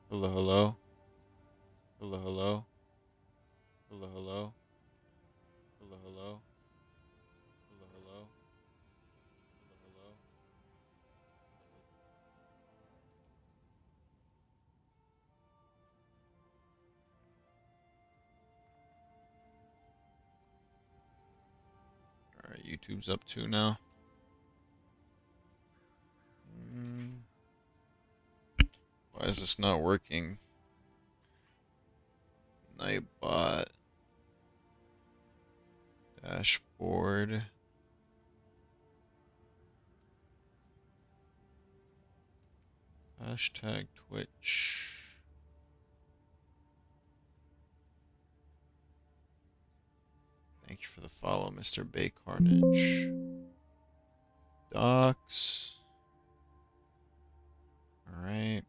Hello, hello. Hello, hello. Hello, hello. Hello, hello. Hello, hello. Hello, hello. Alright, YouTube's up too now. Mm, why is this not working? Nightbot. Dashboard. Hashtag Twitch. Thank you for the follow, Mr. Bay Carnage. Docs. Alright.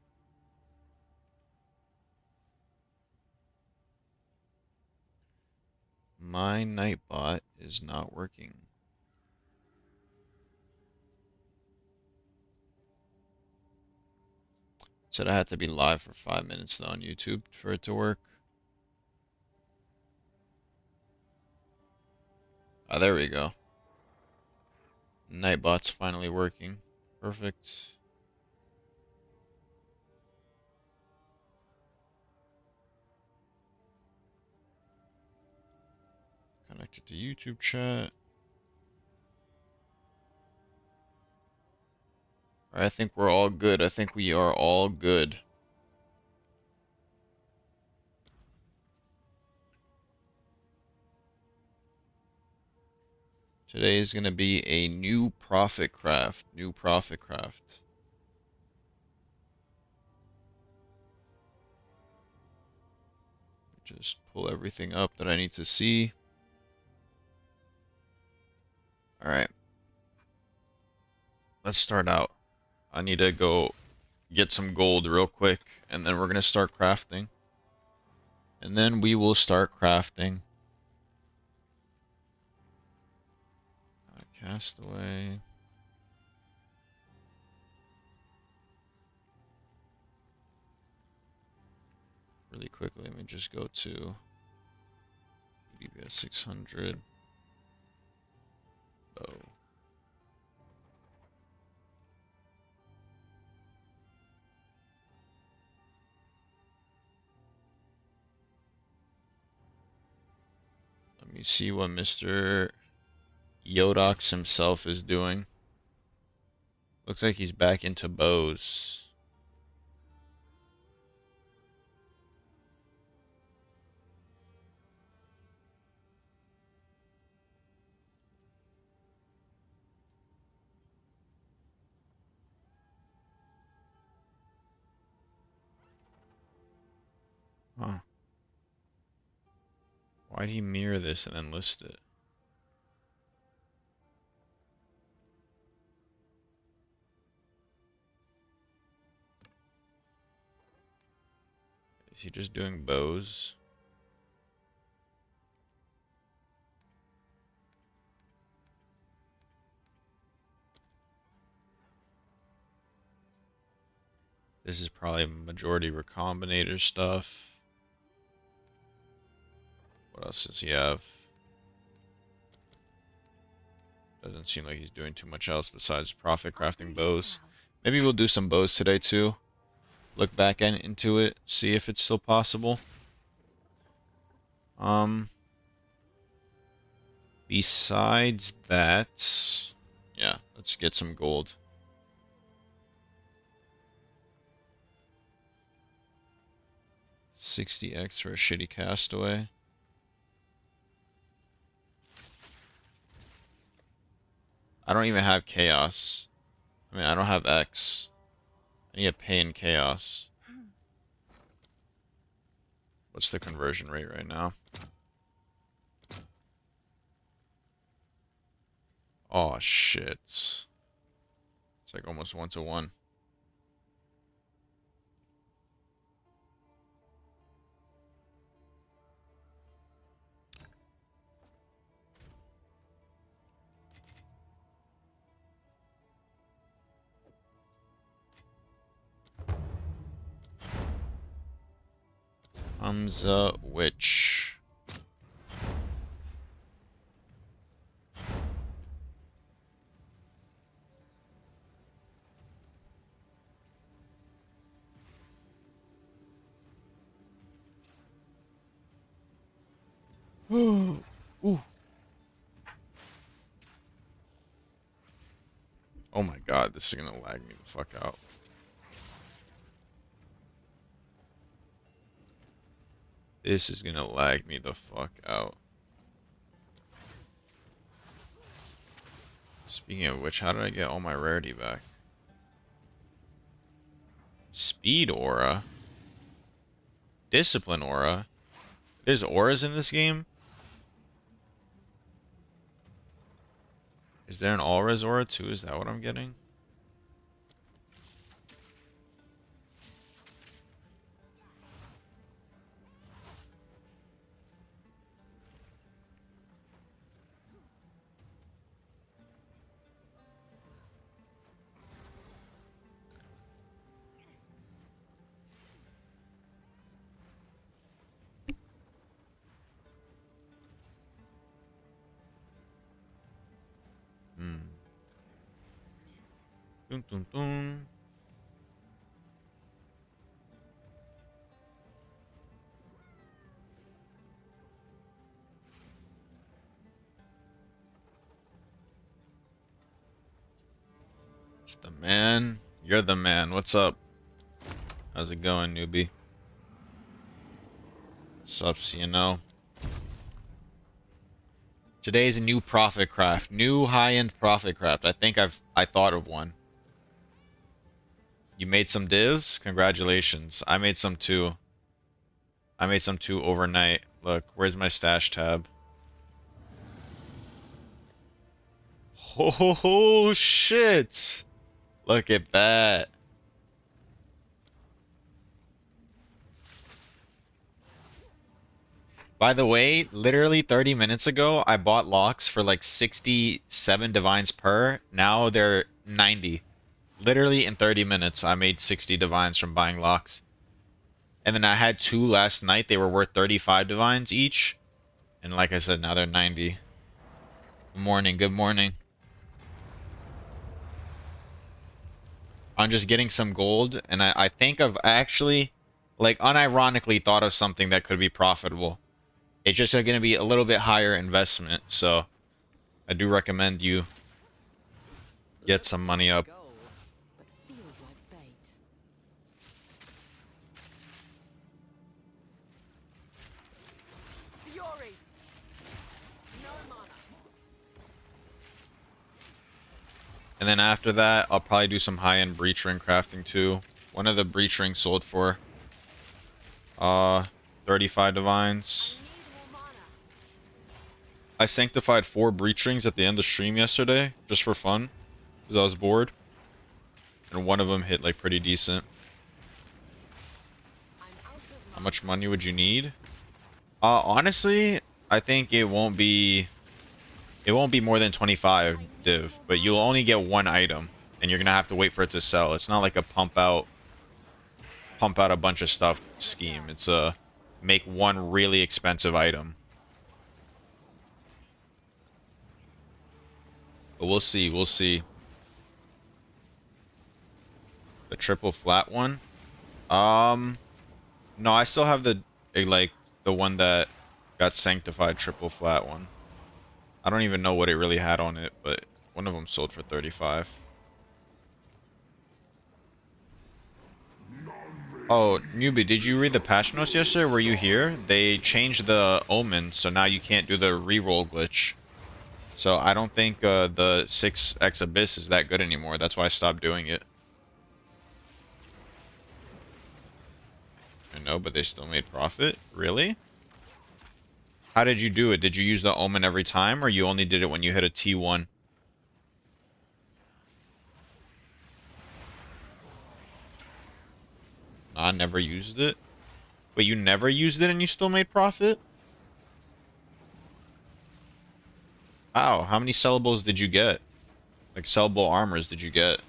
My Nightbot is not working. Said I had to be live for 5 minutes though on YouTube for it to work. Ah, there we go. Nightbot's finally working. Perfect. Connected to YouTube chat. Alright, I think we're all good. I think we are all good. Today is going to be a new profit craft. New profit craft. Just pull everything up that I need to see. Alright. Let's start out. I need to go get some gold real quick, and then we're going to start crafting. And then we will start crafting. Castaway. Really quickly, let me just go to DBS 600. Oh. Let me see what Mr. Yodox himself is doing. Looks like he's back into bows. Huh. Why'd he mirror this and then list it? Is he just doing bows? This is probably majority recombinator stuff. What else does he have? Doesn't seem like he's doing too much else besides profit crafting bows. Maybe we'll do some bows today too. Look back into it, see if it's still possible. Besides that, yeah, let's get some gold. 60x for a shitty castaway. I don't even have chaos. I mean, I don't have X. I need to pay in chaos. What's the conversion rate right now? Oh, shit. It's like almost 1-to-1. Hamza Witch. Ooh. Oh my god, this is gonna lag me the fuck out. This is gonna lag me the fuck out. Speaking of which, how did I get all my rarity back? Speed aura? Discipline aura? There's auras in this game? Is there an all-res aura too? Is that what I'm getting? Dun, dun, dun. It's the man. You're the man. What's up? How's it going, newbie? What's up, so you know? Today's a new profit craft. New high-end profit craft. I think I thought of one. You made some divs? Congratulations. I made some too. I made some too overnight. Look, where's my stash tab? Oh, shit! Look at that. By the way, literally 30 minutes ago, I bought locks for like 67 divines per. Now they're 90. Literally in 30 minutes, I made 60 divines from buying locks. And then I had 2 last night. They were worth 35 divines each. And like I said, now they're 90. Good morning, good morning. I'm just getting some gold. And I think I actually, like, unironically thought of something that could be profitable. It's just going to be a little bit higher investment. So I do recommend you get some money up. And then after that, I'll probably do some high-end breach ring crafting too. One of the breach rings sold for 35 divines. I sanctified 4 breach rings at the end of stream yesterday, just for fun, because I was bored. And one of them hit like pretty decent. How much money would you need? Honestly, I think it won't be more than 25 div, but you'll only get one item, and you're gonna have to wait for it to sell. It's not like a pump out a bunch of stuff scheme. It's a make one really expensive item. But we'll see, we'll see. The triple flat one? No, I still have the one that got sanctified triple flat one. I don't even know what it really had on it, but one of them sold for 35. Oh, newbie, did you read the patch notes yesterday? Were you here? They changed the omen, so now you can't do the reroll glitch. So I don't think the 6x Abyss is that good anymore. That's why I stopped doing it. I know, but they still made profit? Really? How did you do it? Did you use the omen every time, or you only did it when you hit a T1? I never used it. But you never used it and you still made profit? Wow, how many sellables did you get? Like, sellable armors did you get?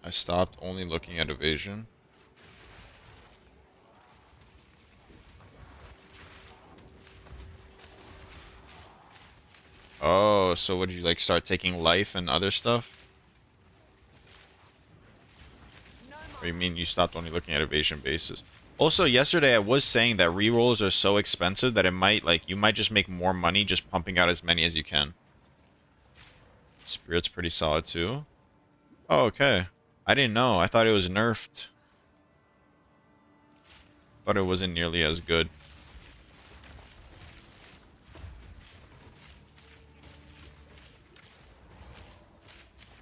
I stopped only looking at evasion. Oh, so would you like start taking life and other stuff? Or you mean you stopped only looking at evasion bases? Also, yesterday I was saying that rerolls are so expensive that it might, like, you might just make more money just pumping out as many as you can. Spirit's pretty solid too. Oh, okay. I didn't know. I thought it was nerfed. Thought it wasn't nearly as good.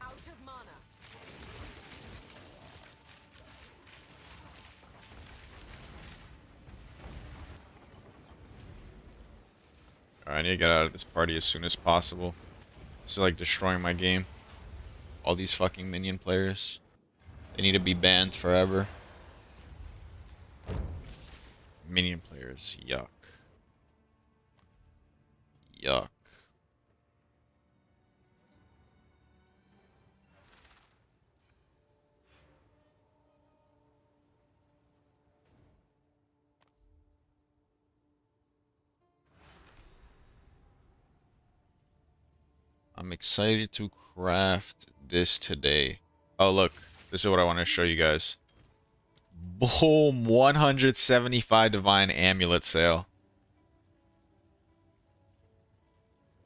Out of mana. Alright, I need to get out of this party as soon as possible. This is like destroying my game. All these fucking minion players. They need to be banned forever. Minion players. Yuck. Yuck. I'm excited to craft this today. Oh, look. This is what I want to show you guys. Boom! 175 Divine Amulet sale.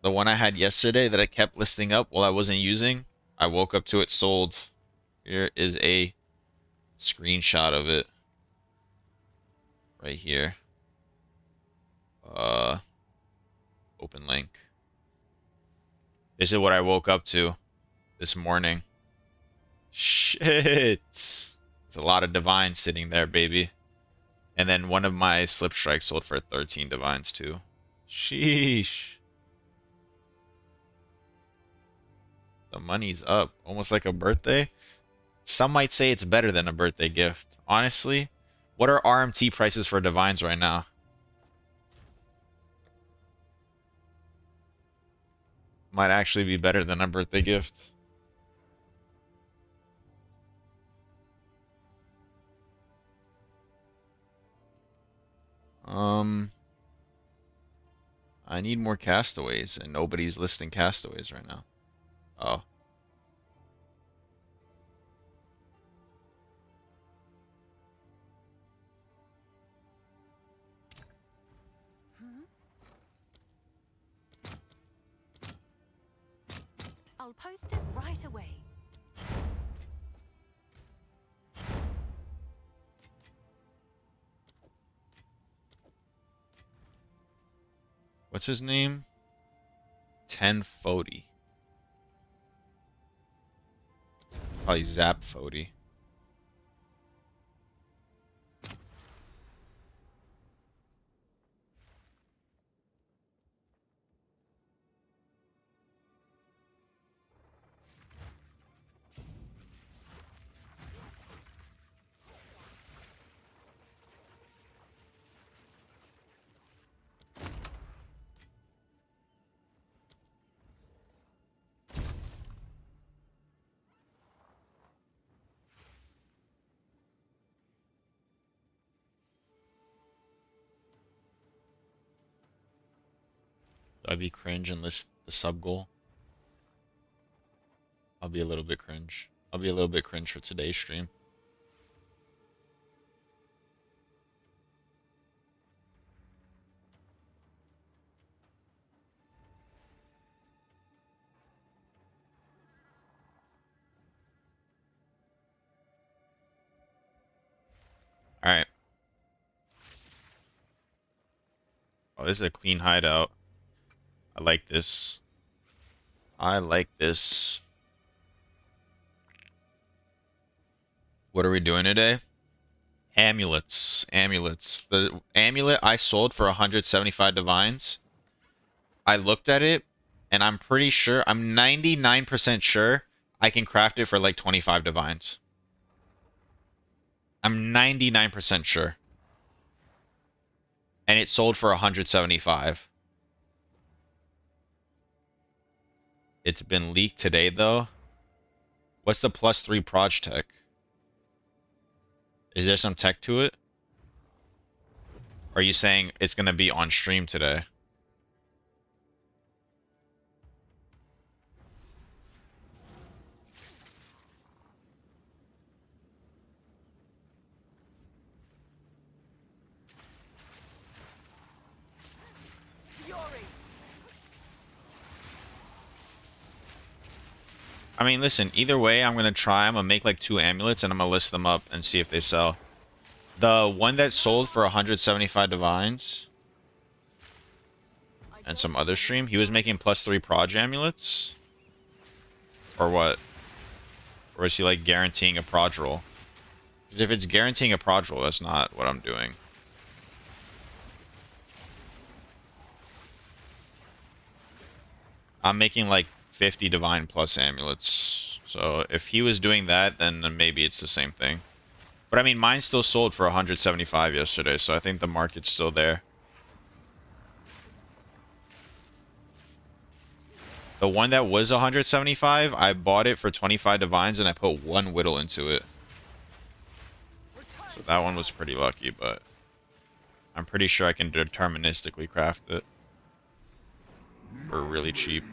The one I had yesterday that I kept listing up while I wasn't using, I woke up to it sold. Here is a screenshot of it. Right here. Open link. This is what I woke up to this morning. Shit. It's a lot of divines sitting there, baby. And then one of my slip strikes sold for 13 divines too. Sheesh. The money's up. Almost like a birthday. Some might say it's better than a birthday gift. Honestly, what are RMT prices for divines right now? Might actually be better than a birthday gift. I need more castaways, and nobody's listing castaways right now. Oh. I'll post it right away. What's his name? 1040. Probably Zap Fody. Do I be cringe and list the sub goal? I'll be a little bit cringe. I'll be a little bit cringe for today's stream. Alright. Oh, this is a clean hideout. I like this. I like this. What are we doing today? Amulets. Amulets. The amulet I sold for 175 divines. I looked at it, and I'm pretty sure, I'm 99% sure I can craft it for like 25 divines. I'm 99% sure. And it sold for 175. It's been leaked today, though. What's the +3 proj tech? Is there some tech to it? Are you saying it's gonna be on stream today? Fury. I mean, listen, either way, I'm gonna try. I'm gonna make like 2 amulets and I'm gonna list them up and see if they sell. The one that sold for 175 divines and some other stream, he was making +3 proj amulets? Or what? Or is he like guaranteeing a proj roll? Because if it's guaranteeing a proj roll, that's not what I'm doing. I'm making like 50 divine plus amulets. So if he was doing that, then maybe it's the same thing. But I mean, mine still sold for 175 yesterday, so I think the market's still there. The one that was 175, I bought it for 25 divines and I put 1 whittle into it. So that one was pretty lucky, but I'm pretty sure I can deterministically craft it for really cheap.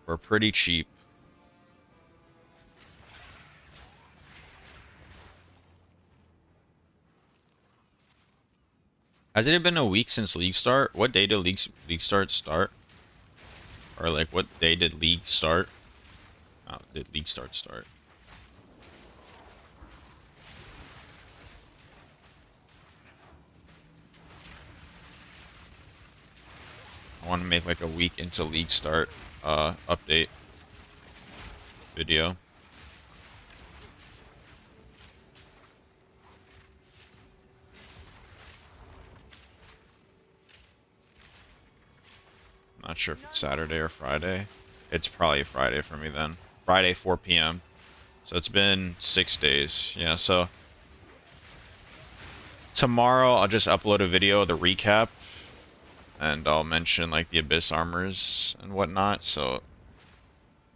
For pretty cheap. Has it been a week since League start? What day did League start? Or like what day did League start? Oh, did League start? I want to make like a week into League start update video. Not sure if it's Saturday or Friday. It's probably Friday for me then. Friday, 4 p.m. So it's been 6 days. Yeah, so tomorrow I'll just upload a video, the recap, and I'll mention like the Abyss armors and whatnot. So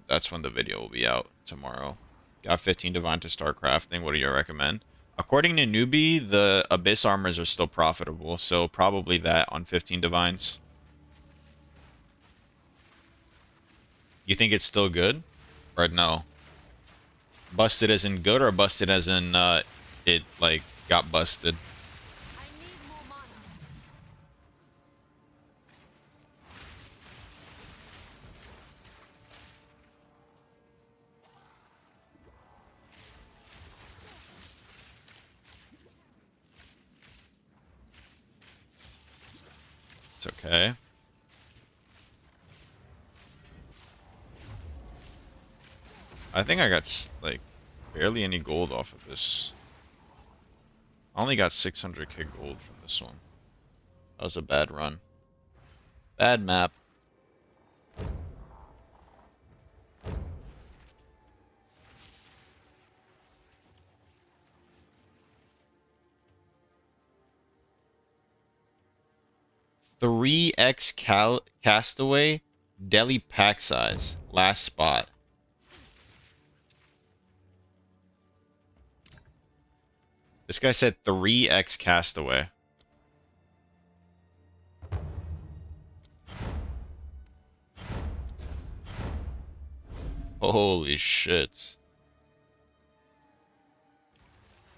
that's when the video will be out tomorrow. Got 15 divine to start crafting. What do you recommend? According to Newbie, the Abyss armors are still profitable, so probably that on 15 divines. You think it's still good? Or no? Busted as in good or busted as in it like got busted? I need more mana. It's okay. I think I got like barely any gold off of this. I only got 600k gold from this one. That was a bad run. Bad map. Three X Castaway, Deli pack size, last spot. This guy said 3X Castaway. Holy shit.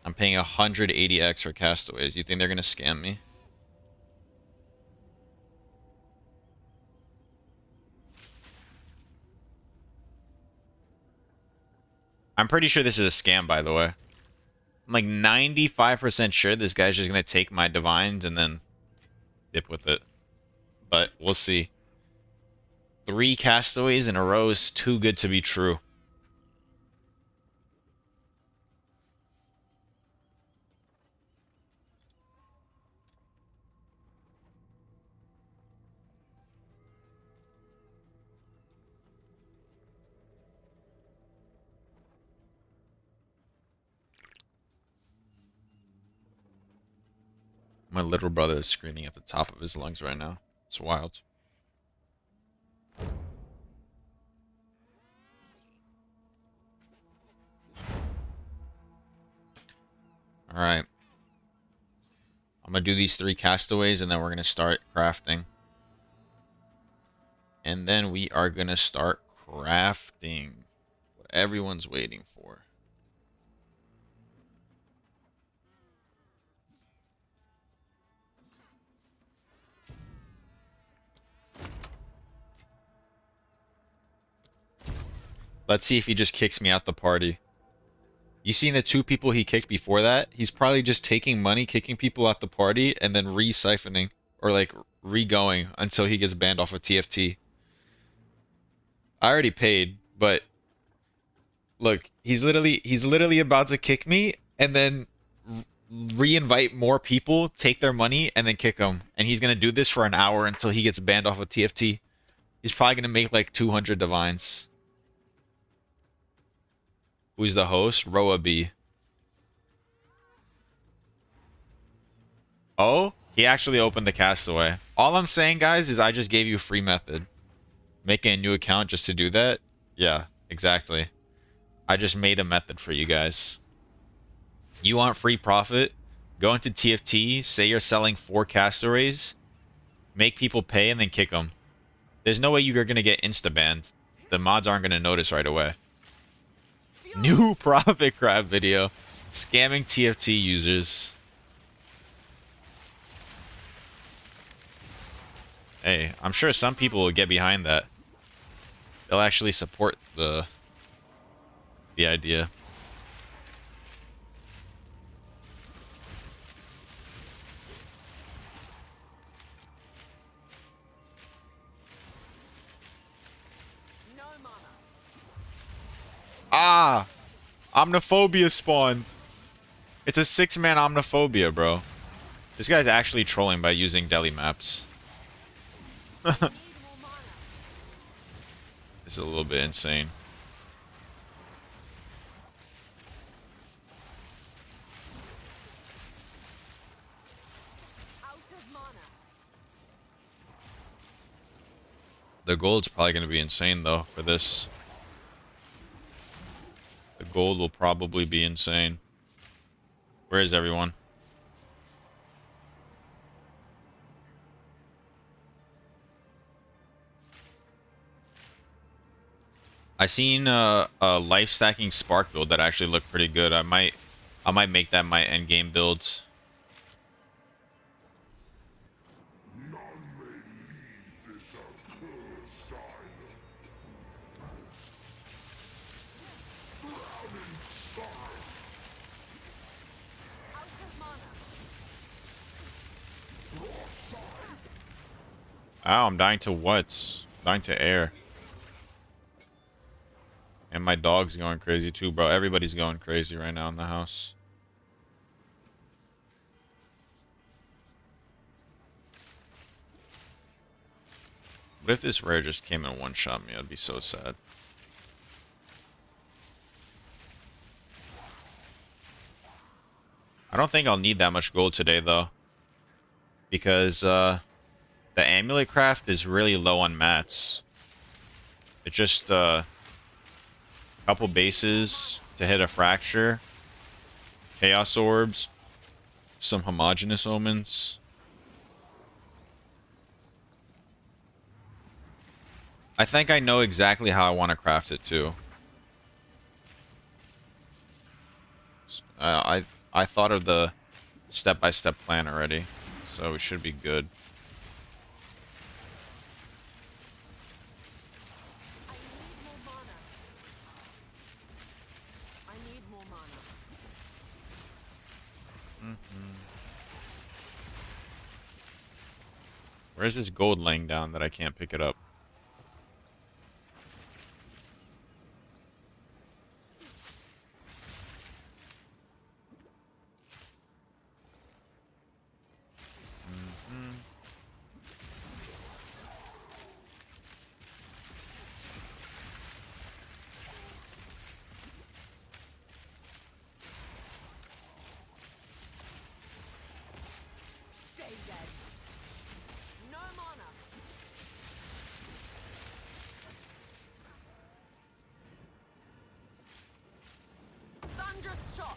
I'm paying 180X for Castaways. You think they're gonna scam me? I'm pretty sure this is a scam, by the way. I'm like 95% sure this guy's just gonna take my divines and then dip with it. But we'll see. 3 Castaways in a row is too good to be true. My little brother is screaming at the top of his lungs right now. It's wild. Alright. I'm gonna do these 3 castaways and then we're gonna start crafting. And then we are gonna start crafting. What everyone's waiting for. Let's see if he just kicks me out the party. You seen the 2 people he kicked before that? He's probably just taking money, kicking people out the party, and then re-siphoning. Or like, re-going until he gets banned off of TFT. I already paid, but look, he's literally about to kick me and then re-invite more people, take their money, and then kick them. And he's gonna do this for an hour until he gets banned off of TFT. He's probably gonna make like 200 divines. Who's the host? Roa B. Oh, he actually opened the castaway. All I'm saying, guys, is I just gave you a free method. Making a new account just to do that? Yeah, exactly. I just made a method for you guys. You want free profit? Go into TFT, say you're selling 4 castaways, make people pay, and then kick them. There's no way you're going to get insta-banned. The mods aren't going to notice right away. New profit crab video. Scamming TFT users. Hey, I'm sure some people will get behind that. They'll actually support the idea. No mana. Ah! Omniphobia spawned. It's a 6-man Omniphobia, bro. This guy's actually trolling by using deli maps. Need more mana. This is a little bit insane. Out of mana. The gold's probably going to be insane, though, for this. The gold will probably be insane. Where is everyone? I seen a life stacking spark build that actually looked pretty good. I might make that my end game build. Out of mana. Ow, I'm dying to what? Dying to air. And my dog's going crazy too, bro. Everybody's going crazy right now in the house. What if this rare just came and one-shot me? I'd be so sad. I don't think I'll need that much gold today, though. Because, the amulet craft is really low on mats. It's just, a couple bases to hit a fracture. Chaos orbs. Some homogeneous omens. I think I know exactly how I want to craft it, too. I thought of the step-by-step plan already, so it should be good. I need more mana. Where's this gold laying down that I can't pick it up? Dangerous shot.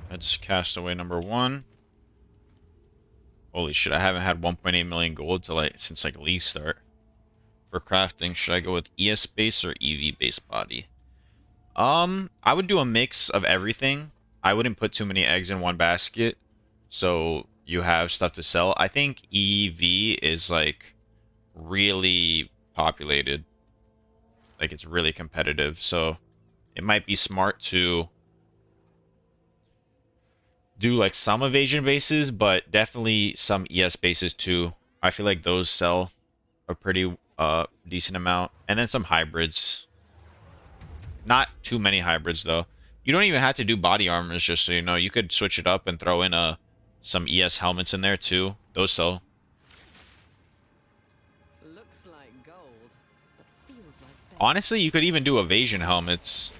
That's castaway number 1. Holy shit, I haven't had 1.8 million gold since like League start. For crafting, should I go with ES base or EV base body? I would do a mix of everything. I wouldn't put too many eggs in one basket, so you have stuff to sell. I think EV is like really populated. Like it's really competitive, so it might be smart to do like some evasion bases, but definitely some ES bases too. I feel like those sell a pretty decent amount, and then some hybrids. Not too many hybrids though. You don't even have to do body armors, just so you know. You could switch it up and throw in some ES helmets in there too. Those sell. Looks like gold, but feels like bait. Honestly, you could even do evasion helmets.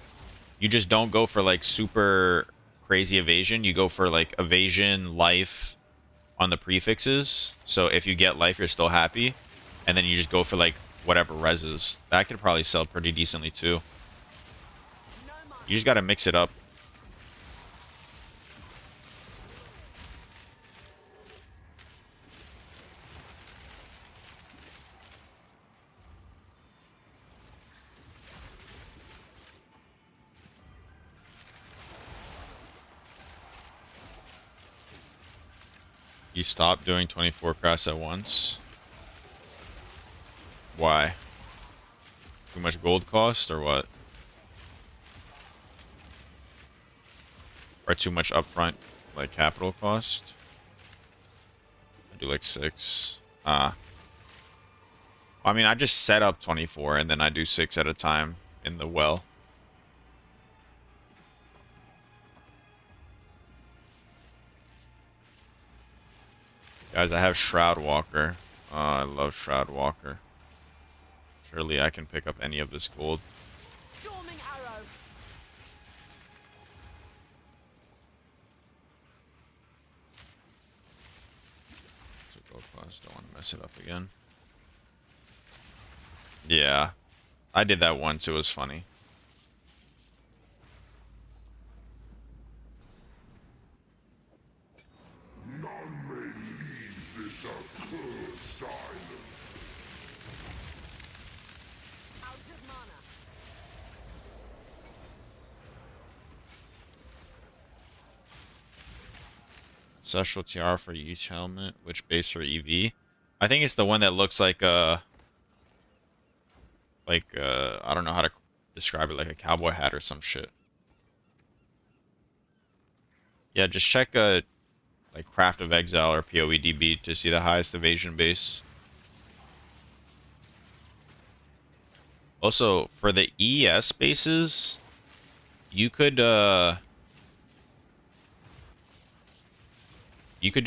You just don't go for like super crazy evasion. You go for like evasion, life on the prefixes. So if you get life, you're still happy. And then you just go for like whatever reses. That could probably sell pretty decently too. No mana. You just gotta mix it up. You stop doing 24 crafts at once. Why? Too much gold cost or what? Or too much upfront, like capital cost? I do like 6. I mean, I just set up 24 and then I do 6 at a time in the well. Guys, I have Shroud Walker. I love Shroud Walker. Surely I can pick up any of this gold. Storming arrow. So gold class, don't want to mess it up again. Yeah. I did that once, it was funny. None may leave this accursed island. Out of mana. Ancestral Tiara for each helmet. Which base for EV? I think it's the one that looks like I don't know how to describe it, like a cowboy hat or some shit. Yeah, just check like Craft of Exile or POE2 to see the highest evasion base. Also, for the ES bases, you could do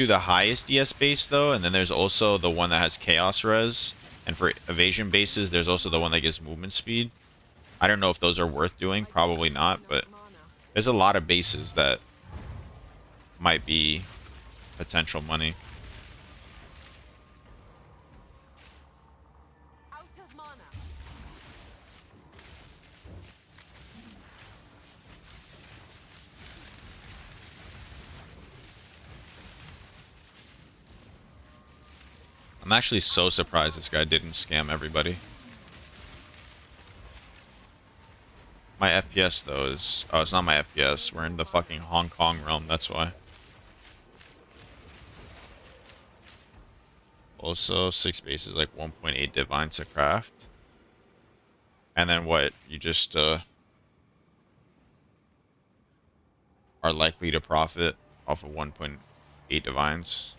the highest ES base though, and then there's also the one that has Chaos Res. And for evasion bases, there's also the one that gives movement speed. I don't know if those are worth doing, probably not, but there's a lot of bases that might be potential money. Out of mana. I'm actually so surprised this guy didn't scam everybody. My FPS though is... Oh, it's not my FPS. We're in the fucking Hong Kong realm, that's why. Also, 6 bases like 1.8 divine to craft. And then what? You just are likely to profit off of 1.8 divines.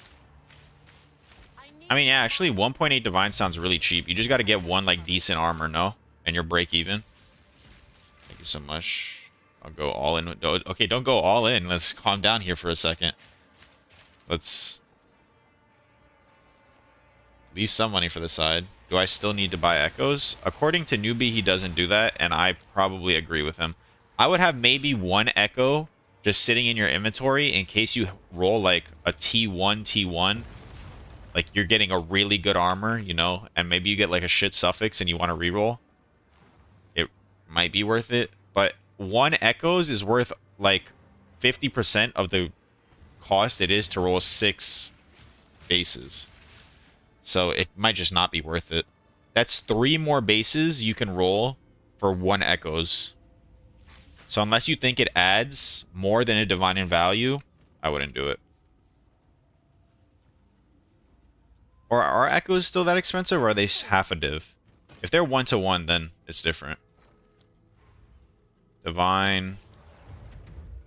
I mean, yeah, actually 1.8 divine sounds really cheap. You just got to get one like decent armor, no? And you're break even. Thank you so much. I'll go all in. Okay, don't go all in. Let's calm down here for a second. Let's leave some money for the side. Do I still need to buy echoes? According to Newbie, he doesn't do that, and I probably agree with him. I would have maybe one echo just sitting in your inventory in case you roll like a T1, like you're getting a really good armor, you know, and maybe you get like a shit suffix and you want to reroll. It might be worth it, but 1 echoes is worth like 50% of the cost it is to roll 6 bases. So it might just not be worth it. That's 3 more bases you can roll for 1 echoes. So unless you think it adds more than a divine in value, I wouldn't do it. Or are echoes still that expensive, or are they half a div? If they're 1-to-1, then it's different. Divine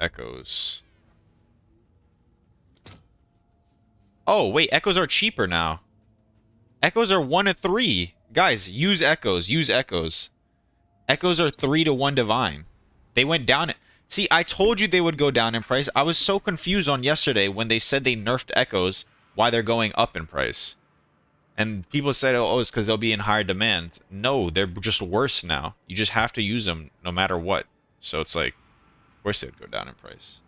echoes. Oh, wait, echoes are cheaper now. Echoes are 1-to-3. Guys, use echoes. Use echoes. Echoes are 3-to-1 divine. They went down. See, I told you they would go down in price. I was so confused on yesterday when they said they nerfed echoes, why they're going up in price. And people said, oh, it's because they'll be in higher demand. No, they're just worse now. You just have to use them no matter what. So it's like, of course they'd go down in price.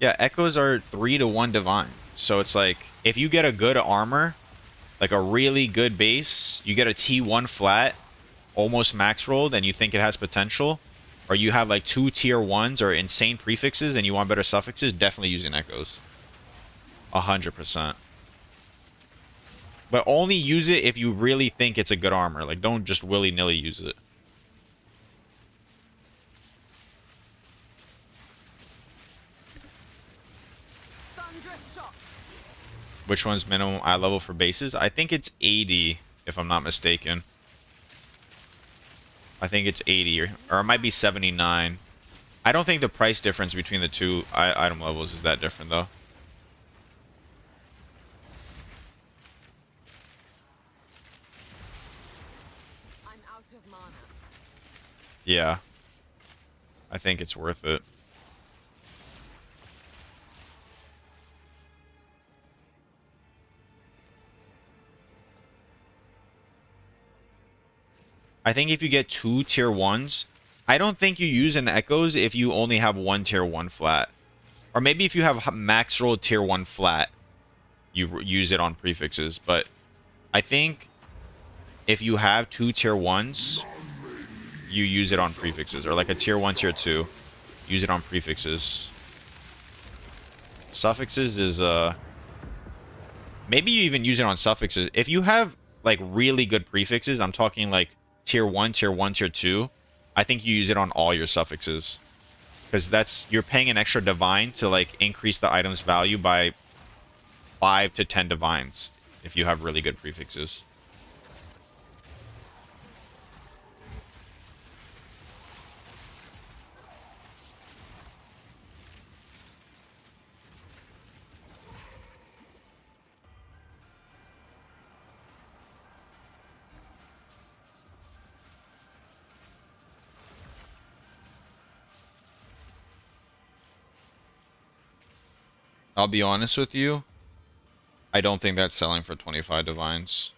Yeah, echoes are 3-to-1 divine. So it's like, if you get a good armor, like a really good base, you get a T1 flat, almost max rolled, and you think it has potential, or you have like 2 tier 1s or insane prefixes and you want better suffixes, definitely using echoes. 100%. But only use it if you really think it's a good armor. Like, don't just willy-nilly use it. Thunderous shot. Which one's minimum eye level for bases? I think it's 80, if I'm not mistaken. I think it's 80, or it might be 79. I don't think the price difference between the two item levels is that different, though. I'm out of mana. Yeah. I think it's worth it. I think if you get 2 tier 1s, I don't think you use an echoes if you only have 1 tier 1 flat. Or maybe if you have max roll tier 1 flat, you use it on prefixes. But I think if you have 2 tier 1s, you use it on prefixes. Or like a tier 1, tier 2, use it on prefixes. Suffixes is, maybe you even use it on suffixes. If you have, like, really good prefixes, I'm talking, like, tier 1, tier 1, tier 2, I think you use it on all your suffixes. Because that's, you're paying an extra divine to, like, increase the item's value by 5 to 10 divines if you have really good prefixes. I'll be honest with you, I don't think that's selling for 25 divines.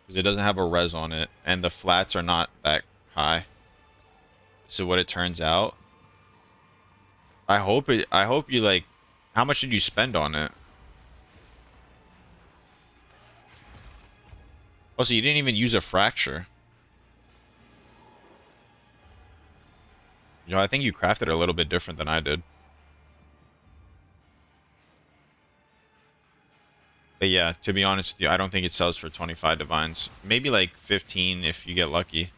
Because it doesn't have a res on it, and the flats are not that high. So what it turns out, I hope you like, how much did you spend on it? Oh, so you didn't even use a fracture. You know, I think you crafted it a little bit different than I did. But yeah, to be honest with you, I don't think it sells for 25 divines. Maybe like 15 if you get lucky.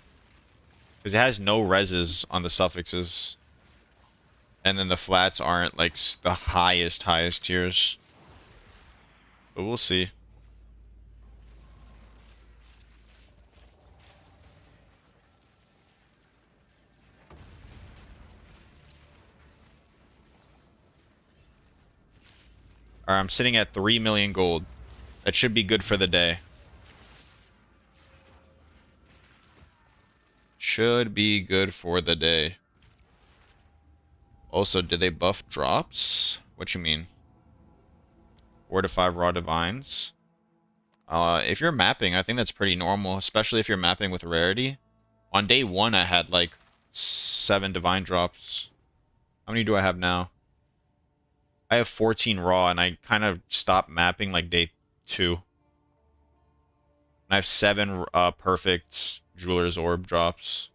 Because it has no reses on the suffixes. And then the flats aren't like the highest tiers. But we'll see. Alright, I'm sitting at 3 million gold. That should be good for the day. Should be good for the day. Also, did they buff drops? What you mean? 4 to 5 raw divines? If you're mapping, I think that's pretty normal, especially if you're mapping with rarity. On day 1, I had like 7 divine drops. How many do I have now? I have 14 raw, and I kind of stopped mapping like day 2. And I have 7 perfect Jeweler's Orb drops.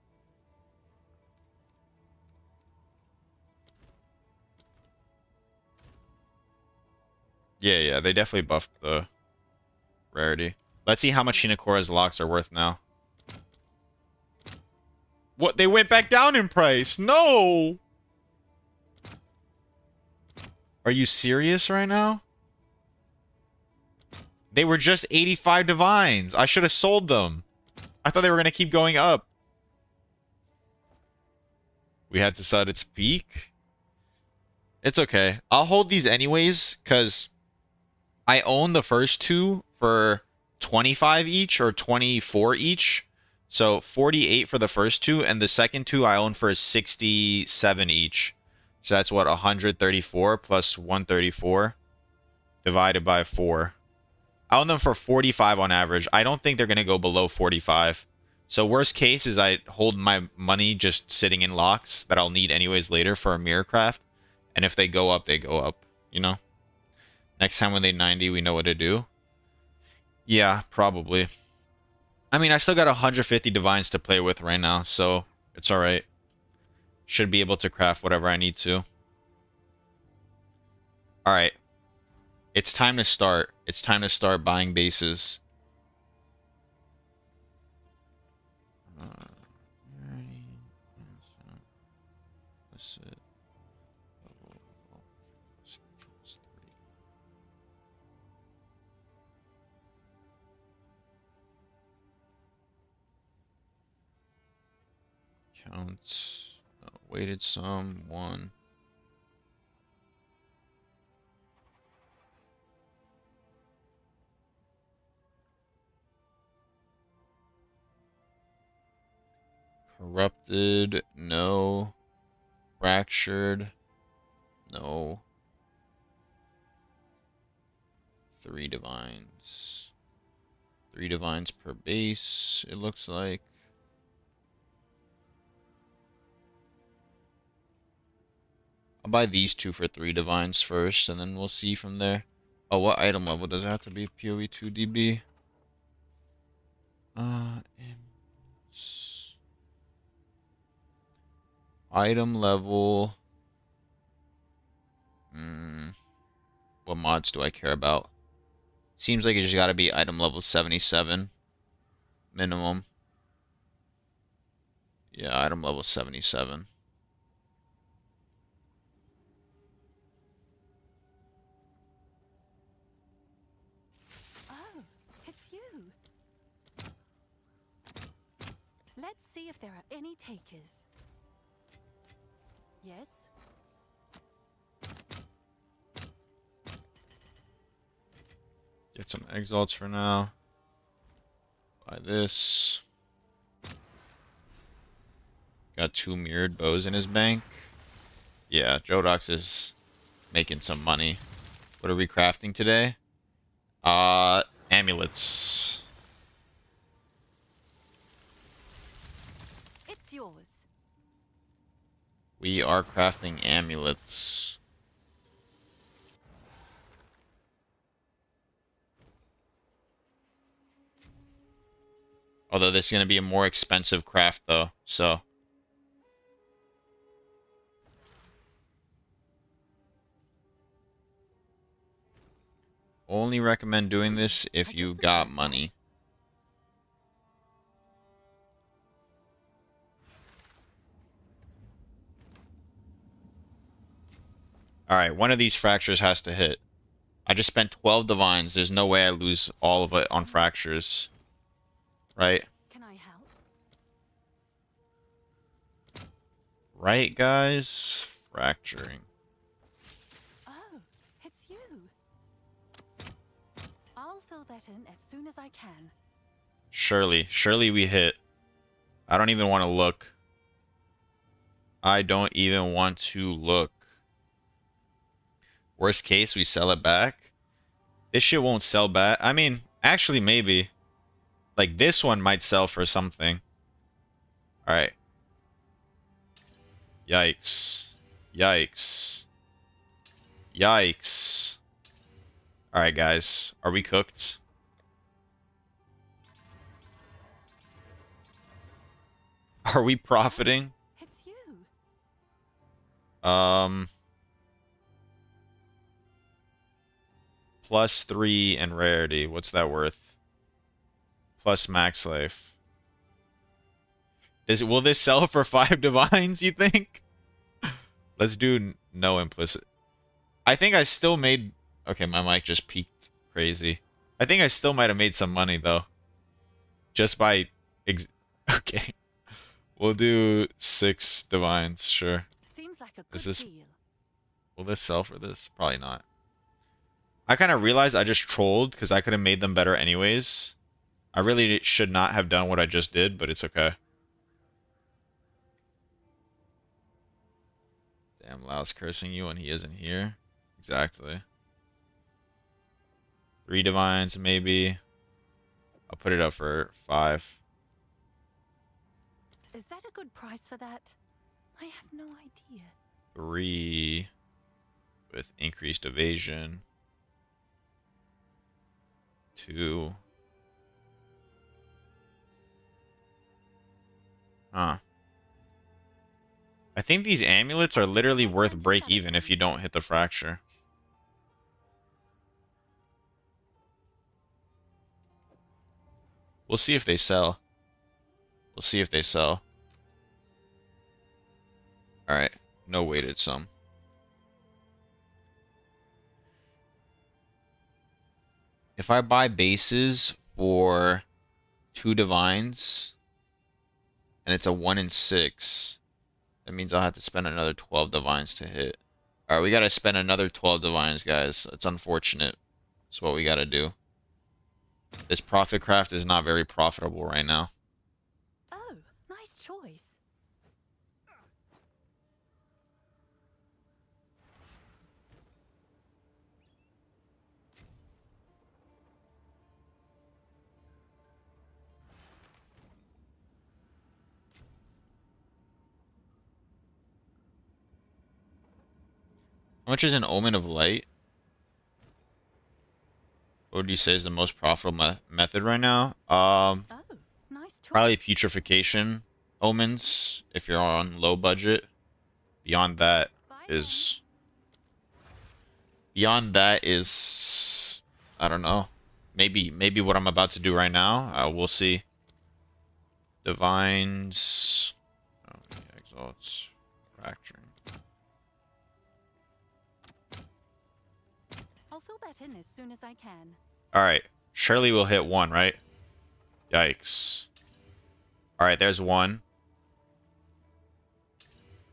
Yeah, they definitely buffed the rarity. Let's see how much Shinakora's locks are worth now. What? They went back down in price. No! Are you serious right now? They were just 85 divines. I should have sold them. I thought they were going to keep going up. We had to sell at its peak. It's okay. I'll hold these anyways, because I own the first 2 for 25 each or 24 each. So 48 for the first 2, and the second 2 I own for 67 each. So that's what, 134 plus 134 divided by 4. I own them for 45 on average. I don't think they're going to go below 45. So worst case is I hold my money just sitting in locks that I'll need anyways later for a mirror craft. And if they go up, they go up, you know? Next time when they 90, we know what to do. Yeah, probably. I mean, I still got 150 divines to play with right now, so it's alright. Should be able to craft whatever I need to. Alright. It's time to start. It's time to start buying bases. Counts. Weighted sum 1. Corrupted, no. Fractured, no. 3 divines. 3 divines per base, it looks like. I'll buy these 2 for 3 divines first, and then we'll see from there. Oh, what item level does it have to be? POE2 DB? Item level. What mods do I care about? Seems like it just gotta be item level 77. Minimum. Yeah, item level 77. Oh, it's you. Let's see if there are any takers. Yes? Get some exalts for now. Buy this. Got 2 mirrored bows in his bank. Yeah, Jodox is making some money. What are we crafting today? Amulets. It's yours. We are crafting amulets. Although this is going to be a more expensive craft, though, so. Only recommend doing this if you got money. Alright, one of these fractures has to hit. I just spent 12 divines. There's no way I lose all of it on fractures. Right? Can I help? Right, guys? Fracturing. Oh, it's you. I'll fill that in as soon as I can. Surely we hit. I don't even want to look. I don't even want to look. Worst case, we sell it back. This shit won't sell back. I mean, actually, maybe. Like, this one might sell for something. Alright. Yikes. Yikes. Yikes. Alright, guys. Are we cooked? Are we profiting? It's you. +3 in rarity. What's that worth? Plus max life. Will this sell for 5 divines, you think? Let's do no implicit. I think I still made... Okay, my mic just peaked crazy. I think I still might have made some money, though. Just by... Okay. We'll do 6 divines, sure. Seems like a good Is this... deal. Will this sell for this? Probably not. I kind of realized I just trolled because I could have made them better anyways. I really should not have done what I just did, but it's okay. Damn, Lau's cursing you when he isn't here. Exactly. 3 divines, maybe. I'll put it up for 5. Is that a good price for that? I have no idea. 3 with increased evasion. 2. Huh. I think these amulets are literally worth break even if you don't hit the fracture. We'll see if they sell. We'll see if they sell. Alright. No weighted sum. If I buy bases for 2 divines and it's a 1 in 6, that means I'll have to spend another 12 divines to hit. Alright, we gotta spend another 12 divines, guys. It's unfortunate. That's what we gotta do. This profit craft is not very profitable right now. Oh, nice choice. How much is an Omen of Light? What would you say is the most profitable method right now? Oh, nice choice. Probably putrefaction omens if you're on low budget. Beyond that is I don't know. Maybe what I'm about to do right now. We'll see. Divines. Oh, yeah, exalts. Fracturing. I'll fill that in as soon as I can. Alright. Surely we'll hit 1, right? Yikes. Alright, there's 1.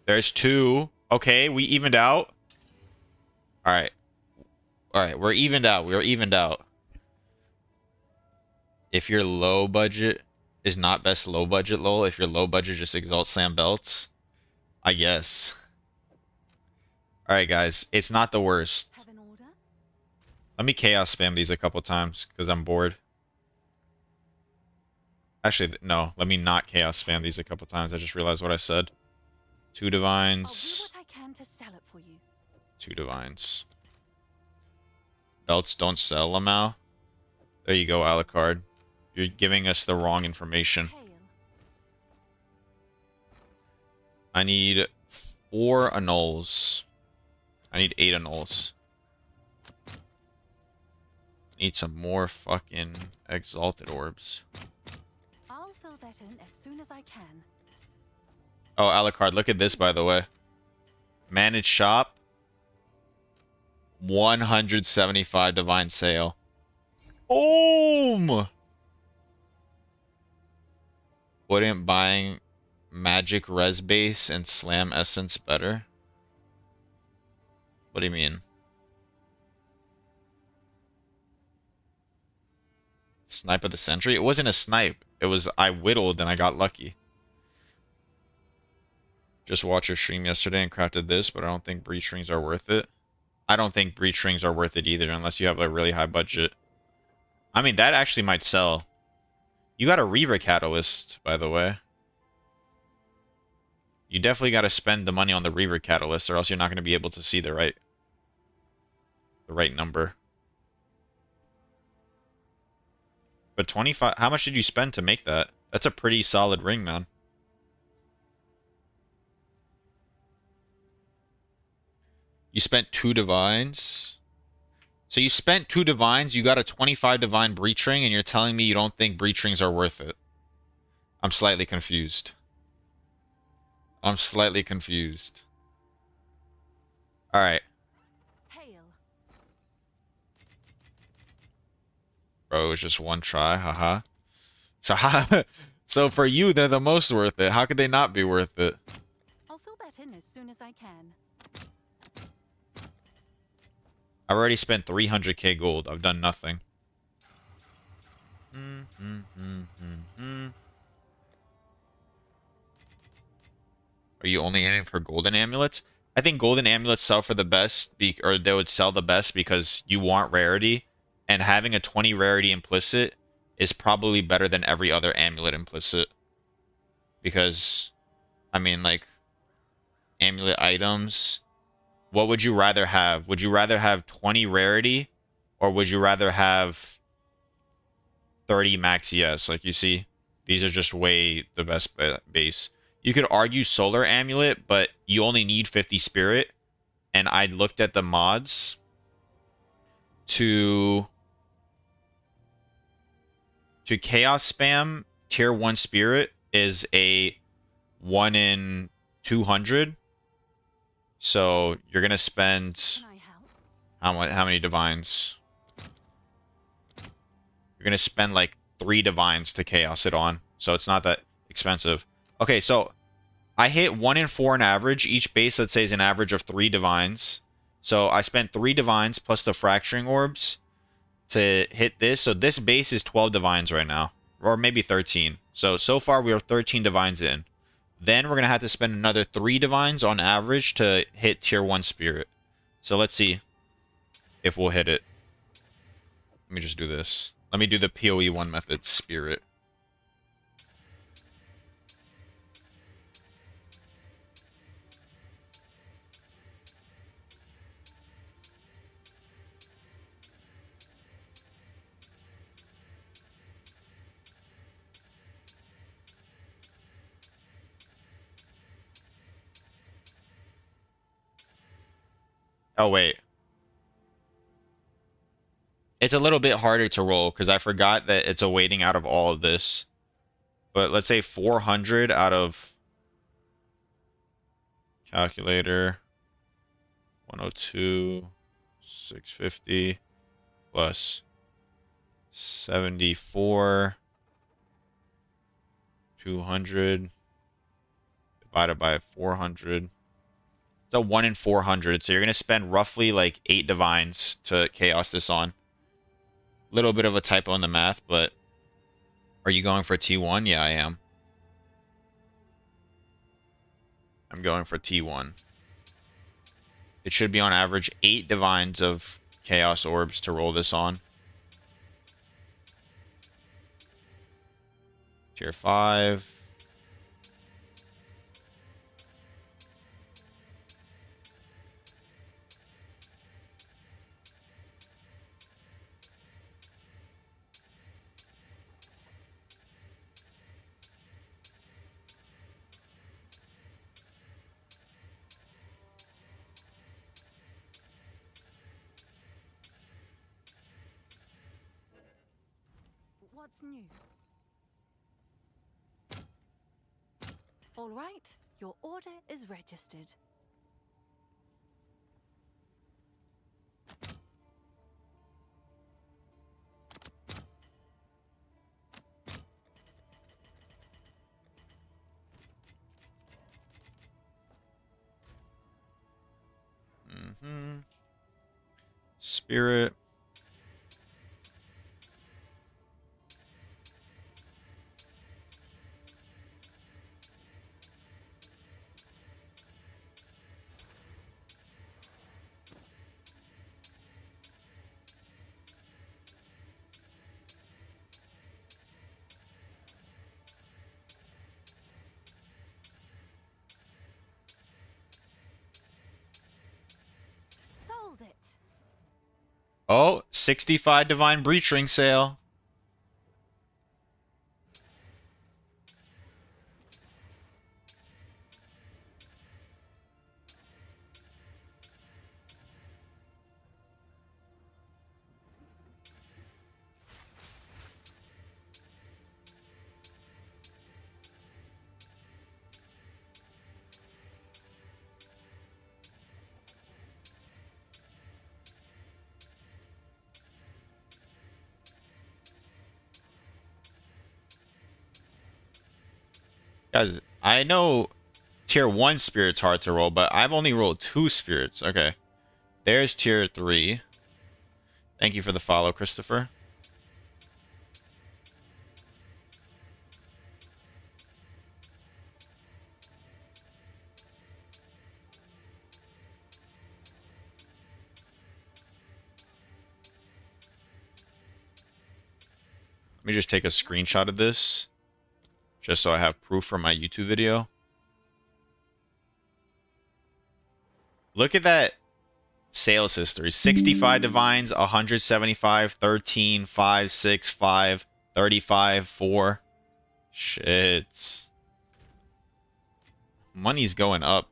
There's 2. Okay, we evened out. Alright. Alright, we're evened out. We're evened out. If your low budget is not best low budget lol, if your low budget just exalt slam belts, I guess. Alright, guys. It's not the worst. Have an order? Let me chaos spam these a couple times because I'm bored. Actually, no. Let me not chaos spam these a couple times. I just realized what I said. 2 I'll do divines. what I can to sell it for you. 2 divines. Belts don't sell, Lamau. There you go, Alucard. You're giving us the wrong information. Hail. I need 4 annuls. I need 8 annuls. Need some more fucking exalted orbs. I'll fill that in as soon as I can. Oh, Alucard, look at this, by the way. Managed shop. 175 divine sale. Boom! Wouldn't buying magic res base and slam essence better? What do you mean? Snipe of the century? It wasn't a snipe. It was I whittled and I got lucky. Just watched your stream yesterday and crafted this, but I don't think breach rings are worth it. I don't think breach rings are worth it either unless you have a really high budget. I mean, that actually might sell. You got a Reaver Catalyst, by the way. You definitely got to spend the money on the Reaver Catalyst, or else you're not going to be able to see the right number. But 25, how much did you spend to make that? That's a pretty solid ring, man. You spent 2 divines. So you spent 2 divines, you got a 25 divine breach ring, and you're telling me you don't think breach rings are worth it. I'm slightly confused. I'm slightly confused. Alright. Hail. Bro, it was just one try, haha. So so for you, they're the most worth it. How could they not be worth it? I'll fill that in as soon as I can. I've already spent 300k gold. I've done nothing. Are you only aiming for golden amulets? I think golden amulets sell for the best, or they would sell the best because you want rarity, and having a 20 rarity implicit is probably better than every other amulet implicit. Because, I mean, like, amulet items, what would you rather have? Would you rather have 20 rarity, or would you rather have 30 max ES? Like, you see, these are just way the best base. You could argue solar amulet, but you only need 50 spirit, and I looked at the mods to chaos spam. Tier 1 spirit is a 1 in 200, so you're gonna spend Can I help? how many divines? You're gonna spend like 3 divines to chaos it on, so it's not that expensive. Okay, so I hit 1 in 4 on average. Each base, let's say, is an average of 3 divines. So I spent 3 divines plus the fracturing orbs to hit this. So this base is 12 divines right now, or maybe 13. So far we are 13 divines in. Then we're going to have to spend another 3 divines on average to hit tier 1 spirit. So let's see if we'll hit it. Let me just do this. Let me do the POE1 method, spirit. Oh, wait. It's a little bit harder to roll because I forgot that it's a weighting out of all of this. But let's say 400 out of calculator. 102, 650 plus 74, 200 divided by 400. It's a 1 in 400, so you're going to spend roughly like 8 divines to chaos this on. Little bit of a typo in the math, but are you going for T1? Yeah, I am. I'm going for T1. It should be on average 8 divines of chaos orbs to roll this on. Tier 5. What's new? All right, your order is registered. Spirit. Oh, 65 Divine Breach Ring sale. Guys, I know tier 1 spirits hard to roll, but I've only rolled 2 spirits. Okay. There's tier 3. Thank you for the follow, Christopher. Let me just take a screenshot of this, just so I have proof for my YouTube video. Look at that sales history. 65 divines, 175, 13, 5, 6, 5, 35, 4. Shit. Money's going up.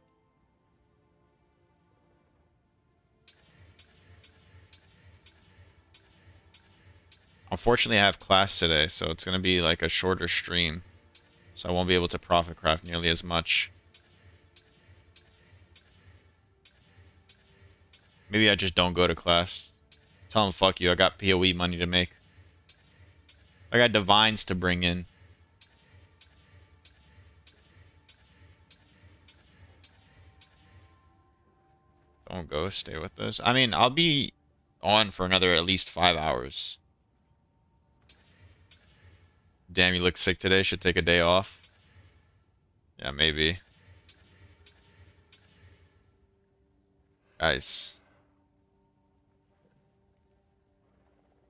Unfortunately, I have class today, so it's going to be like a shorter stream. So I won't be able to profit craft nearly as much. Maybe I just don't go to class. Tell them, fuck you, I got POE money to make. I got divines to bring in. Don't go, stay with us. I mean, I'll be on for another at least 5 hours. Damn, you look sick today. Should take a day off. Yeah, maybe. Guys.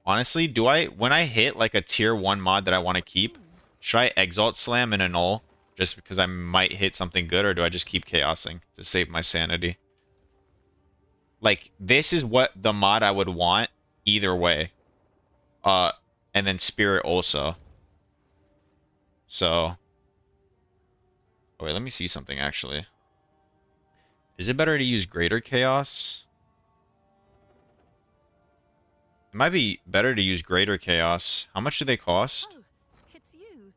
Honestly, when I hit like a tier 1 mod that I want to keep, should I Exalt Slam and annul just because I might hit something good, or do I just keep chaosing to save my sanity? Like, this is what the mod I would want either way. And then Spirit also. So. Oh, wait, let me see something actually. Is it better to use Greater Chaos? It might be better to use Greater Chaos. How much do they cost? Oh, it's you.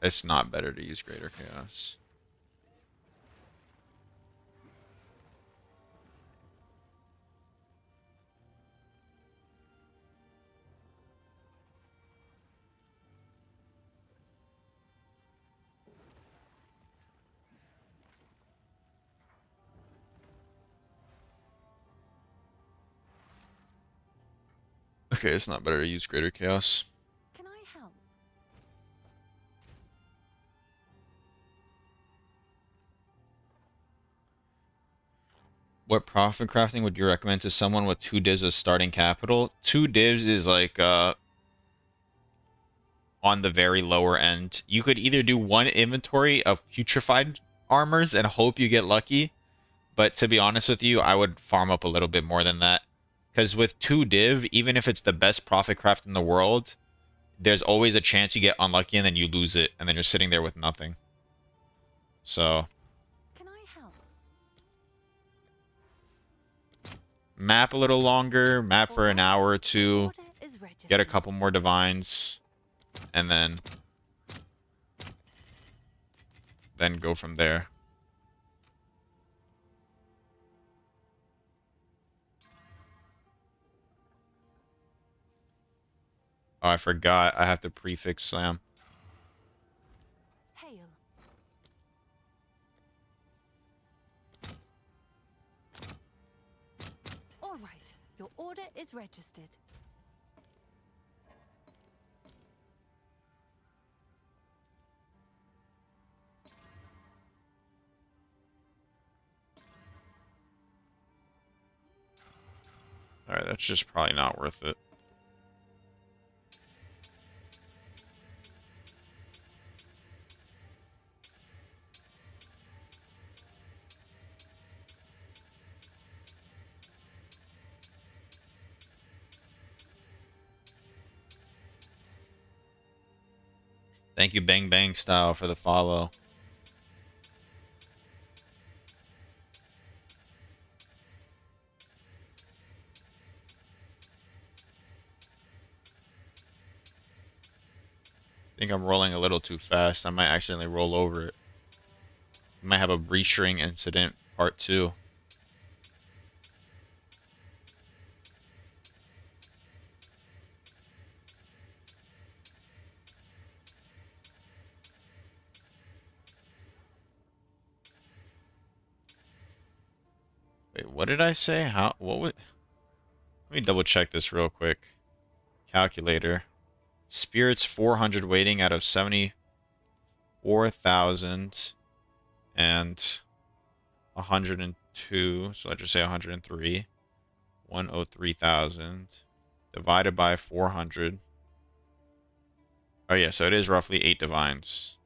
It's not better to use Greater Chaos. Okay, it's not better to use Greater Chaos. Can I help? What profit crafting would you recommend to someone with 2 divs as starting capital? 2 divs is like on the very lower end. You could either do 1 inventory of putrefied armors and hope you get lucky, but to be honest with you, I would farm up a little bit more than that. Because with 2 div, even if it's the best profit craft in the world, there's always a chance you get unlucky and then you lose it, and then you're sitting there with nothing. So, Can I help? map a little longer, map for an hour or 2, Order is registered. get a couple more divines, and then go from there. Oh, I forgot. I have to prefix slam. Hail. All right. Your order is registered. Alright, that's just probably not worth it. Thank you, Bang Bang Style, for the follow. I think I'm rolling a little too fast. I might accidentally roll over it. We might have a restring incident part 2. Wait, what did I say? How? What would? Let me double check this real quick. Calculator. Spirits 400 waiting out of 74,000 and 102. So let's just say 103. 103,000 divided by 400. Oh yeah, so it is roughly 8 divines.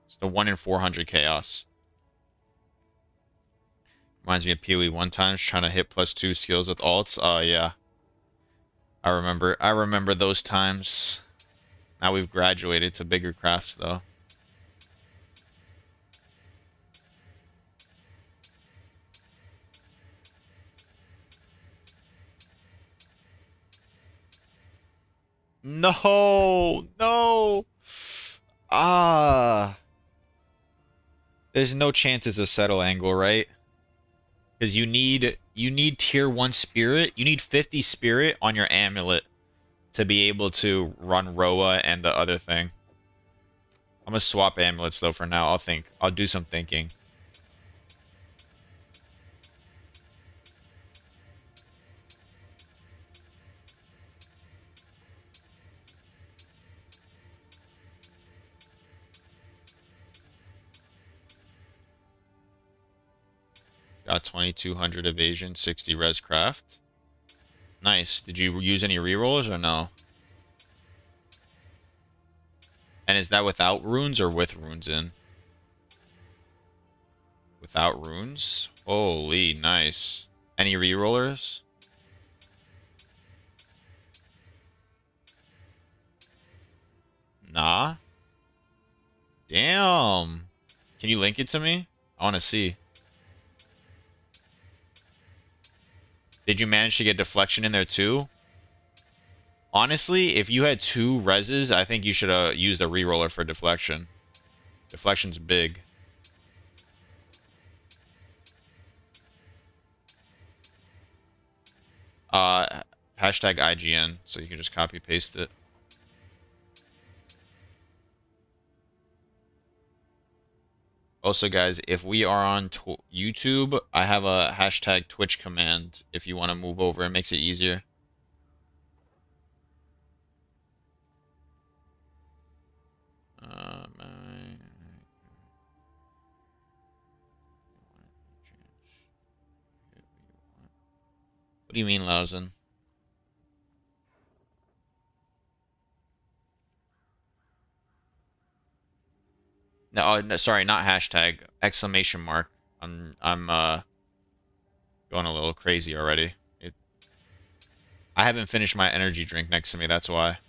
It's the 1 in 400 chaos. Reminds me of POE1 times trying to hit +2 skills with alts. Oh yeah. I remember those times. Now we've graduated to bigger crafts though. No, no. Ah. There's no chances of settle angle, right? Because you need tier 1 spirit. You need 50 spirit on your amulet to be able to run Roa and the other thing. I'm gonna swap amulets though for now. I'll do some thinking. Got 2200 evasion, 60 res craft. Nice. Did you use any rerolls or no? And is that without runes or with runes in? Without runes? Holy, nice. Any rerollers? Nah. Damn. Can you link it to me? I want to see. Did you manage to get deflection in there too? Honestly, if you had 2 reses, I think you should have used a reroller for deflection. Deflection's big. Hashtag IGN, so you can just copy paste it. Also, guys, if we are on YouTube, I have a hashtag Twitch command if you want to move over. It makes it easier. What do you mean, Lausen? No, oh, no, sorry, not hashtag. Exclamation mark. I'm going a little crazy already. I haven't finished my energy drink next to me, that's why.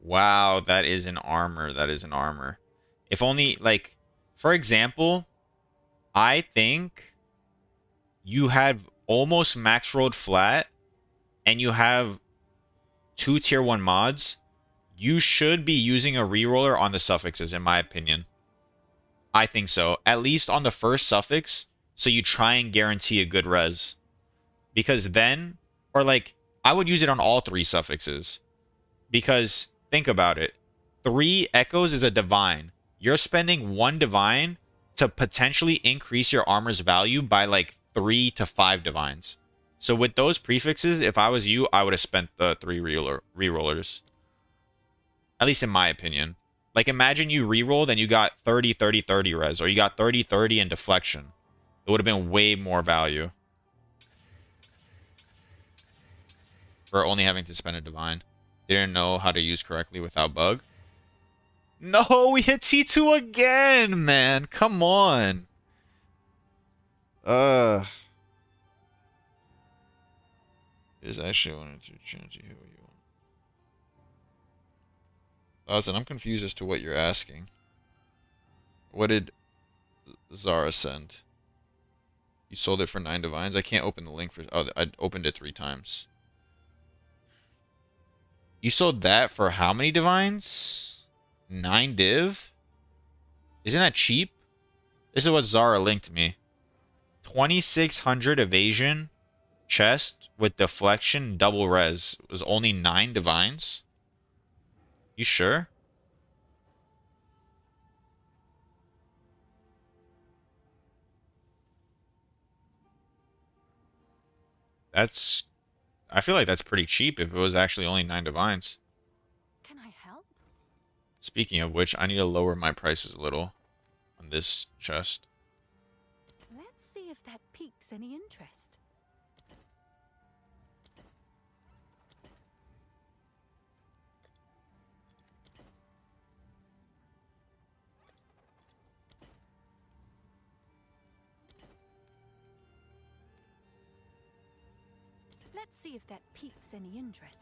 Wow, that is an armor. That is an armor. If only, like, for example, I think you have almost max rolled flat and you have 2 tier 1 mods, you should be using a reroller on the suffixes, in my opinion. I think so. At least on the first suffix, so you try and guarantee a good res. Because then, or like, I would use it on all 3 suffixes. Because, think about it. 3 echoes is a divine. You're spending 1 divine to potentially increase your armor's value by like 3 to 5 divines. So with those prefixes, if I was you, I would have spent the 3 rerollers. At least in my opinion. Like imagine you rerolled and you got 30, 30, 30 res, or you got 30, 30 in deflection. It would have been way more value. For only having to spend a divine. Didn't know how to use correctly without bug. No, we hit T2 again, man. Come on. Is actually wanted to change you what you want. Listen, I'm confused as to what you're asking. What did Zara send? You sold it for 9 divines? I can't open the link for... Oh, I opened it 3 times. You sold that for how many divines? 9 div? Isn't that cheap? This is what Zara linked me. 2600 evasion, chest with deflection, double res. It was only 9 divines? You sure? That's... I feel like that's pretty cheap if it was actually only 9 divines. Can I help? Speaking of which, I need to lower my prices a little on this chest. Let's see if that piques any interest. Let's see if that piques any interest.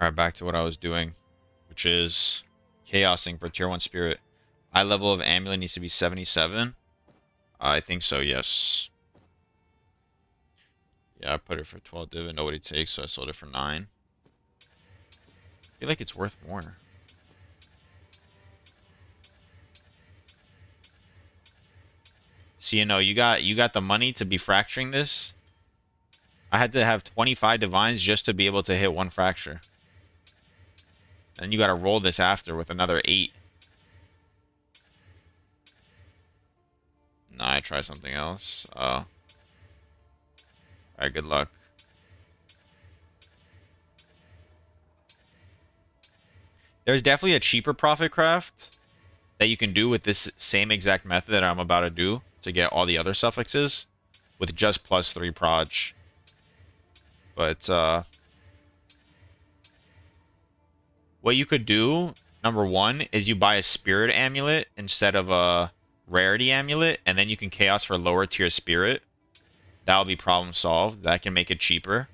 Alright, back to what I was doing, which is chaosing for tier 1 spirit. High level of amulet needs to be 77. I think so, yes. Yeah, I put it for 12 div and nobody takes, so I sold it for 9. I feel like it's worth more. See, you got the money to be fracturing this. I had to have 25 divines just to be able to hit 1 fracture. And you got to roll this after with another 8. Nah, I try something else. Alright, good luck. There's definitely a cheaper profit craft that you can do with this same exact method that I'm about to do to get all the other suffixes with just +3 proj. But, what you could do, number 1, is you buy a spirit amulet instead of a rarity amulet, and then you can chaos for lower tier spirit. That'll be problem solved. That can make it cheaper.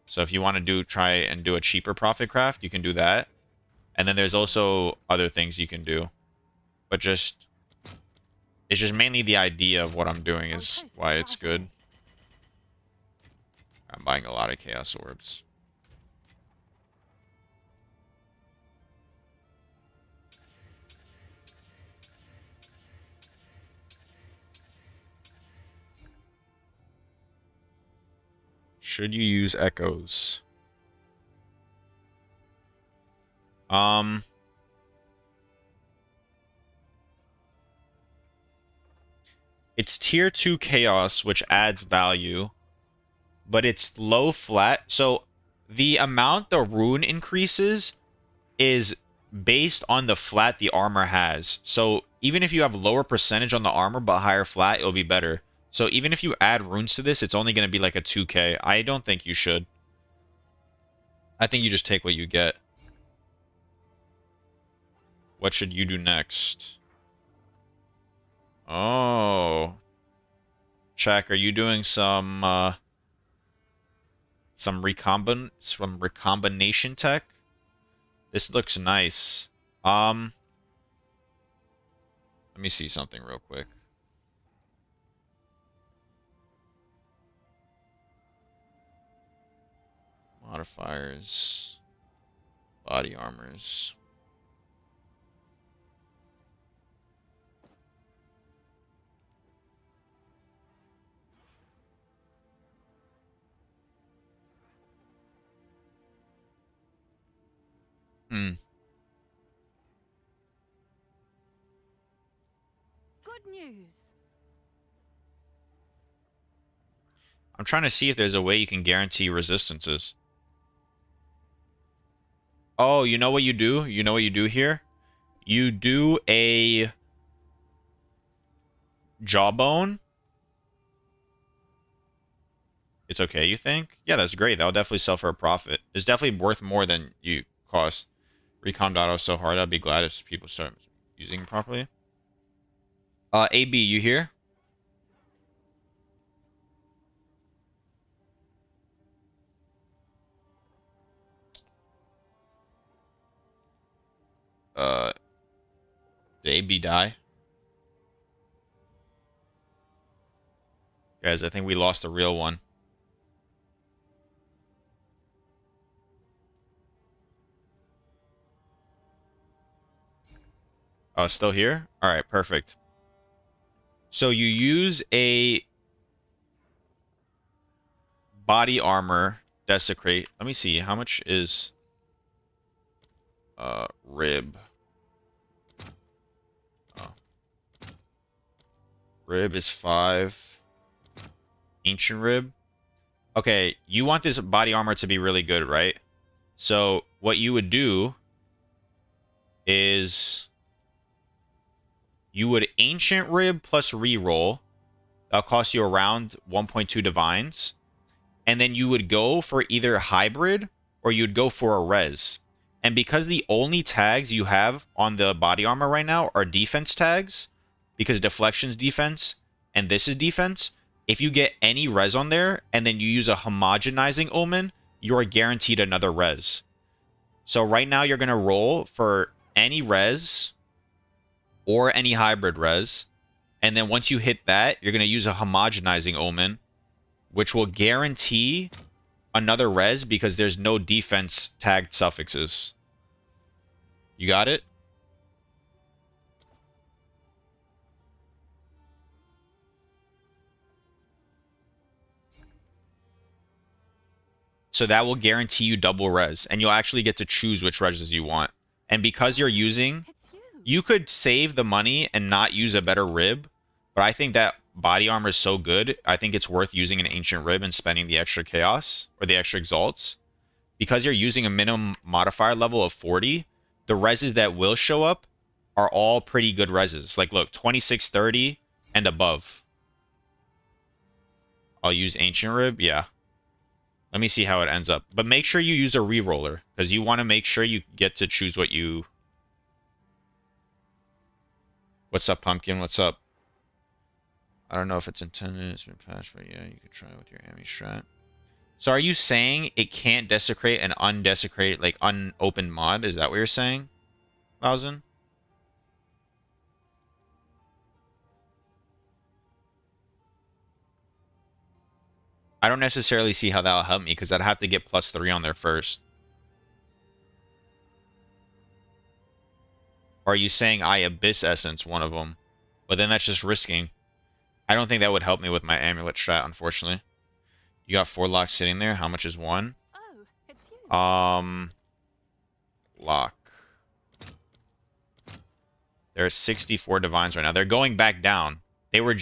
So if you want to try and do a cheaper profit craft, you can do that. And then there's also other things you can do. But it's just mainly the idea of what I'm doing is why it's good. I'm buying a lot of chaos orbs. Should you use echoes? It's tier 2 chaos, which adds value, but it's low flat. So the amount the rune increases is based on the flat the armor has. So even if you have lower percentage on the armor but higher flat, it'll be better. So even if you add runes to this, it's only going to be like a 2k. I don't think you should. I think you just take what you get. What should you do next? Oh. Check, are you doing some recombination tech? This looks nice. Let me see something real quick. Modifiers. Body armors. Good news. I'm trying to see if there's a way you can guarantee resistances. Oh, you know what you do? You know what you do here? You do a jawbone. It's okay, you think? Yeah, that's great. That'll definitely sell for a profit. It's definitely worth more than you cost. Recon Dotto is so hard. I'd be glad if people start using it properly. AB, you here? Uh, did AB die? Guys, I think we lost a real one. Oh, still here? All right, perfect. So you use a body armor desecrate. Let me see. How much is rib? Oh. Rib is 5. Ancient rib. Okay, you want this body armor to be really good, right? So what you would do is you would ancient rib plus reroll. That'll cost you around 1.2 divines. And then you would go for either hybrid or you'd go for a res. And because the only tags you have on the body armor right now are defense tags, because deflection's defense and this is defense, if you get any res on there and then you use a homogenizing omen, you're guaranteed another res. So right now you're going to roll for any res or any hybrid res. And then once you hit that, you're going to use a homogenizing omen, which will guarantee another res because there's no defense tagged suffixes. You got it? So that will guarantee you double res, and you'll actually get to choose which reses you want. And because you're using, you could save the money and not use a better rib, but I think that body armor is so good, I think it's worth using an ancient rib and spending the extra chaos or the extra exalts. Because you're using a minimum modifier level of 40, the reses that will show up are all pretty good reses. Like, look, 26, 30, and above. I'll use ancient rib, yeah. Let me see how it ends up. But make sure you use a reroller, because you want to make sure you get to choose what you... What's up, Pumpkin? What's up? I don't know if it's intended, it's been patched, but yeah, you could try with your Ami strat. So are you saying it can't desecrate an undesecrate, like unopened mod? Is that what you're saying, 1000? I don't necessarily see how that'll help me because I'd have to get +3 on there first. Or are you saying I Abyss Essence one of them? But then that's just risking. I don't think that would help me with my Amulet strat, unfortunately. You got 4 locks sitting there. How much is one? Oh, it's you. Lock. There are 64 divines right now. They're going back down. They were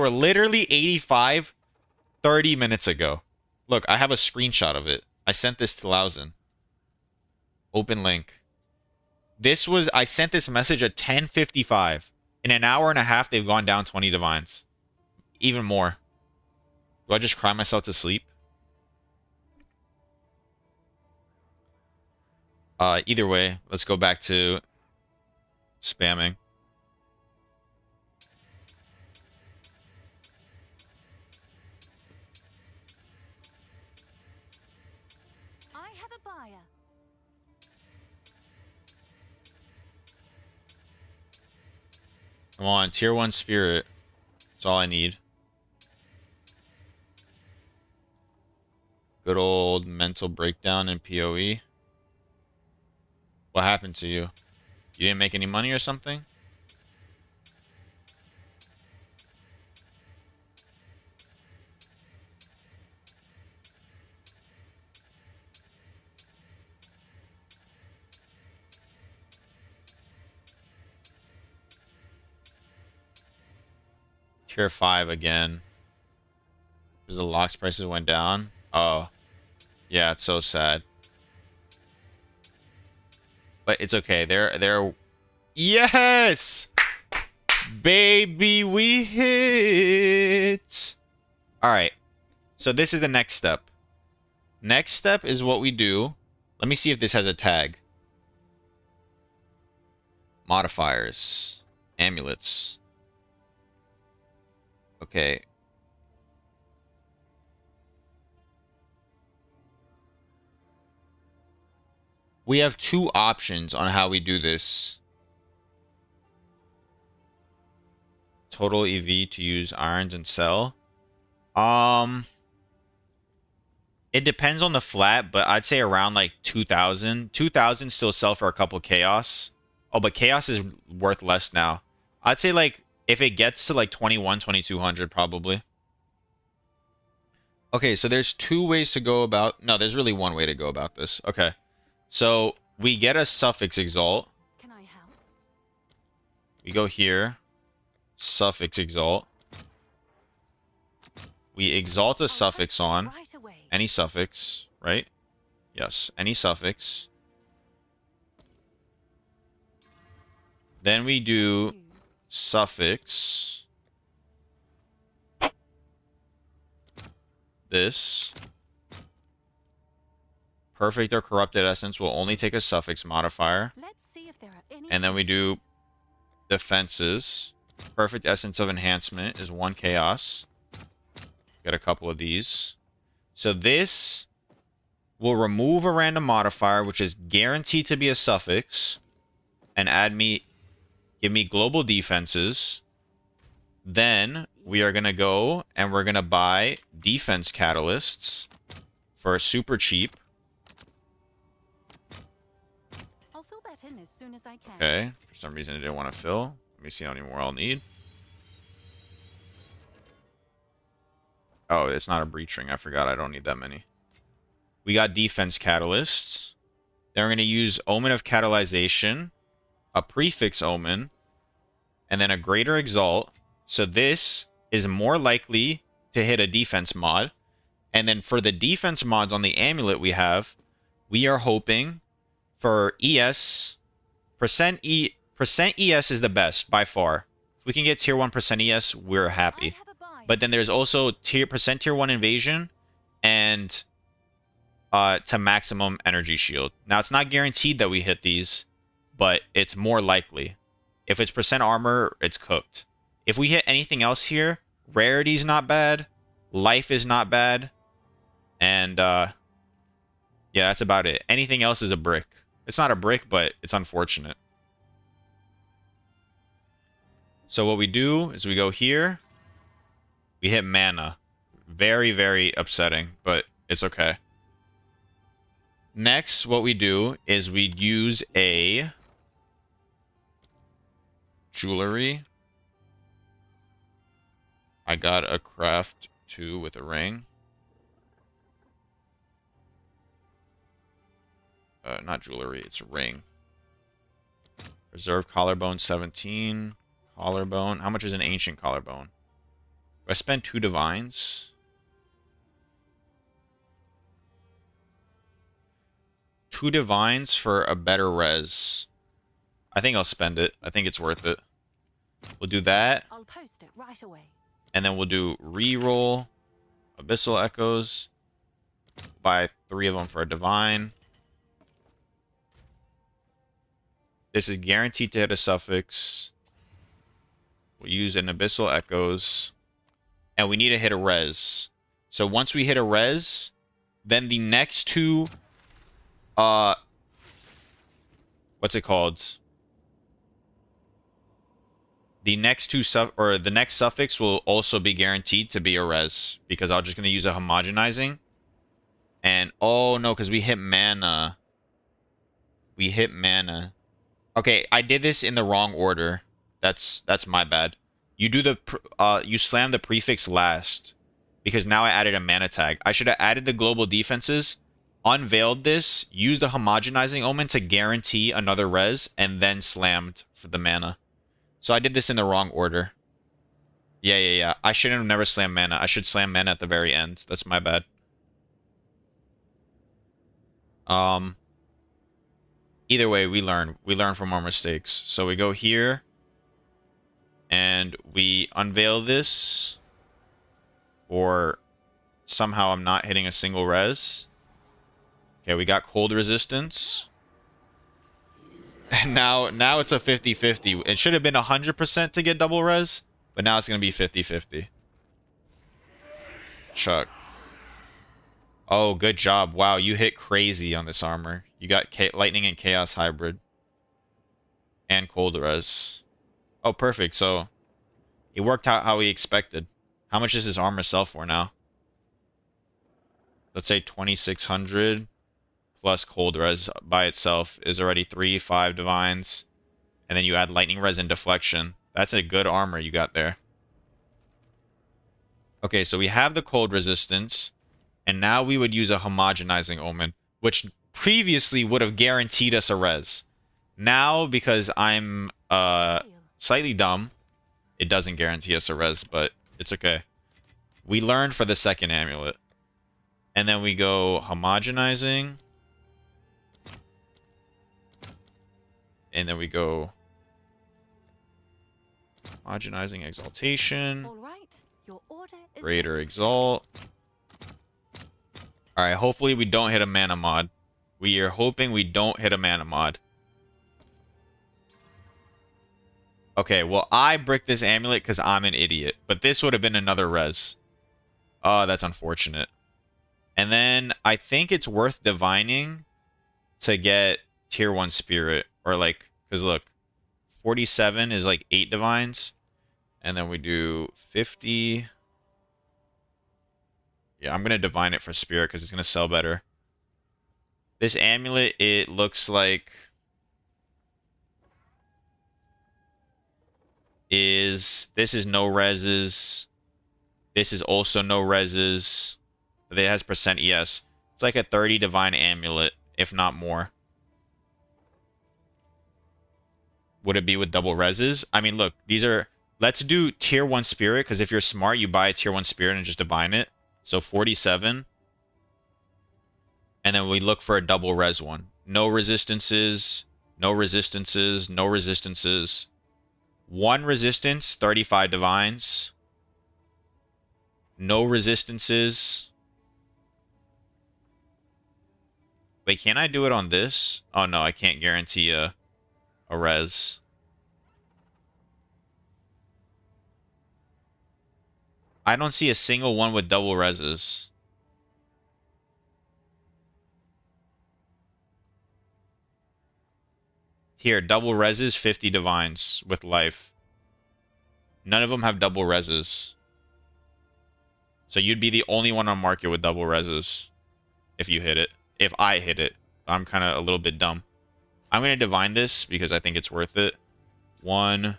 literally 85 30 minutes ago. Look, I have a screenshot of it. I sent this to Lausen. Open link. I sent this message at 10:55. In an hour and a half, they've gone down 20 divines. Even more. Do I just cry myself to sleep? Either way, let's go back to spamming. I have a buyer. Come on, tier 1 spirit. That's all I need. Good old mental breakdown in POE. What happened to you? You didn't make any money or something? Tier 5 again. Because the locks prices went down. Oh. Yeah, it's so sad. But it's okay. They're yes! Baby, we hit. All right. So this is the next step. Next step is what we do. Let me see if this has a tag. Modifiers. Amulets. Okay. We have two options on how we do this. Total EV to use irons and sell. It depends on the flat, but I'd say around like 2,000. 2,000 still sell for a couple chaos. Oh, but chaos is worth less now. I'd say like if it gets to like 21, 2,200 probably. Okay, so there's two ways to go about... No, there's really one way to go about this. Okay. So we get a suffix exalt. Can I help? We go here. Suffix exalt. We exalt a suffix on. Right away. Any suffix, right? Yes, any suffix. Then we do suffix. This. Perfect or corrupted essence will only take a suffix modifier. Let's see if there are any And then we do takers. defenses. Perfect essence of enhancement is 1 chaos. Get a couple of these. So this will remove a random modifier, which is guaranteed to be a suffix, and give me global defenses. Then we are going to go and we're going to buy defense catalysts for super cheap. I'll fill that in as soon as I can. Okay. For some reason I didn't want to fill. Let me see how many more I'll need. Oh, it's not a breach ring. I forgot I don't need that many. We got defense catalysts. Then we're going to use Omen of Catalyzation, a prefix Omen, and then a Greater Exalt. So this is more likely to hit a defense mod. And then for the defense mods on the amulet we are hoping for ES. Percent ES is the best by far. If we can get tier 1% ES, we're happy. I have a buy. But then there's also tier 1 invasion and to maximum energy shield. Now it's not guaranteed that we hit these, but it's more likely. If it's percent armor, it's cooked. If we hit anything else here, rarity's not bad, life is not bad, and yeah, that's about it. Anything else is a brick. It's not a brick, but it's unfortunate. So what we do is we go here. We hit mana. Very, very upsetting, but it's okay. Next, what we do is we use a jewelry. I got a craft 2 with a ring. Not jewelry, it's a ring. Reserve collarbone 17. Collarbone. How much is an ancient collarbone? Do I spend 2 divines? 2 divines for a better res. I think I'll spend it. I think it's worth it. We'll do that. I'll post it right away. And then we'll do reroll. Abyssal Echoes. Buy 3 of them for a divine. This is guaranteed to hit a suffix. We'll use an Abyssal Echoes. And we need to hit a res. So once we hit a res, then the next 2... what's it called? The next 2 the next suffix will also be guaranteed to be a res. Because I'm just going to use a homogenizing. And, oh no, because we hit mana. We hit mana. Okay, I did this in the wrong order. That's my bad. You do the you slam the prefix last because now I added a mana tag. I should have added the global defenses, unveiled this, used the homogenizing omen to guarantee another res, and then slammed for the mana. So I did this in the wrong order. Yeah. I shouldn't have never slammed mana. I should slam mana at the very end. That's my bad. Either way, we learn. We learn from our mistakes. So we go here. And we unveil this for somehow I'm not hitting a single res. Okay, we got cold resistance. And now it's a 50-50. It should have been 100% to get double res, but now it's going to be 50-50. Chuck. Oh, good job. Wow, you hit crazy on this armor. You got lightning and chaos hybrid. And cold res. Oh, perfect. So it worked out how we expected. How much does his armor sell for now? Let's say 2,600 plus cold res by itself is already 3-5 divines. And then you add lightning res and deflection. That's a good armor you got there. Okay, so we have the cold resistance. And now we would use a homogenizing omen, which previously would have guaranteed us a res. Now, because I'm slightly dumb, it doesn't guarantee us a res, but it's okay. We learned for the second amulet. And then we go homogenizing. And then we go homogenizing exaltation. All right, your order is Greater ready. exalt. Alright, hopefully we don't hit a mana mod. We are hoping we don't hit a mana mod. Okay, well, I bricked this amulet because I'm an idiot. But this would have been another res. Oh, that's unfortunate. And then I think it's worth divining to get tier 1 spirit. Or like, because look, 47 is like 8 divines. And then we do 50. Yeah, I'm going to divine it for spirit because it's going to sell better. This amulet, it looks like this is no reses. This is also no reses. But it has percent ES. It's like a 30 divine amulet, if not more. Would it be with double reses? I mean, look, these are... Let's do tier 1 spirit, because if you're smart, you buy a tier 1 spirit and just divine it. So 47. And then we look for a double res one. No resistances, no resistances, no resistances. 1 resistance, 35 divines. No resistances. Wait, can I do it on this? Oh no, I can't guarantee a res. I don't see a single one with double reses. Here, double reses, 50 divines with life. None of them have double reses. So you'd be the only one on market with double reses if you hit it. If I hit it. I'm kind of a little bit dumb. I'm going to divine this because I think it's worth it. 1,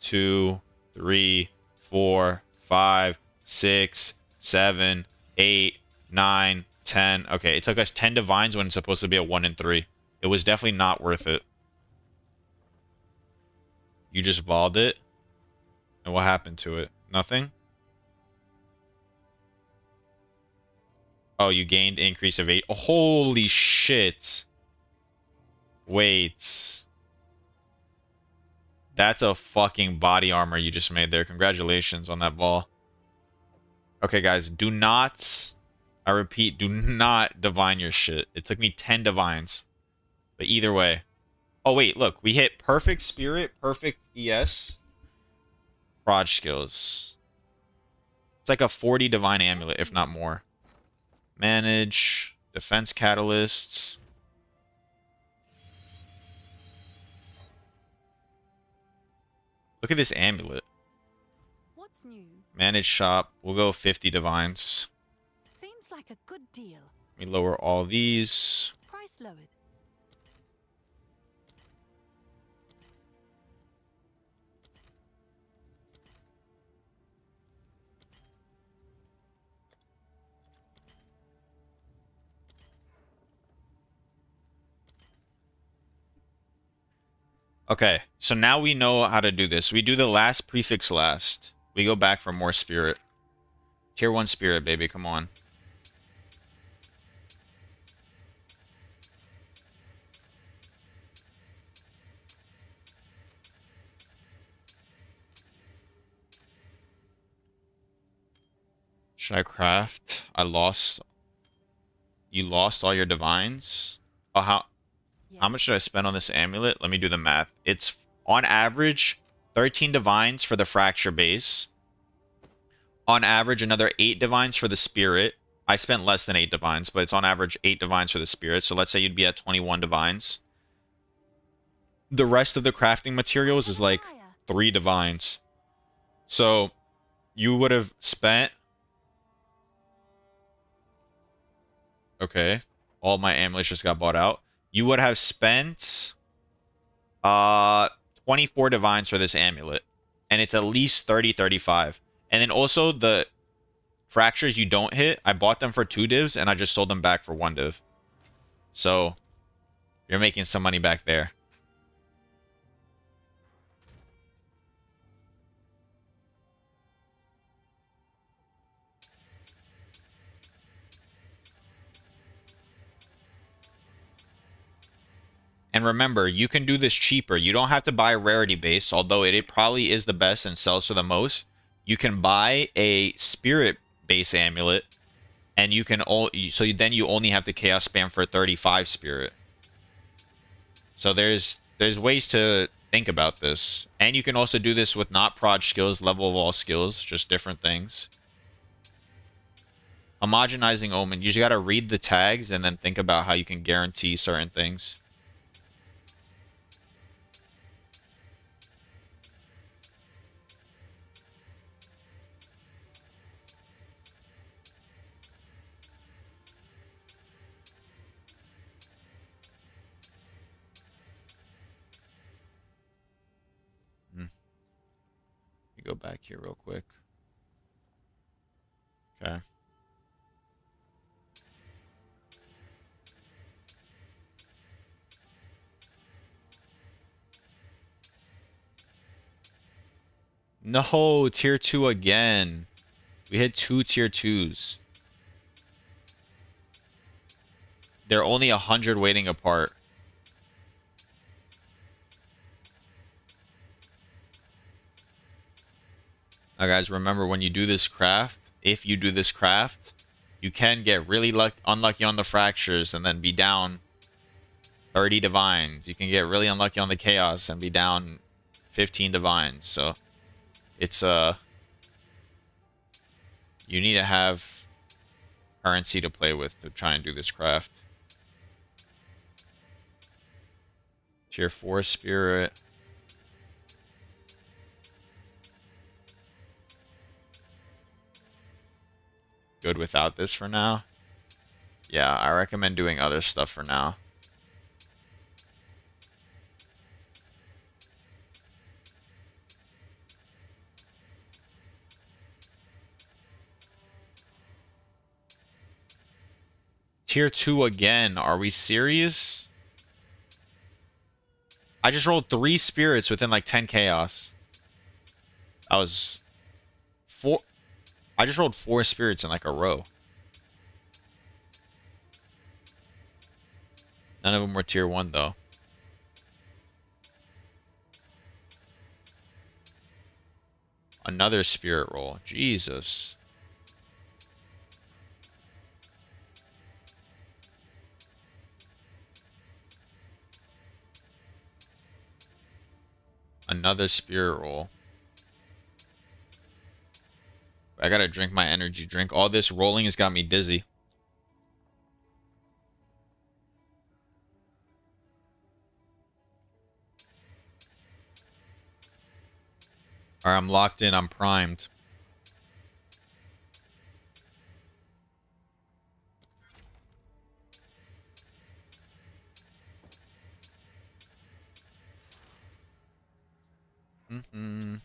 2, 3, 4, 5, 6, 7, 8, 9, 10. Okay, it took us 10 divines when it's supposed to be a 1 and 3. It was definitely not worth it. You just volled it. And what happened to it? Nothing? Oh, you gained increase of 8. Oh, holy shit. Wait. That's a fucking body armor you just made there. Congratulations on that ball. Okay, guys. Do not... I repeat, do not divine your shit. It took me 10 divines. But either way. Oh, wait. Look. We hit perfect spirit, perfect ES. Prod skills. It's like a 40 divine amulet, if not more. Manage. Defense catalysts. Look at this amulet. What's new? Manage shop. We'll go 50 divines. Seems like a good deal. Let me lower all these. Price lowered. Okay, so now we know how to do this. We do the last prefix last. We go back for more spirit. Tier 1 spirit, baby, come on. Should I craft? I lost. You lost all your divines? Oh, how much Yes. should I spend on this amulet? Let me do the math. It's on average 13 divines for the fracture base. On average, another 8 divines for the spirit. I spent less than 8 divines, but it's on average 8 divines for the spirit. So let's say you'd be at 21 divines. The rest of the crafting materials is like 3 divines. So you would have spent... Okay. All my amulets just got bought out. You would have spent 24 divines for this amulet. And it's at least 30, 35. And then also the fractures you don't hit, I bought them for 2 divs and I just sold them back for 1 div. So you're making some money back there. And remember, you can do this cheaper. You don't have to buy rarity base, although it probably is the best and sells for the most. You can buy a spirit base amulet, and you can then you only have to chaos spam for 35 spirit. So there's ways to think about this, and you can also do this with not prod skills, level of all skills, just different things. Homogenizing omen. You just gotta read the tags and then think about how you can guarantee certain things. Go back here real quick. Okay. No, tier 2 again. We hit 2 tier 2s. They're only 100 waiting apart. Now, guys, remember when you do this craft, if you do this craft, you can get really unlucky on the fractures and then be down 30 divines. You can get really unlucky on the chaos and be down 15 divines. So it's you need to have currency to play with to try and do this craft. Tier 4 spirit. Good without this for now. Yeah, I recommend doing other stuff for now. Tier 2 again. Are we serious? I just rolled 3 spirits within like 10 chaos. That was 4. I just rolled 4 spirits in like a row. None of them were tier 1 though. Another spirit roll. Jesus. Another spirit roll. I gotta drink my energy drink. All this rolling has got me dizzy. Alright, I'm locked in. I'm primed. Mm-hmm.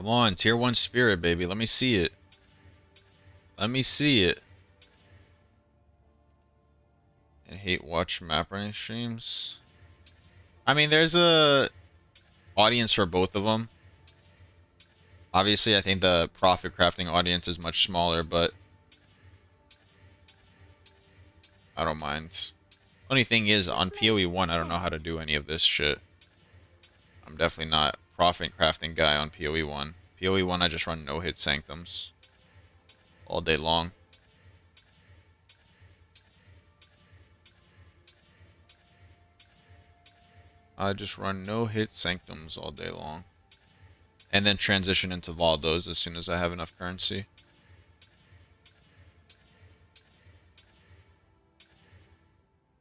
Come on, tier 1 spirit, baby. Let me see it. Let me see it. I hate watch map running streams. I mean, there's a audience for both of them. Obviously, I think the profit crafting audience is much smaller, but I don't mind. Only thing is, on POE1, I don't know how to do any of this shit. I'm definitely not profit crafting guy on POE1. POE1, I just run no-hit sanctums all day long. I just run no-hit sanctums all day long. And then transition into Valdos as soon as I have enough currency.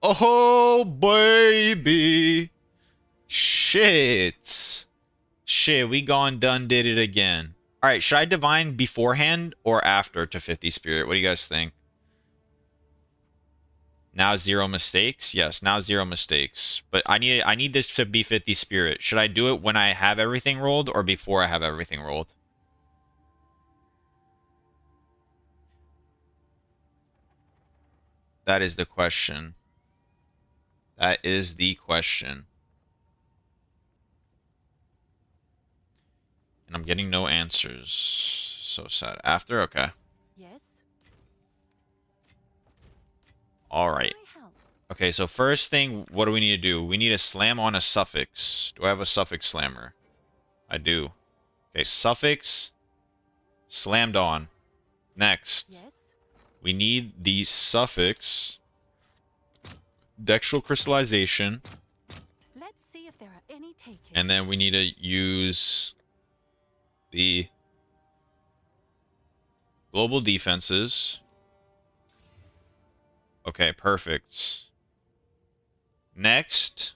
Oh, baby! Shit! Shit, we gone done did it again. Alright, should I divine beforehand or after to 50 spirit? What do you guys think? Now 0 mistakes? Yes, now 0 mistakes. But I need this to be 50 spirit. Should I do it when I have everything rolled or before I have everything rolled? That is the question. That is the question. And I'm getting no answers. So sad. After? Okay. Yes. Alright. Can I help? Okay, so first thing, what do we need to do? We need to slam on a suffix. Do I have a suffix slammer? I do. Okay, suffix slammed on. Next, Yes. we need the suffix dextral crystallization. Let's see if there are any takers. And then we need to use the global defenses. Okay, perfect. Next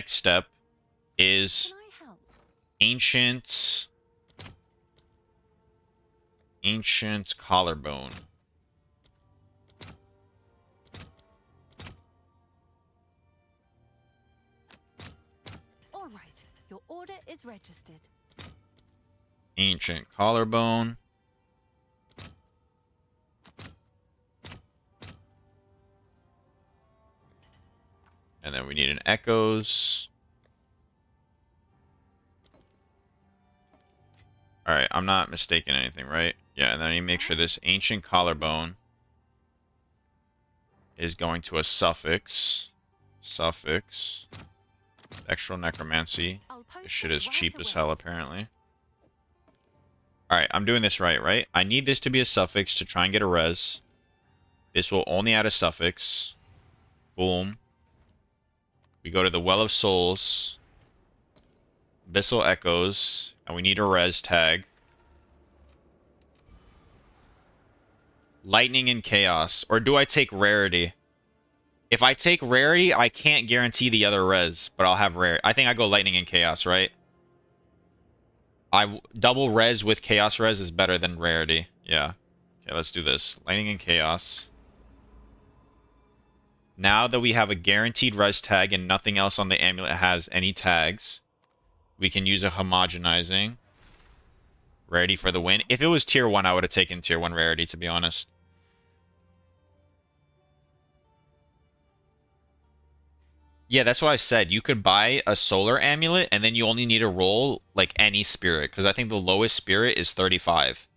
step is Can I help? ancient collarbone. All right. Your order is registered. Ancient collarbone. And then we need an echoes. Alright, I'm not mistaken anything, right? Yeah, and then I need to make sure this ancient collarbone is going to a suffix. Suffix. Extra necromancy. I'll post This shit it is right cheap as away. hell, apparently. Alright, I'm doing this right? I need this to be a suffix to try and get a res. This will only add a suffix. Boom. We go to the Well of Souls. Abyssal Echoes. And we need a res tag. Lightning and Chaos. Or do I take Rarity? If I take Rarity, I can't guarantee the other res. But I'll have Rare. I think I go Lightning and Chaos, right? Double res with Chaos res is better than Rarity. Yeah. Okay, let's do this. Lightning and Chaos. Now that we have a guaranteed res tag and nothing else on the amulet has any tags, we can use a homogenizing. Rarity for the win. If it was tier 1, I would have taken tier 1 rarity, to be honest. Yeah, that's what I said. You could buy a solar amulet, and then you only need to roll, like, any spirit. Because I think the lowest spirit is 35.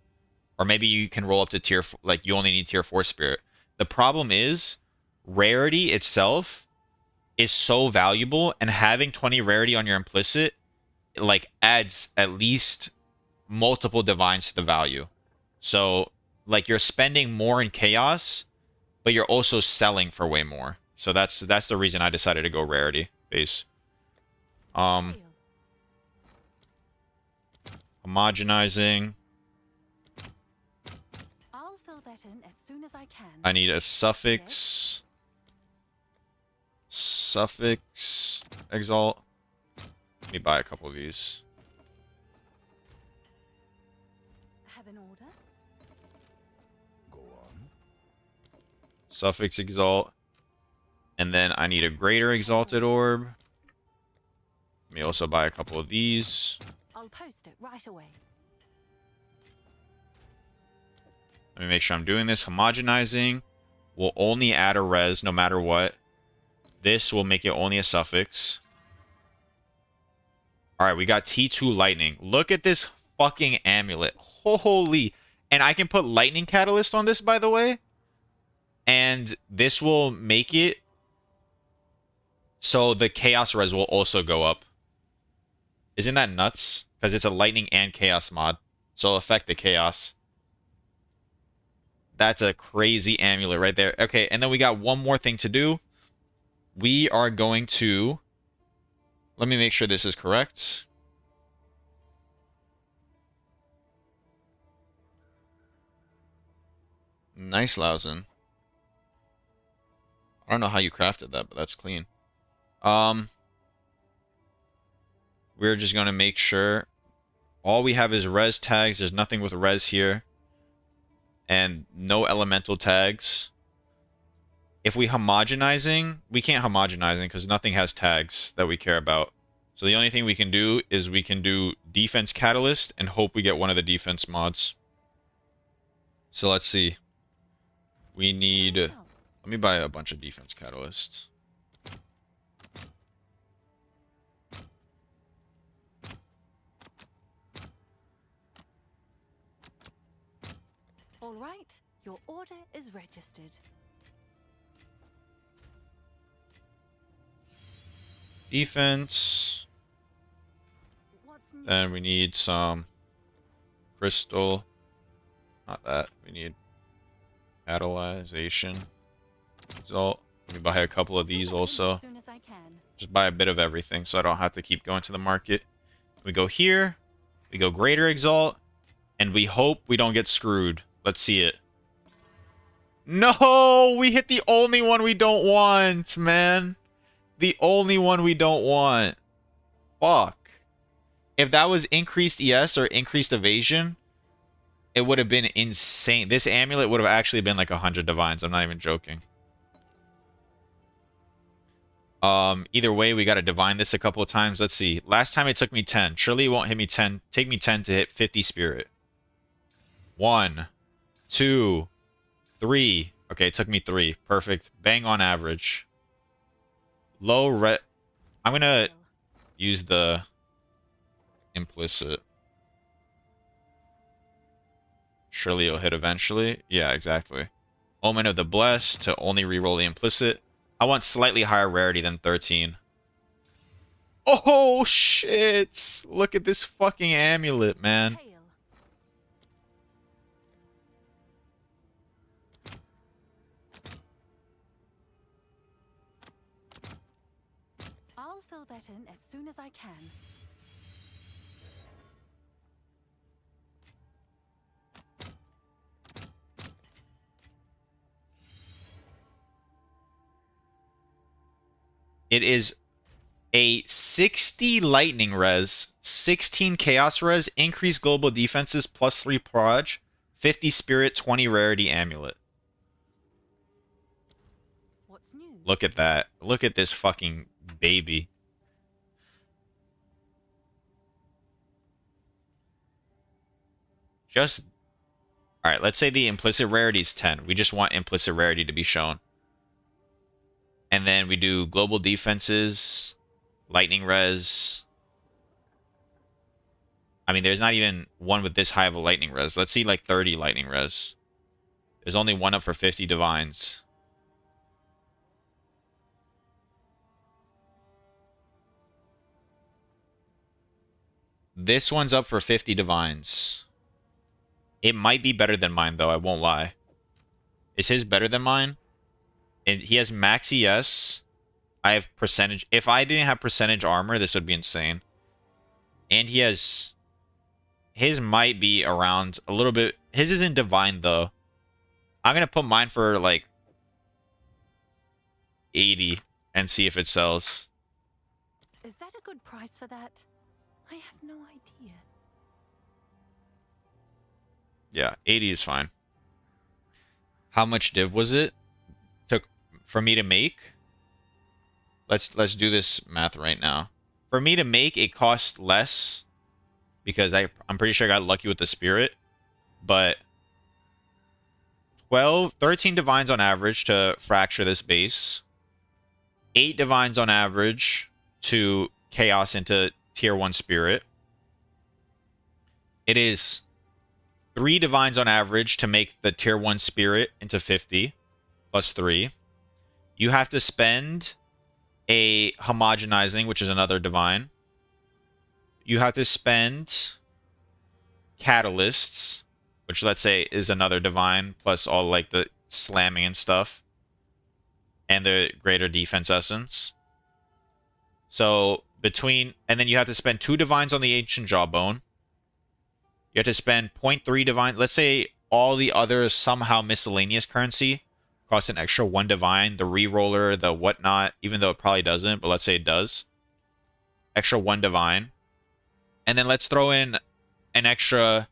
Or maybe you can roll up to tier... Like, you only need tier 4 spirit. The problem is, rarity itself is so valuable, and having 20 rarity on your implicit, like, adds at least multiple divines to the value. So, like, you're spending more in chaos, but you're also selling for way more. So that's the reason I decided to go rarity base. Deal. Homogenizing. I'll fill that in as soon as I can. I need a suffix. Suffix exalt. Let me buy a couple of these. Have an order? Go on. Suffix exalt. And then I need a greater exalted orb. Let me also buy a couple of these. I'll I'll post it right away. Let me make sure I'm doing this. Homogenizing will only add a res no matter what. This will make it only a suffix. Alright, we got T2 lightning. Look at this fucking amulet. Holy. And I can put lightning catalyst on this, by the way. And this will make it so the chaos res will also go up. Isn't that nuts? Because it's a lightning and chaos mod. So it'll affect the chaos. That's a crazy amulet right there. Okay, and then we got one more thing to do. We are going to... Let me make sure this is correct. Nice, Lausen. I don't know how you crafted that, but that's clean. We're just going to make sure all we have is res tags. There's nothing with res here. And no elemental tags. If we homogenizing, we can't homogenizing because nothing has tags that we care about. So the only thing we can do is we can do defense catalyst and hope we get one of the defense mods. So let's see. We need... Let me buy a bunch of defense catalysts. All right, your order is registered. Defense. What's new? Then we need some crystal. Not that. We need catalyzation. Result. Let me buy a couple of these also. As soon as I can. Just buy a bit of everything so I don't have to keep going to the market. We go here. We go greater exalt. And we hope we don't get screwed. Let's see it. No! We hit the only one we don't want, man. The only one we don't want. Fuck. If that was increased ES or increased evasion, it would have been insane. This amulet would have actually been like 100 divines. I'm not even joking. Either way, we got to divine this a couple of times. Let's see. Last time it took me 10. Surely it won't hit me 10. Take me 10 to hit 50 spirit. 1, 2, 3. Okay, it took me 3. Perfect. Bang on average. Low ret. I'm going to use the implicit. Surely it'll hit eventually. Yeah, exactly. Omen of the Blessed to only reroll the implicit. I want slightly higher rarity than 13. Oh, shit. Look at this fucking amulet, man. Hail. I'll fill that in as soon as I can. It is a 60 lightning res, 16 chaos res, increased global defenses, plus 3 proj, 50 spirit, 20 rarity amulet. What's new? Look at that. Look at this fucking baby. Just... Alright, let's say the implicit rarity is 10. We just want implicit rarity to be shown. And then we do global defenses, lightning res. I mean, there's not even one with this high of a lightning res. Let's see like 30 lightning res. There's only one up for 50 divines. This one's up for 50 divines. It might be better than mine, though. I won't lie. Is his better than mine? And he has max ES. I have percentage. If I didn't have percentage armor, this would be insane. And he has... His might be around a little bit... His isn't divine, though. I'm going to put mine for, like, 80 and see if it sells. Is that a good price for that? I have no idea. Yeah, 80 is fine. How much div was it? Took for me to make? Let's do this math right now. For me to make, it cost less because I'm pretty sure I got lucky with the spirit. But 13 divines on average to fracture this base. 8 divines on average to chaos into tier 1 spirit. It is 3 divines on average to make the tier 1 spirit into 50 plus 3. You have to spend a homogenizing, which is another divine. You have to spend catalysts, which let's say is another divine, plus all like the slamming and stuff, and the greater defense essence. So and then you have to spend 2 divines on the ancient jawbone. You have to spend 0.3 divine. Let's say all the other somehow miscellaneous currency costs an extra 1 divine. The reroller, the whatnot, even though it probably doesn't, but let's say it does. Extra 1 divine. And then let's throw in an extra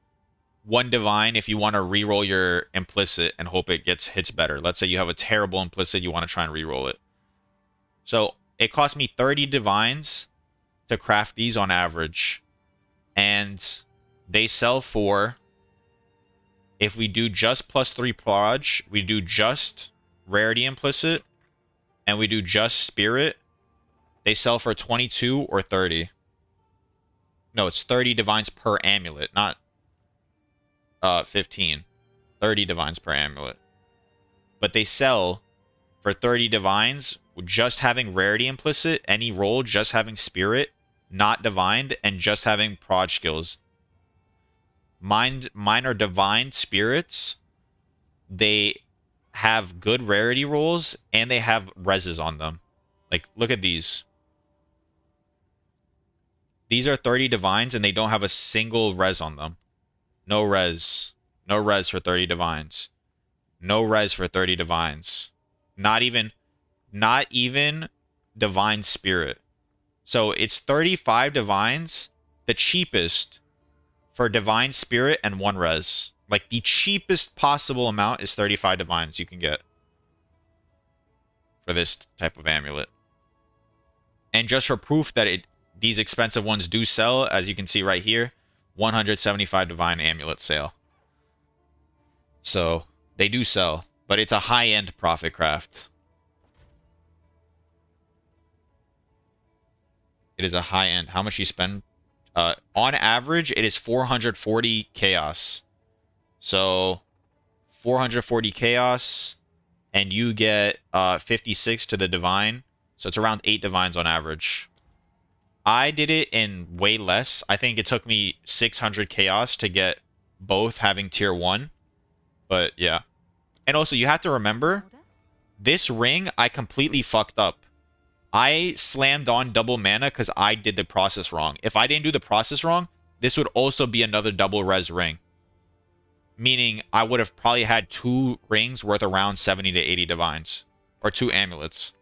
1 divine if you want to reroll your implicit and hope it hits better. Let's say you have a terrible implicit, you want to try and reroll it. So it cost me 30 divines to craft these on average. And they sell for, if we do just +3 proj, we do just rarity implicit, and we do just spirit, they sell for 22 or 30. No, it's 30 divines per amulet, not 15. 30 divines per amulet. But they sell for 30 divines, just having rarity implicit, any roll, just having spirit, not divined, and just having proj skills. Mine are divine spirits. They have good rarity rolls, and they have reses on them. Like, look at these. These are 30 divines, and they don't have a single res on them. No res. No res for 30 divines. No res for 30 divines. Not even divine spirit. So it's 35 divines, the cheapest for divine spirit and 1 res. Like, the cheapest possible amount is 35 divines you can get for this type of amulet. And just for proof that these expensive ones do sell, as you can see right here, 175 divine amulet sale. So they do sell, but it's a high-end profit craft. It is a high-end. How much you spend? On average, it is 440 chaos. So 440 chaos, and you get 56 to the divine. So it's around 8 divines on average. I did it in way less. I think it took me 600 chaos to get both having tier 1. But yeah. And also, you have to remember, this ring, I completely fucked up. I slammed on double mana because I did the process wrong. If I didn't do the process wrong, this would also be another double res ring. Meaning, I would have probably had 2 rings worth around 70 to 80 divines. Or 2 amulets.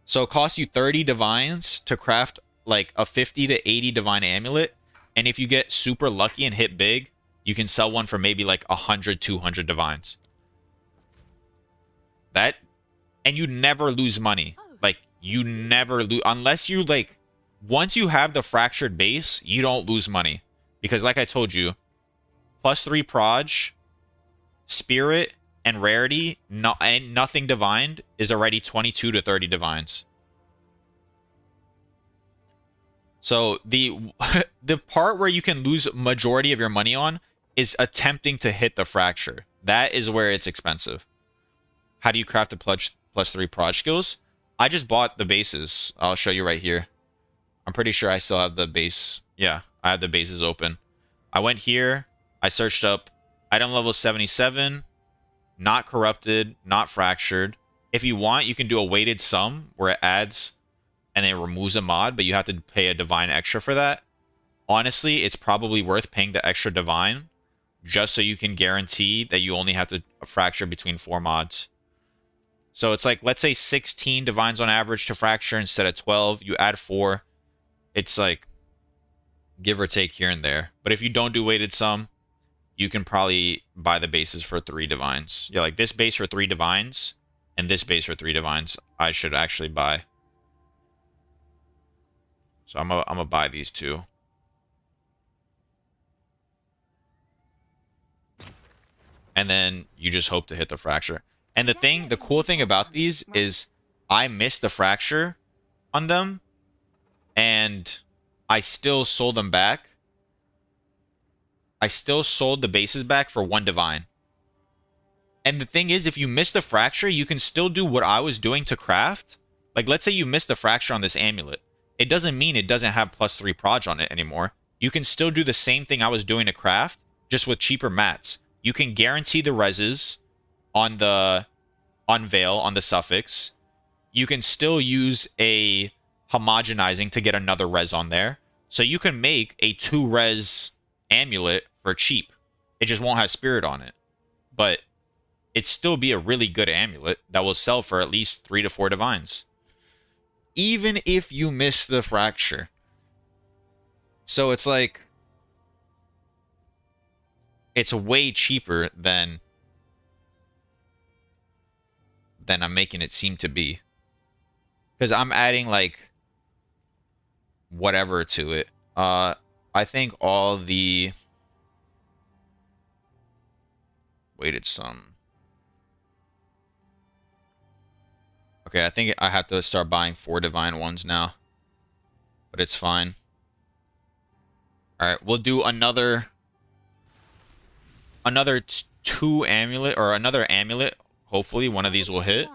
So it costs you 30 divines to craft like a 50 to 80 divine amulet. And if you get super lucky and hit big, you can sell one for maybe like 100, 200 divines. And you never lose money. Like, you never lose, unless you like, once you have the fractured base, you don't lose money. Because like I told you, +3 proj, spirit, and rarity, and nothing divined is already 22 to 30 divines. So the part where you can lose majority of your money on is attempting to hit the fracture. That is where it's expensive. How do you craft the +3 proj skills? I just bought the bases. I'll show you right here. I'm pretty sure I still have the base. Yeah, I have the bases open. I went here. I searched up item level 77. Not corrupted, not fractured. If you want, you can do a weighted sum where it adds and then removes a mod, but you have to pay a divine extra for that. Honestly, it's probably worth paying the extra divine just so you can guarantee that you only have to fracture between 4 mods. So it's like, let's say 16 divines on average to fracture instead of 12. You add 4. It's like give or take here and there. But if you don't do weighted sum, you can probably buy the bases for 3 divines. Yeah, like this base for 3 divines and this base for 3 divines, I should actually buy. So I'm gonna buy these 2. and then you just hope to hit the fracture. And the cool thing about these is I missed the fracture on them, and I still sold them back. I still sold the bases back for 1 divine. And the thing is, if you miss the fracture, you can still do what I was doing to craft. Like, let's say you missed the fracture on this amulet. It doesn't mean it doesn't have +3 proj on it anymore. You can still do the same thing I was doing to craft, just with cheaper mats. You can guarantee the reses on the Veil, on the suffix. You can still use a homogenizing to get another res on there. So you can make a 2 res amulet for cheap. It just won't have spirit on it. But it'd still be a really good amulet that will sell for at least 3 to 4 divines. Even if you miss the fracture. So it's like, it's way cheaper than I'm making it seem to be. Because I'm adding like whatever to it. I think all the weighted sum. Okay, I think I have to start buying 4 divine ones now. But it's fine. Alright, we'll do another 2 amulet, or another amulet. Hopefully one of these will hit.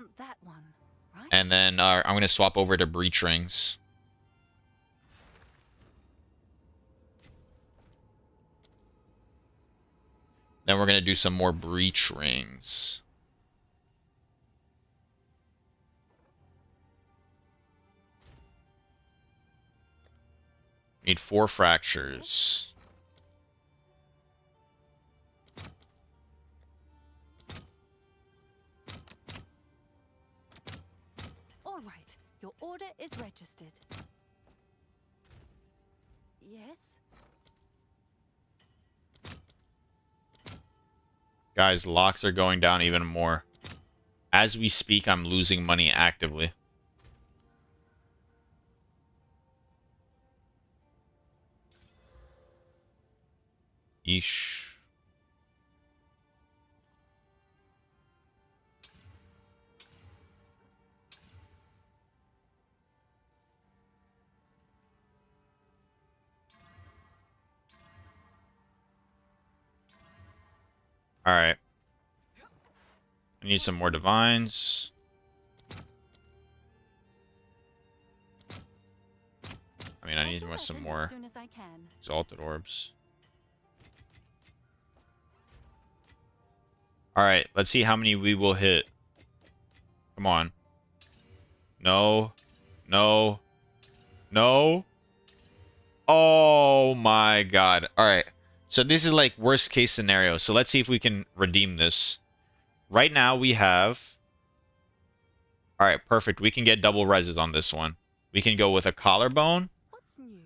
And then I'm going to swap over to breach rings. Then we're going to do some more breach rings. Need 4 fractures. All right, your order is registered. Yes? Guys, locks are going down even more. As we speak, I'm losing money actively. Yeesh. Alright. I need some more divines. I mean, I need some more exalted orbs. Alright, let's see how many we will hit. Come on. No. No. No. Oh my god. Alright. So this is like worst case scenario. So let's see if we can redeem this. Right now we have... Alright, perfect. We can get double reses on this one. We can go with a collarbone. What's new?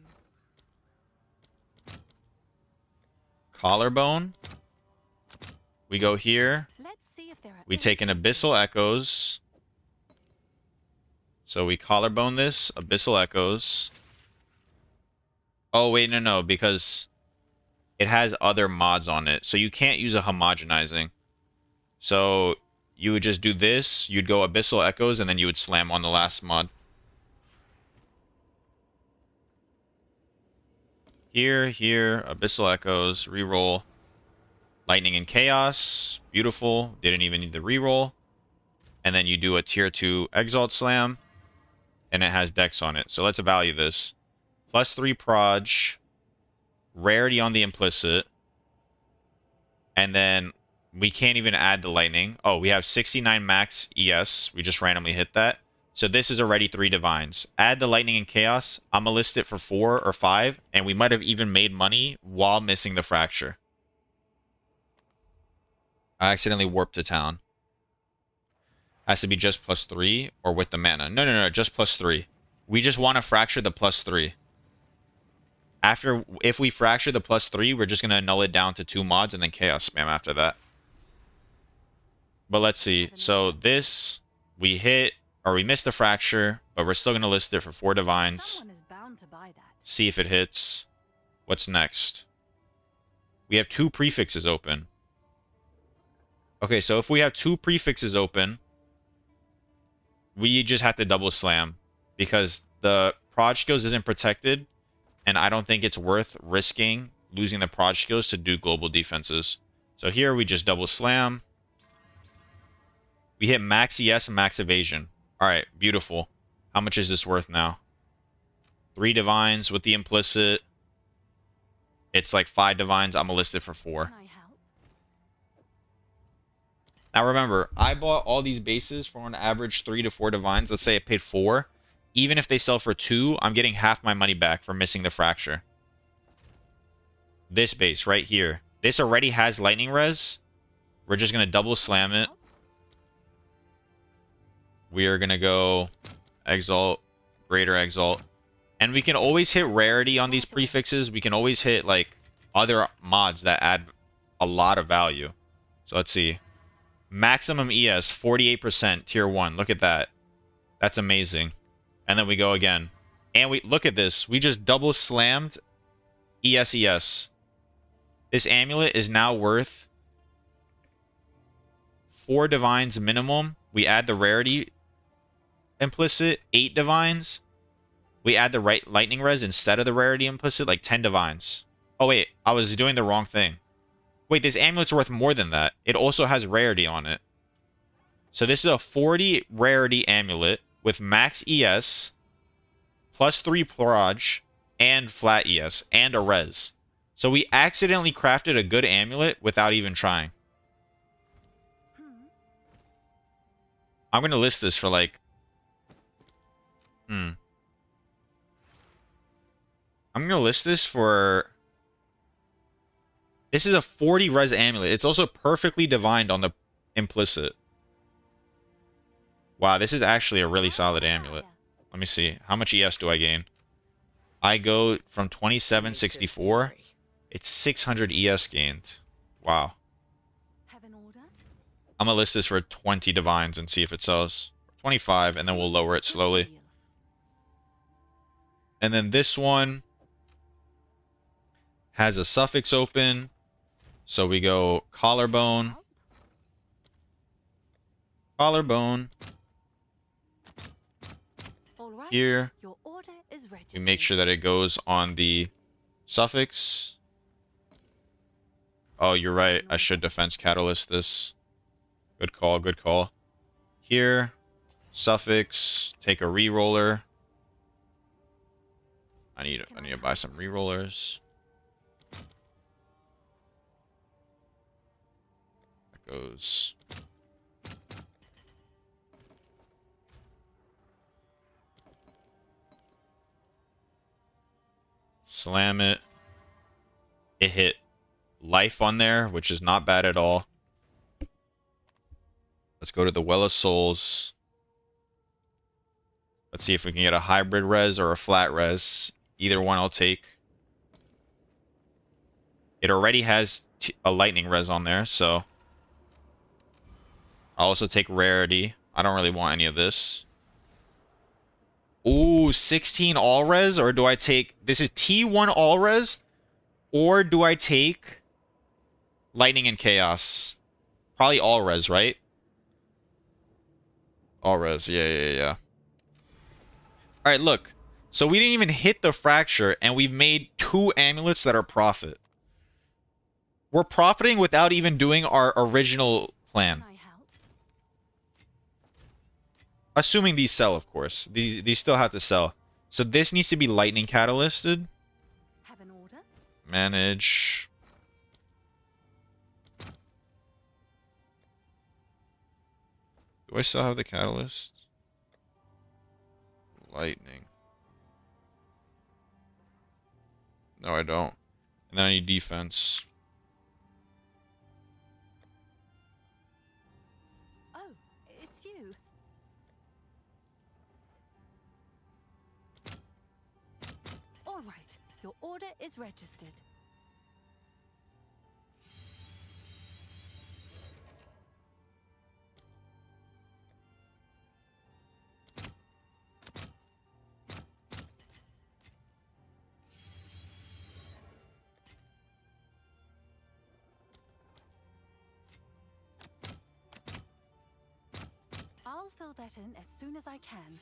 Collarbone. We go here. Let's see if there are We take an Abyssal Echoes. So we collarbone this. Abyssal Echoes. Oh, wait, no, because it has other mods on it. So you can't use a homogenizing. So you would just do this. You'd go Abyssal Echoes, and then you would slam on the last mod. Here, Abyssal Echoes, reroll. Lightning and Chaos, beautiful. Didn't even need the reroll. And then you do a tier 2 Exalt Slam, and it has Dex on it. So let's value this. +3 proj, rarity on the implicit, and then we can't even add the lightning. Oh, we have 69 max ES. We just randomly hit that. So this is already 3 divines. Add the lightning and chaos. I'm gonna list it for 4 or 5, and we might have even made money while missing the fracture. I accidentally warped to town. Has to be just +3 or with the mana. No, just +3. We just want to fracture the +3. If we fracture the +3, we're just going to null it down to 2 mods and then chaos spam after that. But let's see. So this, we hit, or we missed the fracture, but we're still going to list it for 4 divines. Someone is bound to buy that. See if it hits. What's next? We have 2 prefixes open. Okay, so if we have two prefixes open, we just have to double slam because the prod skills isn't protected, and I don't think it's worth risking losing the prod skills to do global defenses. So here we just double slam. We hit max ES and max evasion. All right, beautiful. How much is this worth now? 3 divines with the implicit. It's like 5 divines. I'm gonna list it for 4. Can I help? Now remember, I bought all these bases for an average 3 to 4 divines. Let's say I paid 4. Even if they sell for 2, I'm getting half my money back for missing the fracture. This base right here. This already has lightning res. We're just gonna double slam it. We are gonna go exalt, greater exalt. And we can always hit rarity on these prefixes. We can always hit, like, other mods that add a lot of value. So let's see. Maximum ES, 48%, tier 1. Look at that. That's amazing. And then we go again. And we look at this. We just double slammed ES. This amulet is now worth 4 divines minimum. We add the rarity implicit, 8 divines. We add the right lightning res instead of the rarity implicit, like 10 divines. Oh, wait. I was doing the wrong thing. Wait, this amulet's worth more than that. It also has rarity on it. So this is a 40 rarity amulet with max ES, plus 3 proj, and flat ES, and a res. So we accidentally crafted a good amulet without even trying. I'm going to list this for like... I'm going to list this for... This is a 40 res amulet. It's also perfectly divined on the implicit. Wow, this is actually a really solid amulet. Let me see. How much ES do I gain? I go from 2764. It's 600 ES gained. Wow. Have an order? I'm going to list this for 20 divines and see if it sells. 25, and then we'll lower it slowly. And then this one has a suffix open. So we go collarbone. Collarbone. All right. Here. Your order is registered. We make sure that it goes on the suffix. Oh, you're right. I should defense catalyst this. Good call, good call. Here. Suffix. Take a reroller. I need to buy some rerollers. That goes. Slam it. It hit life on there, which is not bad at all. Let's go to the Well of Souls. Let's see if we can get a hybrid res or a flat res. Either one I'll take. It already has a lightning res on there, so I'll also take rarity. I don't really want any of this. Ooh, 16 all res, or do I take... This is T1 all res, or do I take lightning and chaos? Probably all res, right? All res, yeah. Alright, look. So we didn't even hit the fracture, and we've made 2 amulets that are profit. We're profiting without even doing our original plan. Can I help? Assuming these sell, of course. These still have to sell. So this needs to be lightning catalysted. Have an order? Manage. Do I still have the catalyst? Lightning. No, I don't. And then I need defense. Oh, it's you. All right. Your order is registered. I'll fill that in as soon as I can.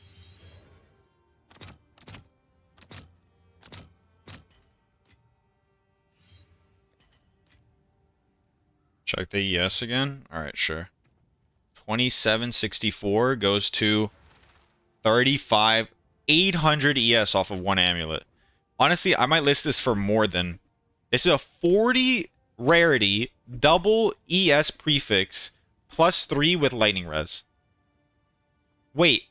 Check the ES again. All right, sure. 2764 goes to 35 800 ES off of one amulet. Honestly, I might list this for more than. This is a 40 rarity double ES prefix +3 with lightning res. Wait.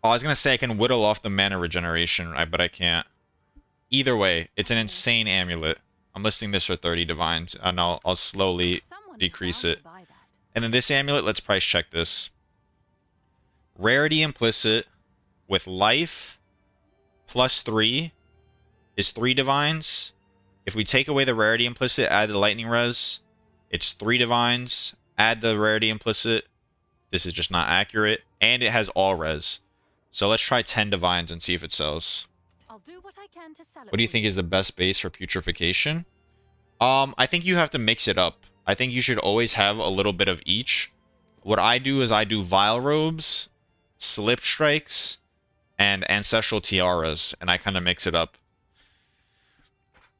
Oh, I was gonna say I can whittle off the mana regeneration, but I can't. Either way, it's an insane amulet. I'm listing this for 30 divines, and I'll slowly decrease it. And then this amulet, let's price check this. Rarity implicit with life +3 is 3 divines. If we take away the rarity implicit, add the lightning res, it's 3 divines. Add the rarity implicit. This is just not accurate. And it has all res. So let's try 10 divines and see if it sells. I'll do what I can to sell it. What do you think is the best base for putrefaction? I think you have to mix it up. I think you should always have a little bit of each. What I do is I do Vile Robes, Slip Strikes, and Ancestral Tiaras, and I kind of mix it up.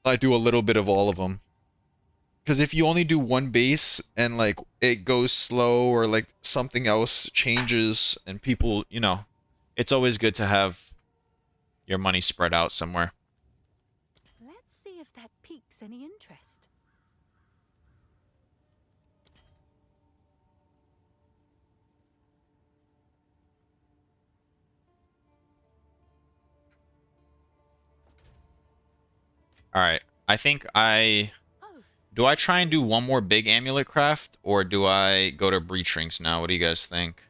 I do a little bit of all of them. Because if you only do one base and like it goes slow or like something else changes and people, you know, it's always good to have your money spread out somewhere. Let's see if that piques any interest. Alright, I think do I try and do one more big amulet craft, or do I go to breach rings now? What do you guys think?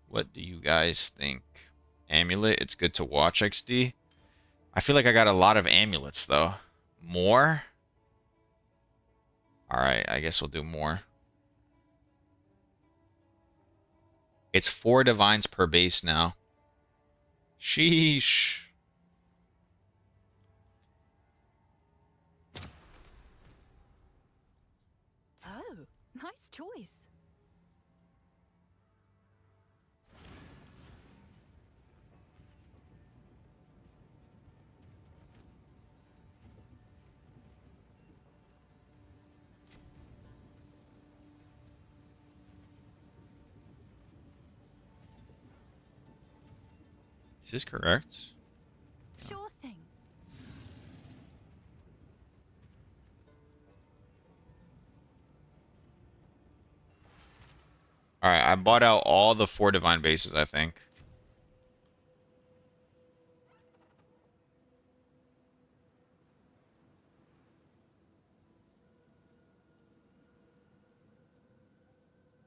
What do you guys think? Amulet, it's good to watch XD. I feel like I got a lot of amulets, though. More? Alright, I guess we'll do more. It's 4 divines per base now. Sheesh. Oh, nice choice. Is this correct? Sure thing. Alright, I bought out all the 4 divine bases, I think.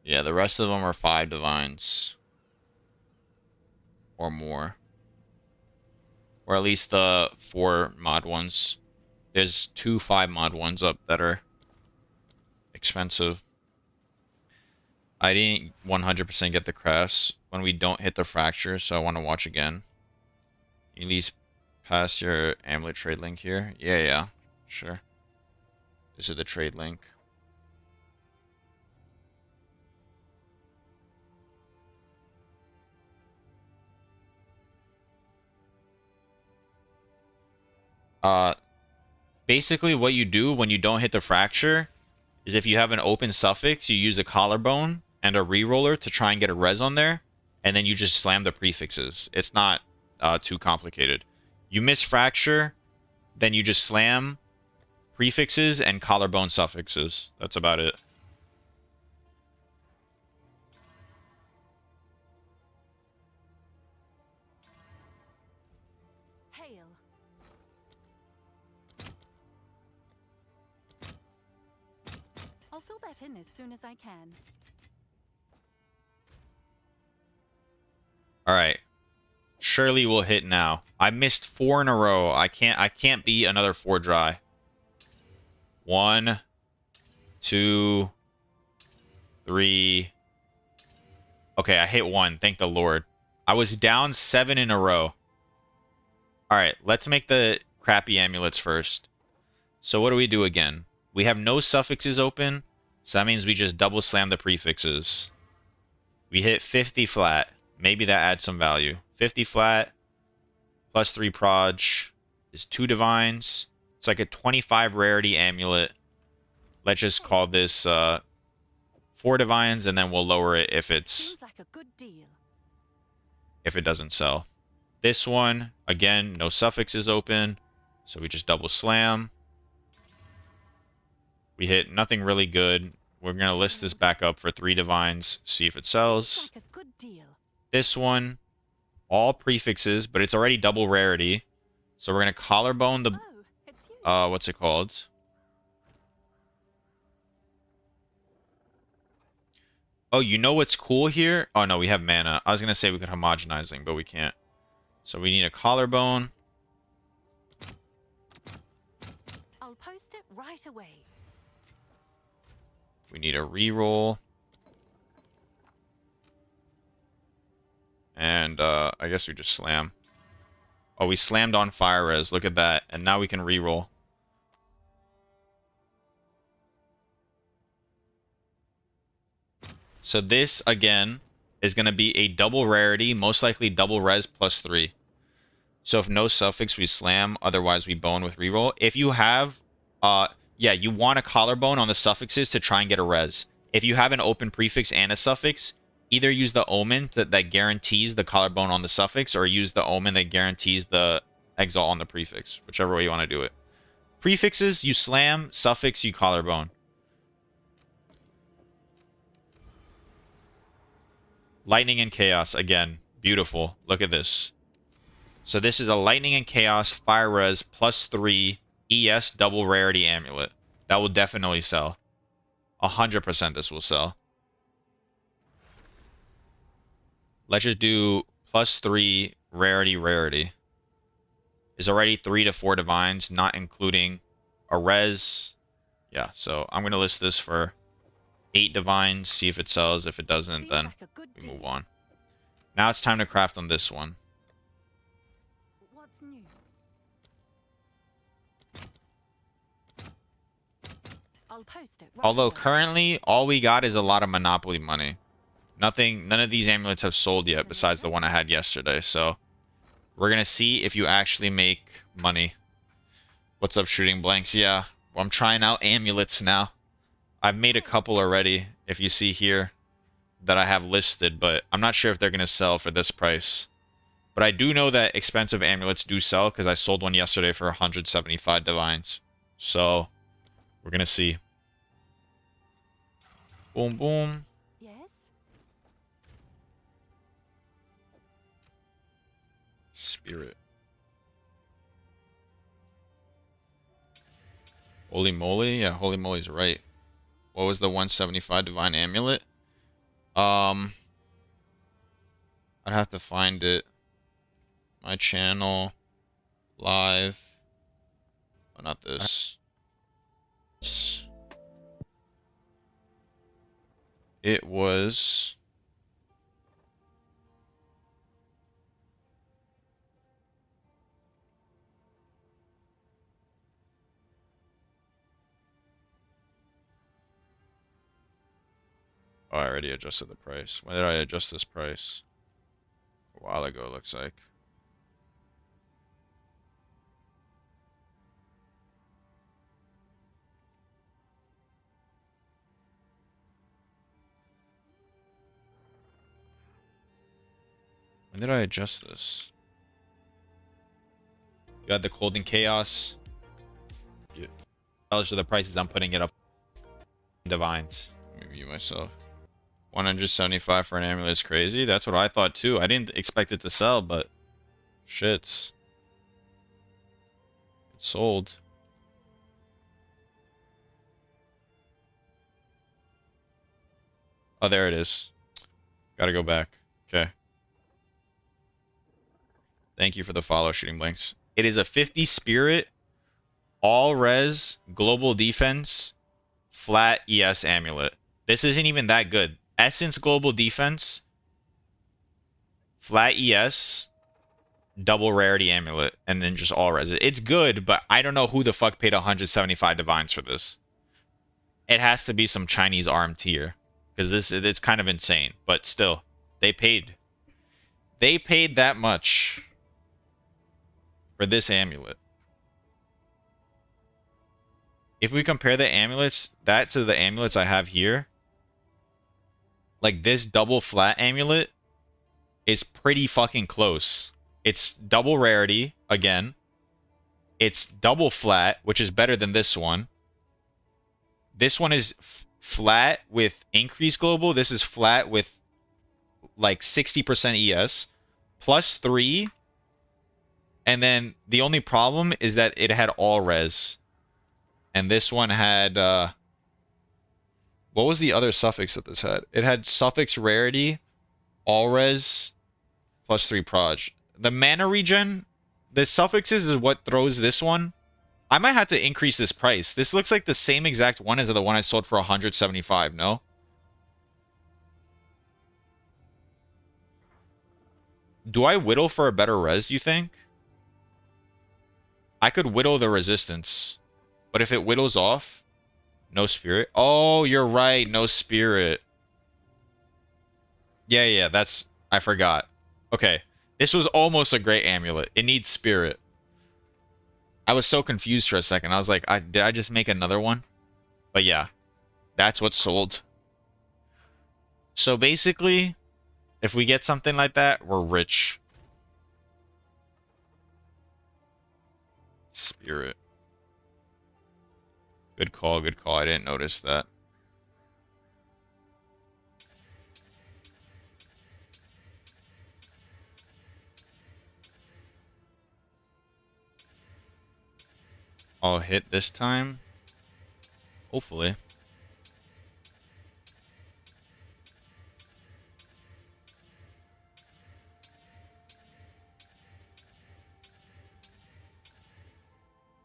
Yeah, the rest of them are 5 divines. Or more. Or at least the 4 mod ones. There's 2 5 mod ones up that are expensive. I didn't 100% get the crafts when we don't hit the fracture, so I want to watch again. You at least pass your amulet trade link here. Yeah, sure. This is the trade link. Basically what you do when you don't hit the fracture is if you have an open suffix, you use a collarbone and a reroller to try and get a res on there, and then you just slam the prefixes. It's not too complicated. You miss fracture, then you just slam prefixes and collarbone suffixes. That's about it. Hail. I'll fill that in as soon as I can. Alright. Surely we'll hit now. I missed 4 in a row. I can't be another 4 dry. 1, 2, 3. Okay, I hit 1. Thank the Lord. I was down 7 in a row. Alright, let's make the crappy amulets first. So what do we do again? We have no suffixes open, so that means we just double slam the prefixes. We hit 50 flat. Maybe that adds some value. 50 flat plus 3 proj is 2 divines. It's like a 25 rarity amulet. Let's just call this 4 divines, and then we'll lower it if it's Seems like a good deal. if it doesn't sell. This one, again, no suffixes open, so we just double slam. We hit nothing really good. We're going to list this back up for 3 divines, see if it sells. Seems like a good deal. This one, all prefixes, but it's already double rarity. So we're going to collarbone the, Oh, it's you. what's it called? Oh, you know what's cool here? Oh, no, we have mana. I was going to say we could homogenizing, but we can't. So we need a collarbone. I'll post it right away. We need a reroll. And I guess we just slam. Oh, we slammed on fire res. Look at that. And now we can reroll. So this, again, is going to be a double rarity, most likely double res plus 3. So if no suffix, we slam. Otherwise, we bone with reroll. If you have, yeah, you want a collarbone on the suffixes to try and get a res. If you have an open prefix and a suffix, either use the omen that guarantees the collarbone on the suffix, or use the omen that guarantees the exalt on the prefix. Whichever way you want to do it. Prefixes, you slam. Suffix, you collarbone. Lightning and Chaos, again, beautiful. Look at this. So this is a Lightning and Chaos Fire Res plus 3 ES double rarity amulet. That will definitely sell. 100% this will sell. Let's just do plus 3 rarity. Is already 3 to 4 divines, not including a res. Yeah, so I'm going to list this for 8 divines, see if it sells. If it doesn't, Seems then like a good we deal. move on. Now it's time to craft on this one. What's new? I'll post it right Although away. currently all we got is a lot of Monopoly money. None of these amulets have sold yet besides the one I had yesterday. So we're going to see if you actually make money. What's up, Shooting Blanks? Yeah, well, I'm trying out amulets now. I've made a couple already, if you see here, that I have listed, but I'm not sure if they're going to sell for this price. But I do know that expensive amulets do sell, because I sold one yesterday for 175 divines. So, we're going to see. Boom, boom. Yes? Spirit. Holy moly? Yeah, holy moly's right. What was the 175 divine amulet? I'd have to find it. My channel. Live. Oh, not this. It was... Oh, I already adjusted the price. When did I adjust this price? A while ago, it looks like. When did I adjust this? You had the Cold and Chaos. Knowledge of the prices, I'm putting it up. Divines. Let me view myself. 175 for an amulet is crazy. That's what I thought too. I didn't expect it to sell, but shits. It sold. Oh, there it is. Gotta go back. Okay. Thank you for the follow, Shooting Blanks. It is a 50 spirit, all res, global defense, flat ES amulet. This isn't even that good. Essence global defense, flat ES, double rarity amulet, and then just all res. It's good, but I don't know who the fuck paid 175 divines for this. It has to be some Chinese arm tier, because it's kind of insane. But still, they paid. They paid that much for this amulet. If we compare the amulets, that to the amulets I have here, like this double flat amulet is pretty fucking close. It's double rarity, again. It's double flat, which is better than this one. This one is flat with increased global. This is flat with like 60% ES. Plus 3. And then the only problem is that it had all res. And this one had... what was the other suffix that this had? It had suffix rarity, all res, plus 3 proj. The mana regen, the suffixes is what throws this one. I might have to increase this price. This looks like the same exact one as the one I sold for 175, no? Do I whittle for a better res, you think? I could whittle the resistance. But if it whittles off, no spirit. Oh, you're right, no spirit. Yeah, that's... I forgot. Okay. This was almost a great amulet. It needs spirit. I was so confused for a second. I was like, did I just make another one? But yeah, that's what sold. So basically, if we get something like that, we're rich. Spirit. Good call, good call. I didn't notice that. I'll hit this time. Hopefully.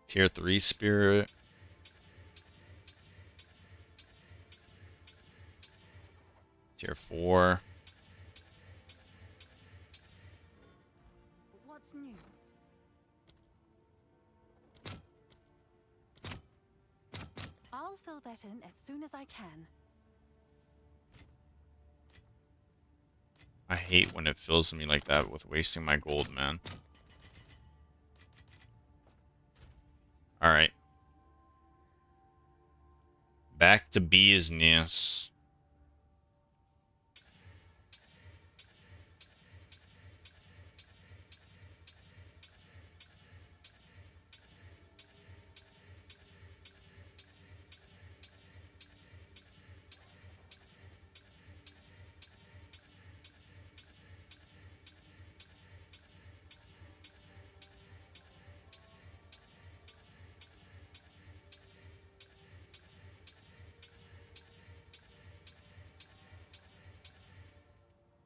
Tier 3 spirit. Tier 4. What's new? I'll fill that in as soon as I can. I hate when it fills me like that with wasting my gold, man. Alright. Back to business.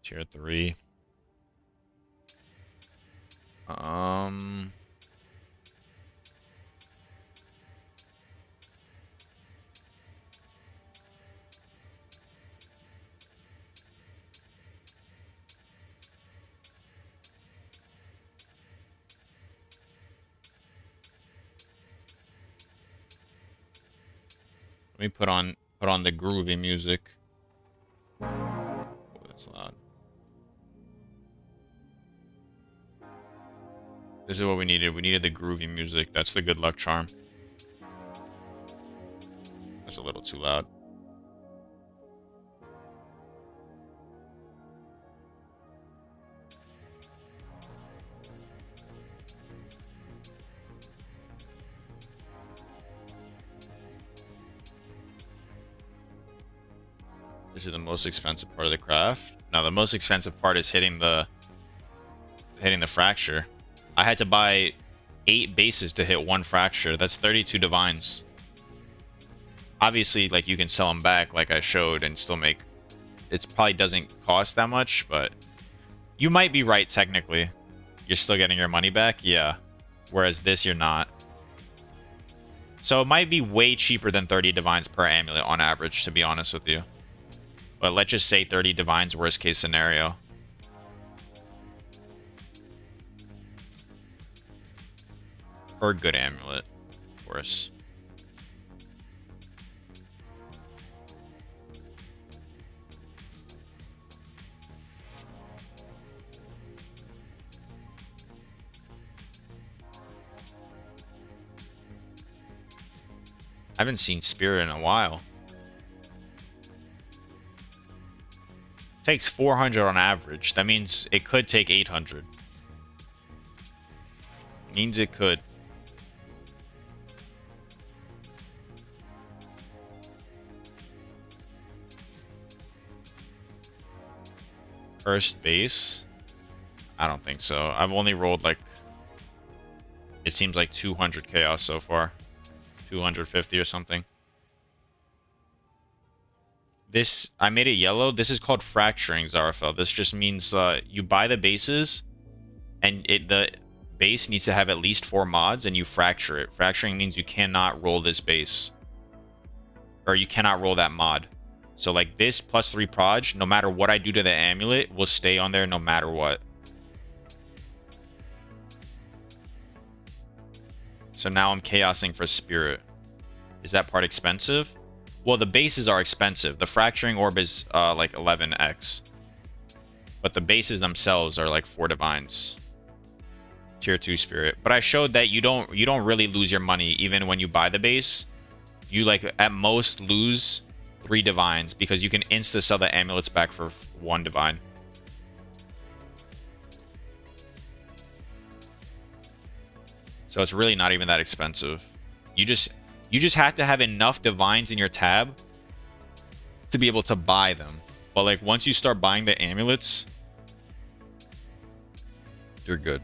Tier 3. Let me put on the groovy music. Oh, that's loud. This is what we needed. We needed the groovy music. That's the good luck charm. That's a little too loud. This is the most expensive part of the craft. Now the most expensive part is hitting the fracture. I had to buy 8 bases to hit 1 fracture. That's 32 divines. Obviously, like, you can sell them back like I showed and still make... It probably doesn't cost that much, but... You might be right, technically. You're still getting your money back? Yeah. Whereas this, you're not. So it might be way cheaper than 30 divines per amulet on average, to be honest with you. But let's just say 30 divines, worst case scenario. Or a good amulet, of course. I haven't seen Spirit in a while. Takes 400 on average. That means it could take 800. Means it could. First base? I don't think so. I've only rolled like... It seems like 200 chaos so far. 250 or something. This, I made it yellow. This is called fracturing, Zarafel. This just means you buy the bases, and the base needs to have at least 4 mods, and you fracture it. Fracturing means you cannot roll this base. Or you cannot roll that mod. So like this plus 3 proj, no matter what I do to the amulet, will stay on there no matter what. So now I'm chaosing for Spirit. Is that part expensive? Well, the bases are expensive. The fracturing orb is like 11x. But the bases themselves are like 4 divines. Tier 2 Spirit. But I showed that you don't really lose your money even when you buy the base. You like at most lose 3 divines because you can insta sell the amulets back for 1 divine. So it's really not even that expensive. You just have to have enough divines in your tab to be able to buy them. But like once you start buying the amulets, you're good.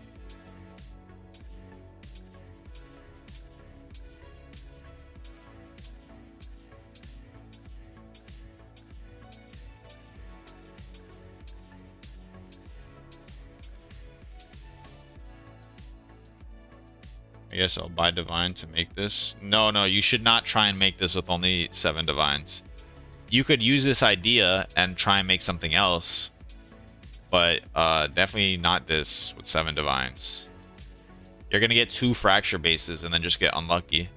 I guess I'll buy divine to make this. No, you should not try and make this with only 7 divines. You could use this idea and try and make something else. But definitely not this with 7 divines. You're going to get 2 fracture bases and then just get unlucky.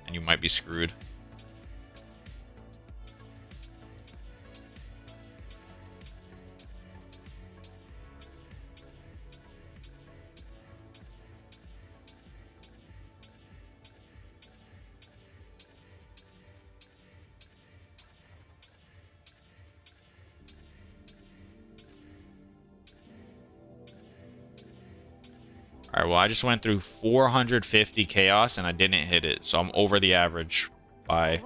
And you might be screwed. Alright, well, I just went through 450 chaos and I didn't hit it. So I'm over the average by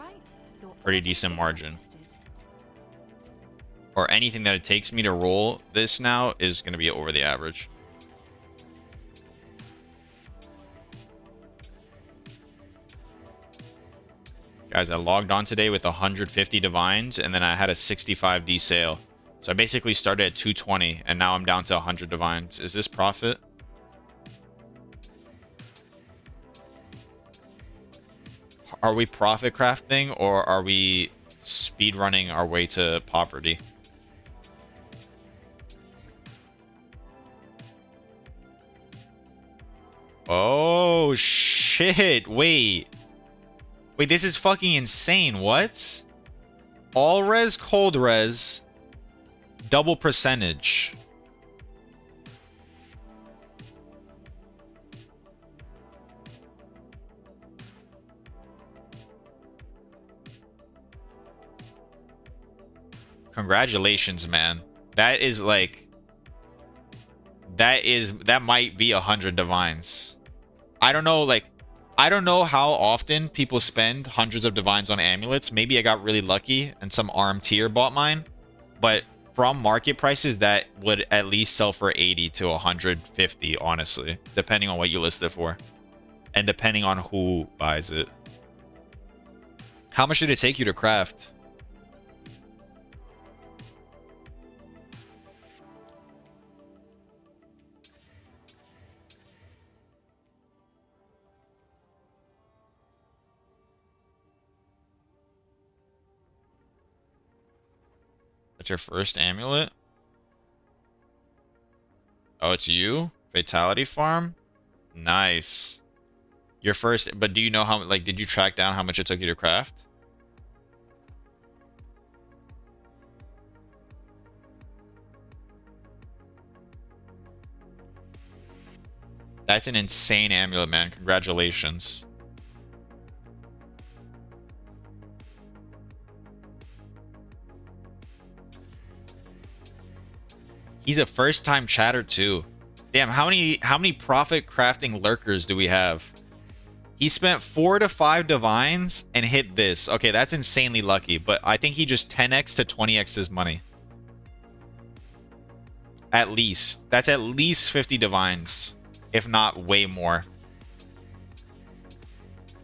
pretty decent margin. Or anything that it takes me to roll this now is going to be over the average. Guys, I logged on today with 150 divines and then I had a 65D sale. So I basically started at 220 and now I'm down to 100 divines. Is this profit? Are we profit crafting or are we speed running our way to poverty? Oh shit, wait, this is fucking insane. What? All res, cold res, double percentage. Congratulations, man. That is like... That might be 100 divines. I don't know, like... I don't know how often people spend hundreds of divines on amulets. Maybe I got really lucky and some arm tier bought mine. But from market prices, that would at least sell for 80 to 150, honestly. Depending on what you list it for. And depending on who buys it. How much did it take you to craft? That's your first amulet? Oh, it's you? Fatality farm? Nice. Your first, but do you know how, like, did you track down how much it took you to craft? That's an insane amulet, man. Congratulations. He's a first-time chatter too. Damn, how many profit crafting lurkers do we have? He spent 4 to 5 divines and hit this. Okay, that's insanely lucky, but I think he just 10x to 20x his money. At least. That's at least 50 divines, if not way more.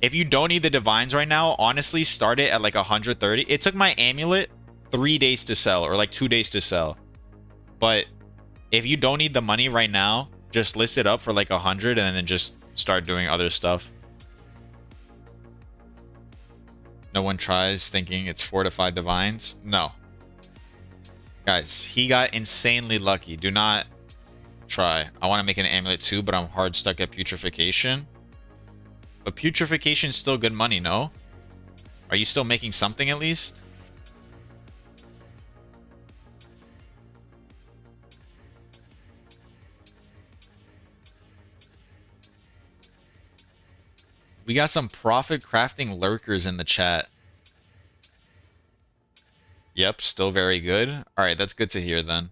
If you don't need the divines right now, honestly, start it at like 130. It took my amulet 3 days to sell, or like 2 days to sell. But if you don't need the money right now, just list it up for like 100 and then just start doing other stuff. No one tries thinking it's 4 to 5 divines. No. Guys, he got insanely lucky. Do not try. I want to make an amulet too, but I'm hard stuck at putrefaction. But putrefaction is still good money, no? Are you still making something at least? We got some profit crafting lurkers in the chat. Yep, still very good. Alright, that's good to hear then.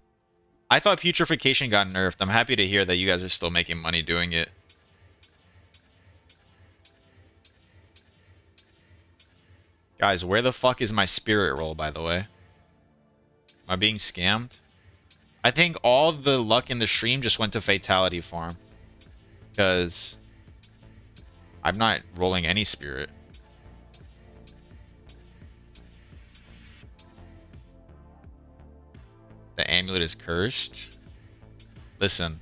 I thought putrefaction got nerfed. I'm happy to hear that you guys are still making money doing it. Guys, where the fuck is my spirit roll, by the way? Am I being scammed? I think all the luck in the stream just went to Fatality Farm. Because I'm not rolling any spirit. The amulet is cursed. Listen.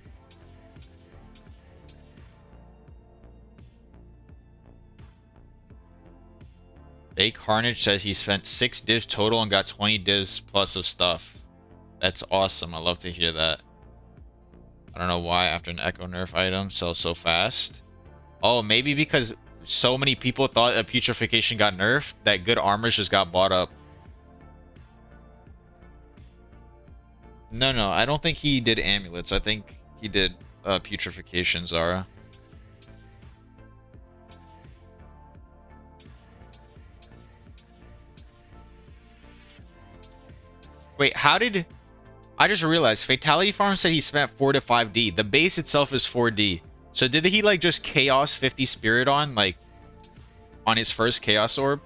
Bake Carnage says he spent 6 divs total and got 20 divs plus of stuff. That's awesome. I love to hear that. I don't know why after an Echo Nerf item sells so fast. Oh, maybe because so many people thought a putrefaction got nerfed that good armors just got bought up. No, I don't think he did amulets. I think he did putrefaction, Zara. Wait, how did... I just realized Fatality Farm said he spent 4 to 5D. The base itself is 4D. So did he like just Chaos 50 Spirit on, like, on his first Chaos Orb?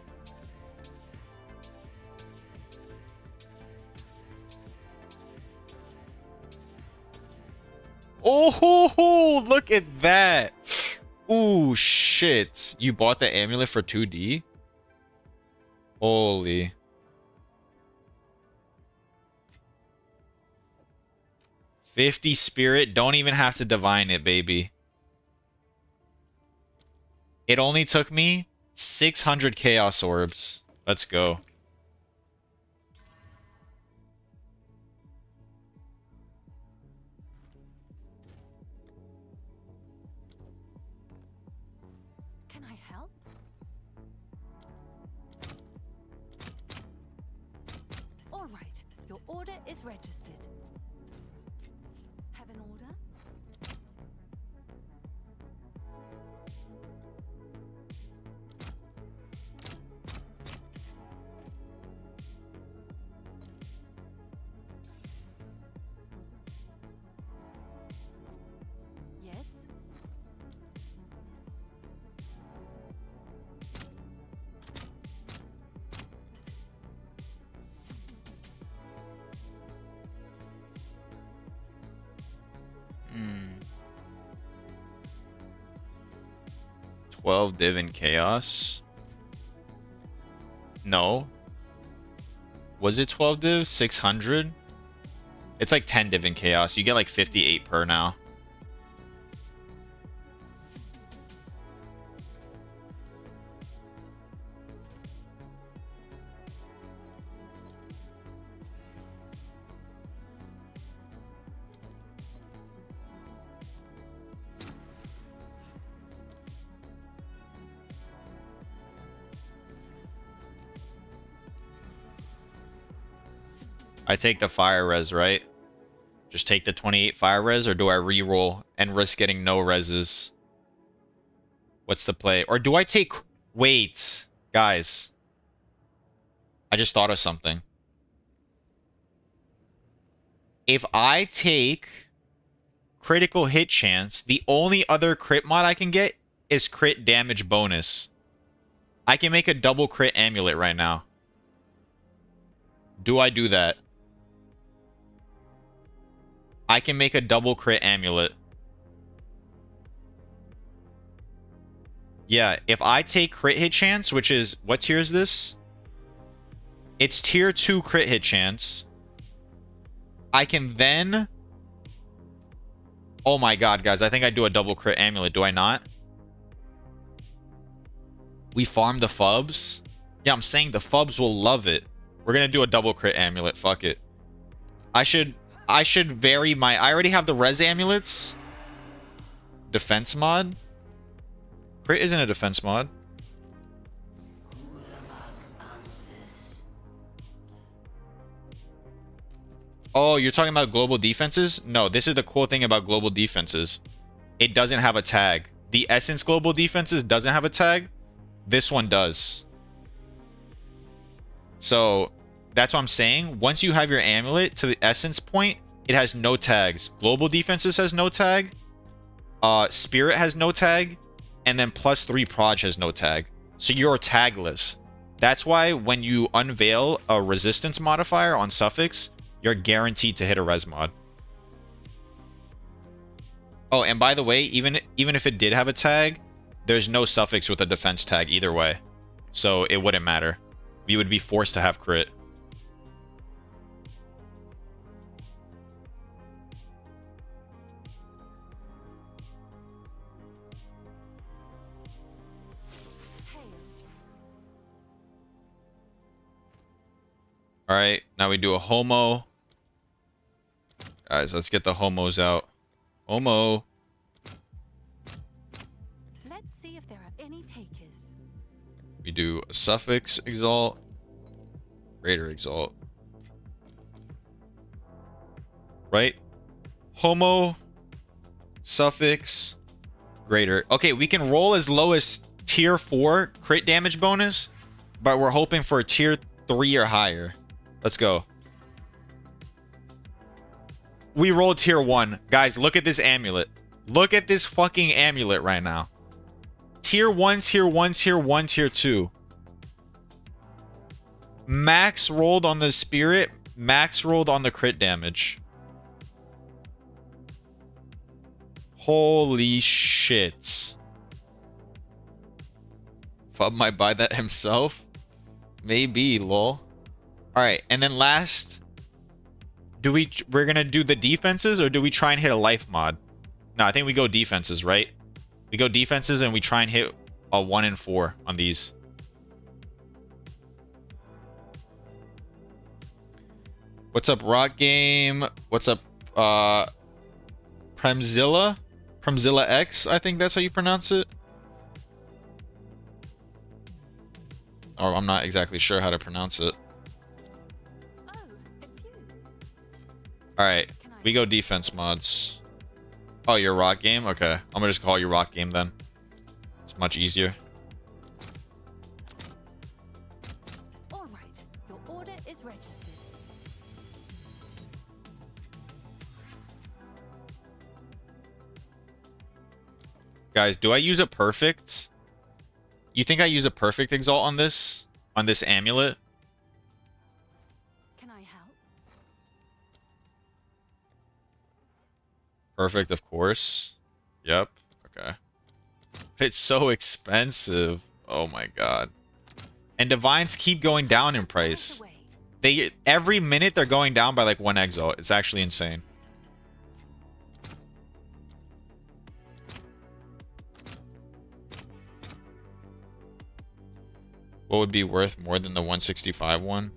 Oh, look at that. Ooh, shit. You bought the amulet for 2D? Holy. $50 spirit. Don't even have to divine it, baby. It only took me 600 chaos orbs. Let's go. Can I help? All right, your order is registered. Have an order? Yes. Hmm. 12 div in chaos. No. Was it 12 div? 600? It's like 10 div in chaos. You get like 58 per now. I take the fire res, right? Just take the 28 fire res, or do I reroll and risk getting no reses? What's the play? Or do I take... Wait, guys. I just thought of something. If I take critical hit chance, the only other crit mod I can get is crit damage bonus. I can make a double crit amulet right now. Do I do that? I can make a double crit amulet. Yeah, if I take crit hit chance, which is... What tier is this? It's tier 2 crit hit chance. I can then... Oh my god, guys. I think I do a double crit amulet. Do I not? We farm the fubs? Yeah, I'm saying the fubs will love it. We're gonna do a double crit amulet. Fuck it. I should vary my... I already have the res amulets. Defense mod. Crit isn't a defense mod. Oh, you're talking about global defenses? No, this is the cool thing about global defenses. It doesn't have a tag. The Essence global defenses doesn't have a tag. This one does. So, that's what I'm saying. Once you have your amulet to the Essence point, it has no tags. Global defenses has no tag. Spirit has no tag. And then +3 proj has no tag. So you're tagless. That's why when you unveil a resistance modifier on suffix, you're guaranteed to hit a res mod. Oh, and by the way, even if it did have a tag, there's no suffix with a defense tag either way. So it wouldn't matter. You would be forced to have crit. Alright, now we do a homo. Guys, let's get the homos out. Homo. Let's see if there are any takers. We do a suffix exalt. Greater exalt. Right? Homo. Suffix. Greater. Okay, we can roll as low as tier 4 crit damage bonus, but we're hoping for a tier 3 or higher. Let's go. We rolled tier 1. Guys, look at this amulet. Look at this fucking amulet right now. Tier 1, tier 1, tier 1, tier 2. Max rolled on the spirit. Max rolled on the crit damage. Holy shit. Fub might buy that himself. Maybe, lol. Alright, and then last, we're gonna do the defenses, or do we try and hit a life mod? No, I think we go defenses, right? We go defenses and we try and hit a 1 and 4 on these. What's up, Rock Game? What's up, Premzilla? Premzilla X, I think that's how you pronounce it. Or I'm not exactly sure how to pronounce it. Alright, we go defense mods. Oh, you're rock game? Okay. I'm gonna just call you rock game then. It's much easier. Alright, your order is registered. Guys, do I use a perfect? You think I use a perfect exalt on this? On this amulet? Can I help? Perfect, of course. Yep. Okay. It's so expensive. Oh my god. And divines keep going down in price. Every minute they're going down by like 1 exalt. It's actually insane. What would be worth more than the 165 one?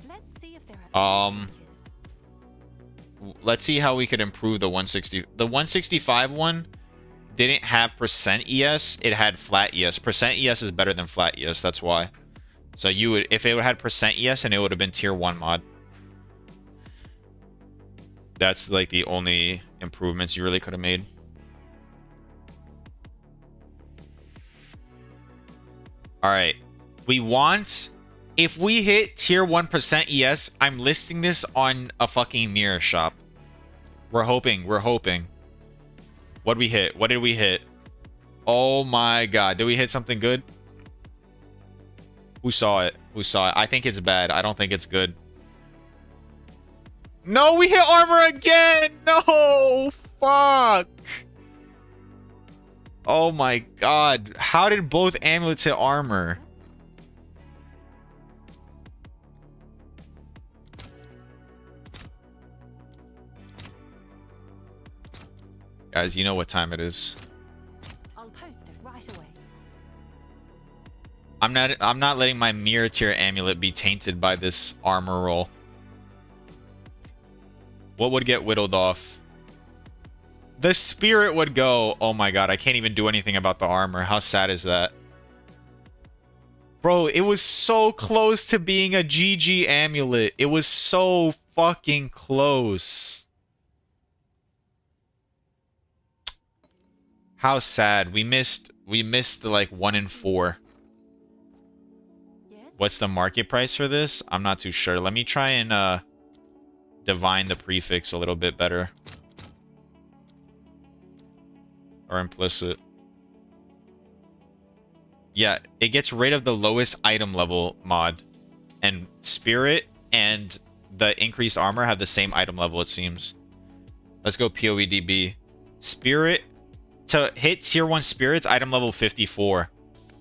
Let's see if there are let's see how we could improve the 160. The 165 one didn't have percent ES, it had flat ES. Percent ES is better than flat ES, that's why. So you would, if it had percent yes, and it would have been tier 1 mod. That's like the only improvements you really could have made. All right. We want, if we hit tier 1% ES, I'm listing this on a fucking mirror shop. We're hoping. We're hoping. What did we hit? What did we hit? Oh my god. Did we hit something good? Who saw it? Who saw it? I think it's bad. I don't think it's good. No, we hit armor again! No! Fuck! Oh my god. How did both amulets hit armor? Guys, you know what time it is. I'll post it right away. I'm not letting my mirror tier amulet be tainted by this armor roll. What would get whittled off? The spirit would go. Oh my god, I can't even do anything about the armor. How sad is that? Bro, it was so close to being a GG amulet. It was so fucking close. How sad. We missed the like 1 in 4. Yes? What's the market price for this? I'm not too sure. Let me try and divine the prefix a little bit better. Or implicit. Yeah, it gets rid of the lowest item level mod. And spirit and the increased armor have the same item level, it seems. Let's go POEDB. Spirit. To hit tier 1 spirits, item level 54.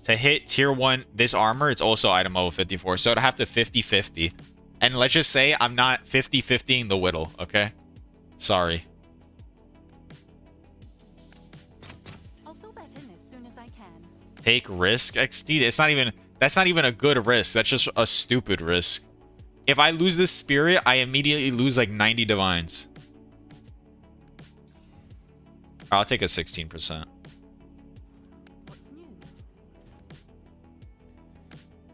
To hit tier 1 this armor, it's also item level 54. So it'll have to 50-50. And let's just say I'm not 50-50ing the whittle, okay? Sorry. I'll fill that in as soon as I can. Take risk XD. That's not even a good risk. That's just a stupid risk. If I lose this spirit, I immediately lose like 90 divines. I'll take a 16%. What's new?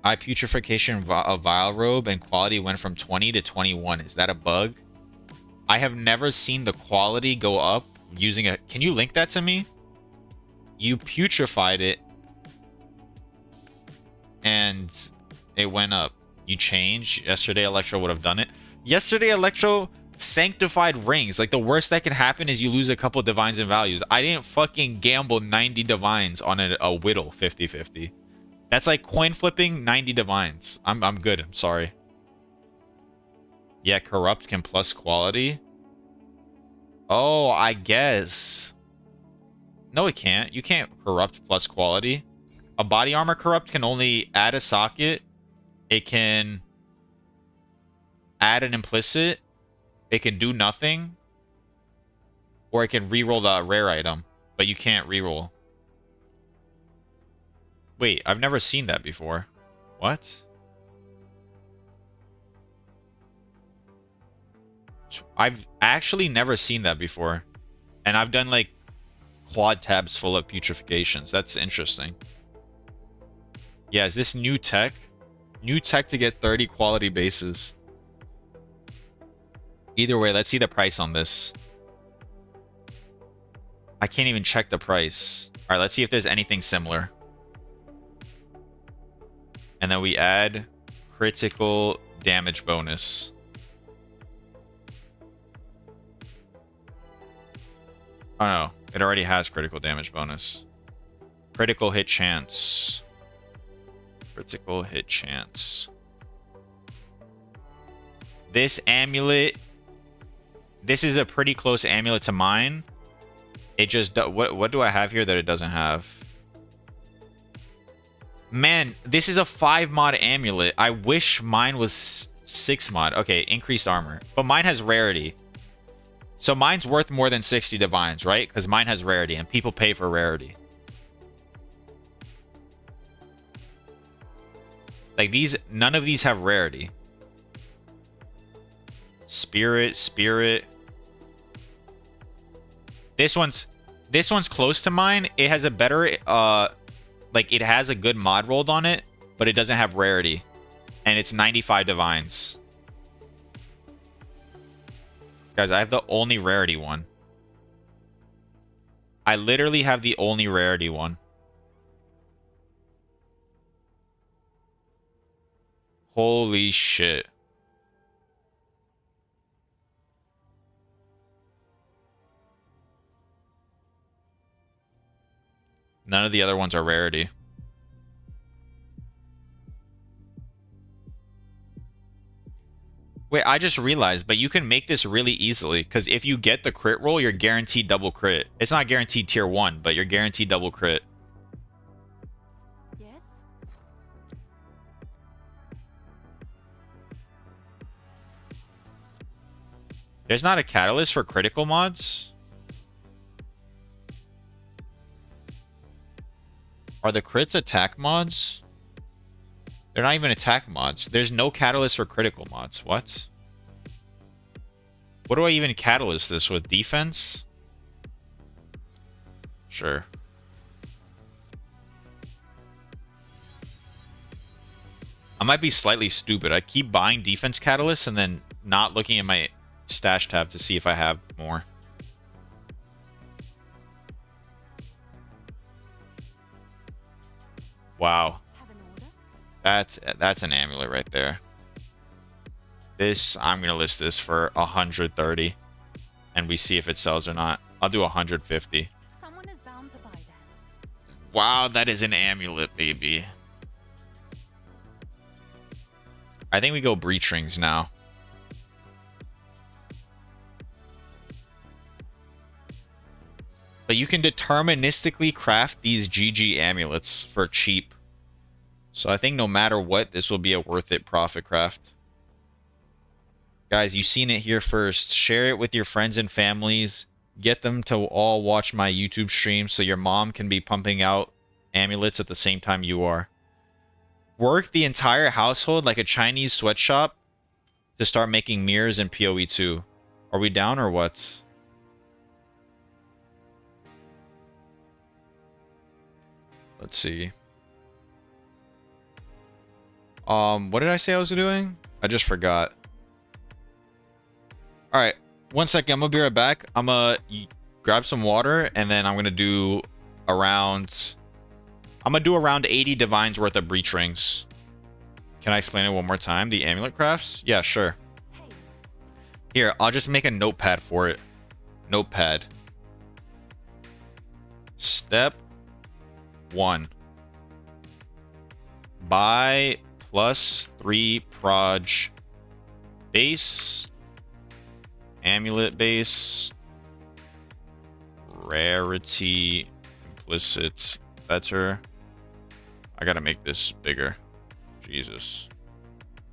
Eye putrefaction of Vile Robe and quality went from 20 to 21. Is that a bug? I have never seen the quality go up using a... Can you link that to me? You putrefied it and it went up. You changed. Yesterday Electro would have done it. Yesterday Electro sanctified rings. Like, the worst that can happen is you lose a couple divines and values. I didn't fucking gamble 90 divines on a whittle 50-50. That's like coin flipping 90 divines. I'm good. I'm sorry. Yeah, corrupt can plus quality. Oh, I guess. No, it can't. You can't corrupt plus quality. A body armor corrupt can only add a socket. It can add an implicit. It can do nothing. Or it can reroll the rare item. But you can't reroll. Wait, I've never seen that before. What? I've actually never seen that before. And I've done like quad tabs full of putrefacions. That's interesting. Yeah, is this new tech? New tech to get 30 quality bases. Either way, let's see the price on this. I can't even check the price. All right, let's see if there's anything similar. And then we add critical damage bonus. Oh no, it already has critical damage bonus. Critical hit chance. Critical hit chance. This amulet, this is a pretty close amulet to mine. It just, what do I have here that it doesn't have? Man, this is a 5 mod amulet. I wish mine was 6 mod. Okay, increased armor. But mine has rarity. So mine's worth more than 60 divines, right? Because mine has rarity and people pay for rarity. Like these, none of these have rarity. Spirit, spirit. This one's close to mine. It has a better, like it has a good mod rolled on it. but it doesn't have rarity. And it's 95 divines. Guys, I have the only rarity one. I literally have the only rarity one. Holy shit. None of the other ones are rarity. Wait, I just realized, but you can make this really easily, because if you get the crit roll, you're guaranteed double crit. It's not guaranteed tier 1, but you're guaranteed double crit. Yes? There's not a catalyst for critical mods? Are the crits attack mods? They're not even attack mods. There's no catalyst for critical mods. What? What do I even catalyst this with? Defense? Sure. I might be slightly stupid. I keep buying defense catalysts and then not looking at my stash tab to see if I have more. Wow. Have an order? That's an amulet right there. This, I'm going to list this for 130. And we see if it sells or not. I'll do 150. Someone is bound to buy that. Wow, that is an amulet, baby. I think we go breach rings now. But you can deterministically craft these GG amulets for cheap. So I think no matter what, this will be a worth it profit craft. Guys, you've seen it here first. Share it with your friends and families. Get them to all watch my YouTube stream so your mom can be pumping out amulets at the same time you are. Work the entire household like a Chinese sweatshop to start making mirrors in POE2. Are we down or what? Let's see. What did I say I was doing? I just forgot. Alright, 1 second. I'm gonna be right back. I'm gonna grab some water, and then I'm gonna do around... I'm gonna do around 80 divines worth of breach rings. Can I explain it one more time? The amulet crafts? Yeah, sure. Hey, Here, I'll just make a notepad for it. Notepad. Step 1. Buy +3 proj base. Amulet base. Rarity implicit better. I gotta make this bigger. Jesus.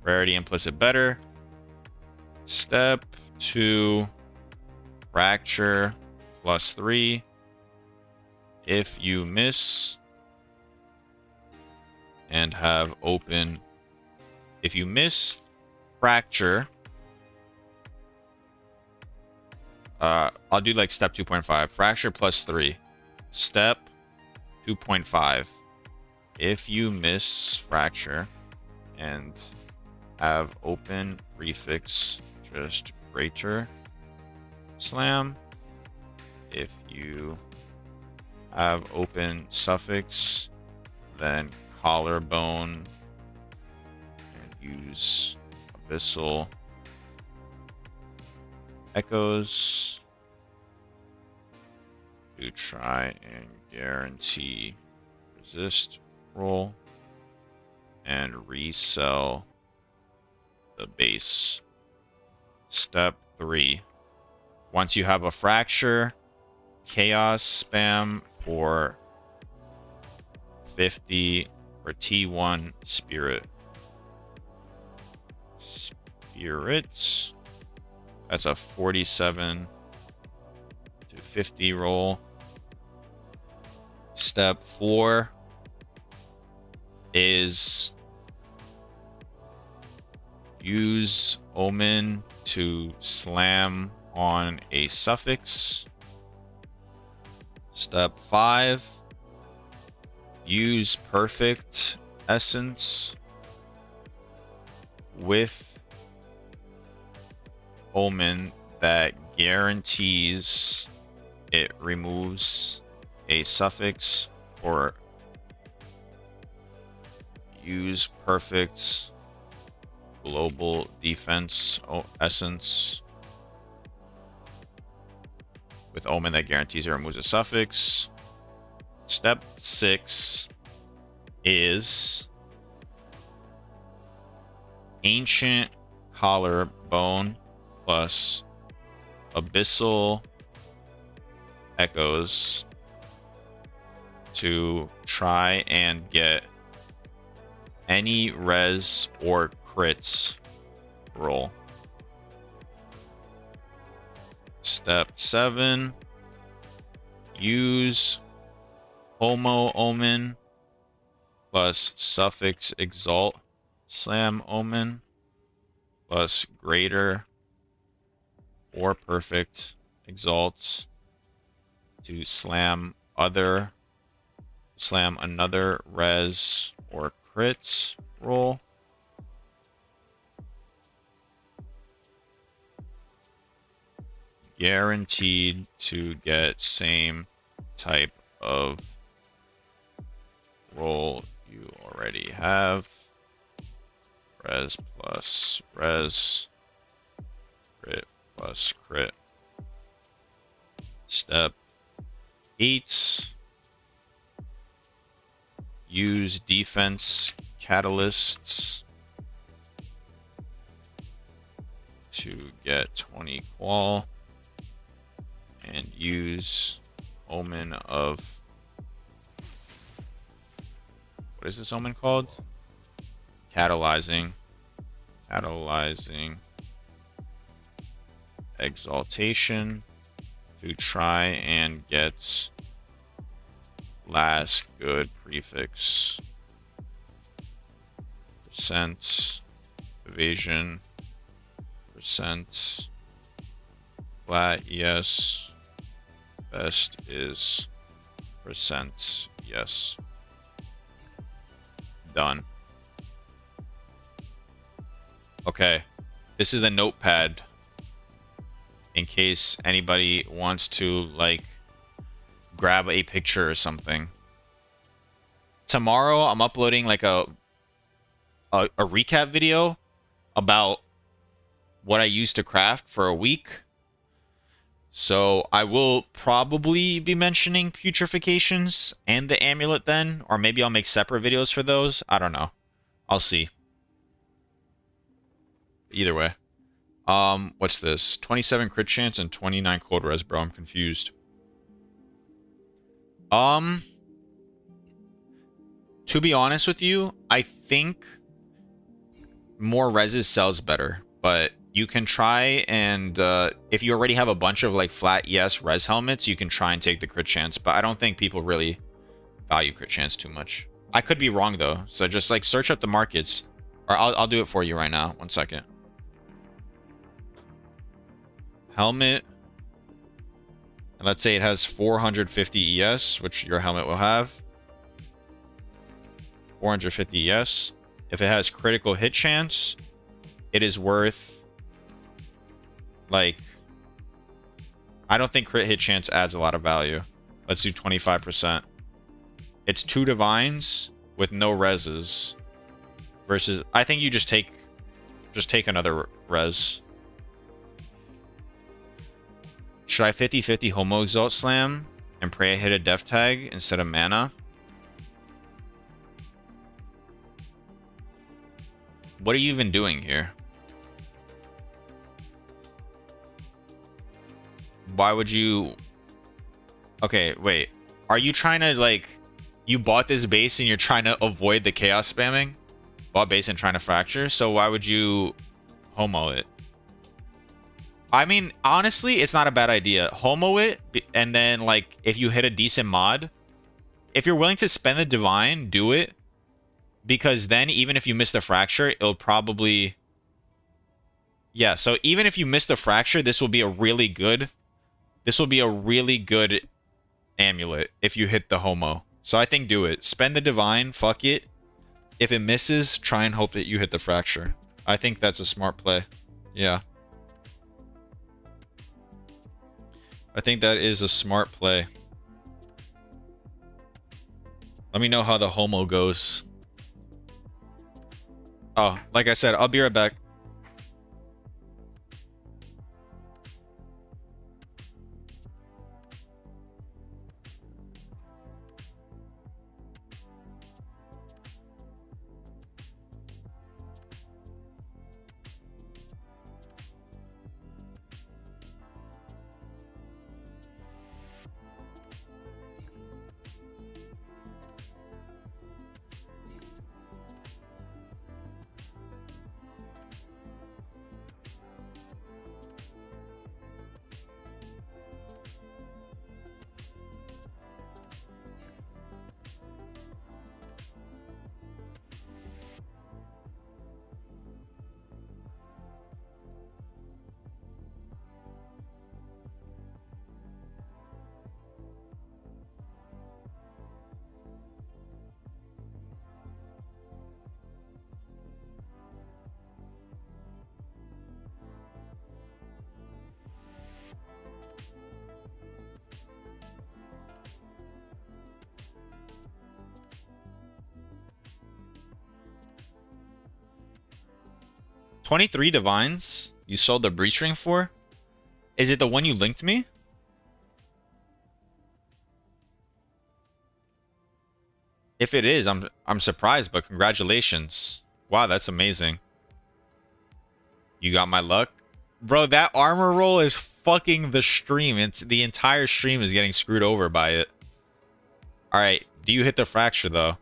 Rarity implicit better. Step 2. Fracture +3. If you miss and have open, if you miss fracture, I'll do like step 2.5. Fracture +3. Step 2.5. If you miss fracture and have open prefix, just greater slam. If you have open suffix, then collarbone, and use abyssal echoes to try and guarantee resist roll and resell the base. Step 3. Once you have a fracture, chaos spam for 50 for T1 spirit. Spirits. That's a 47 to 50 roll. Step 4 is use omen to slam on a suffix. Step 5, use perfect essence with omen that guarantees it removes a suffix for use perfect global defense essence with omen that guarantees it removes a suffix. Step 6 is ancient collarbone plus abyssal echoes to try and get any res or crits roll. Step 7, use homo omen plus suffix exalt slam omen plus greater or perfect exalts to slam another res or crits roll. Guaranteed to get same type of roll you already have. Res plus res. Crit plus crit. Step 8. Use defense catalysts to get 20 qual. And use omen of... What is this omen called? Catalyzing exaltation to try and get last good prefix. Percent evasion. Percent flat yes. Best is percent yes. Done. Okay, this is a notepad in case anybody wants to like grab a picture or something. Tomorrow I'm uploading like a recap video about what I used to craft for a week. So I will probably be mentioning putrefacients and the amulet then, or maybe I'll make separate videos for those. I don't know. I'll see. Either way. What's this? 27 crit chance and 29 cold res, bro. I'm confused. To be honest with you, I think more reses sells better, but you can try and if you already have a bunch of like flat yes res helmets, you can try and take the crit chance, but I don't think people really value crit chance too much. I could be wrong though, so just like search up the markets, or I'll do it for you right now. 1 second. Helmet, and let's say it has 450 ES, which your helmet will have. 450 ES. If it has critical hit chance, it is worth like, I don't think crit hit chance adds a lot of value. Let's do 25%. It's 2 divines with no reses versus, I think you just take another res. Should I 50-50 Homo Exalt Slam and pray I hit a death tag instead of mana? What are you even doing here? Why would you... Okay, wait. Are you trying to, like... You bought this base and you're trying to avoid the chaos spamming? Bought base and trying to fracture? So why would you homo it? I mean, honestly, it's not a bad idea. Homo it, and then, like, if you hit a decent mod, if you're willing to spend the divine, do it. Because then, even if you miss the fracture, it'll probably... Yeah, so even if you miss the fracture, this will be a really good... This will be a really good amulet if you hit the homo. So I think do it. Spend the divine, fuck it. If it misses, try and hope that you hit the fracture. I think that's a smart play. Yeah. I think that is a smart play. Let me know how the homo goes. Oh, like I said, I'll be right back. $23 divines you sold the breach ring for? Is it the one you linked me? If it is, I'm surprised, but congratulations. Wow, that's amazing. You got my luck? Bro, that armor roll is fucking the stream. It's the entire stream is getting screwed over by it. Alright, do you hit the fracture though?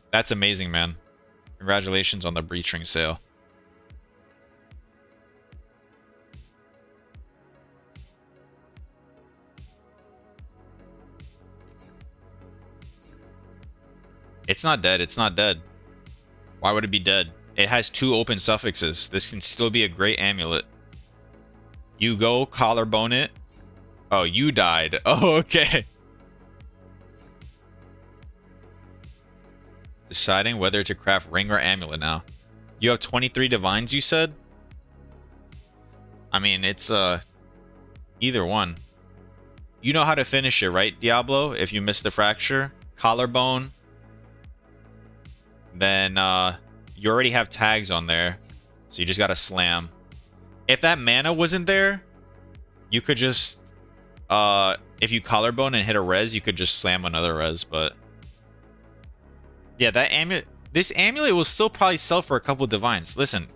That's amazing, man. Congratulations on the breach ring sale. It's not dead. It's not dead. Why would it be dead? It has 2 open suffixes. This can still be a great amulet. You go collarbone it. Oh, you died. Oh, okay. Deciding whether to craft ring or amulet now. You have 23 divines, you said? I mean, it's either one. You know how to finish it, right, Diablo? If you miss the fracture, collarbone. Then you already have tags on there, so you just gotta slam. If that mana wasn't there, you could just if you collarbone and hit a res, you could just slam another res. But yeah, that amulet, this amulet will still probably sell for a couple divines. Listen,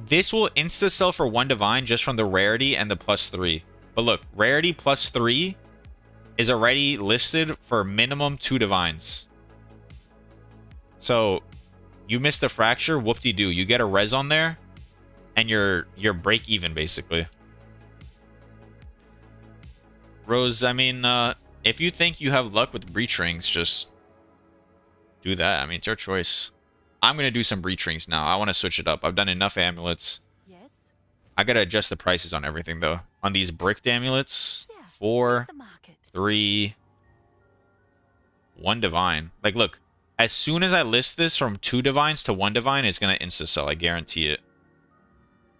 this will insta sell for 1 divine just from the rarity and the +3. But look, rarity +3 is already listed for minimum 2 divines. So, you missed the fracture, whoop-de-doo. You get a res on there, and you're break even, basically. Rose, I mean, if you think you have luck with breach rings, just do that. I mean, it's your choice. I'm going to do some breach rings now. I want to switch it up. I've done enough amulets. Yes. I got to adjust the prices on everything, though. On these bricked amulets, Yeah, 4, the market. 3, 1 divine. Like, look. As soon as I list this from 2 divines to 1 divine, it's going to insta-sell. I guarantee it.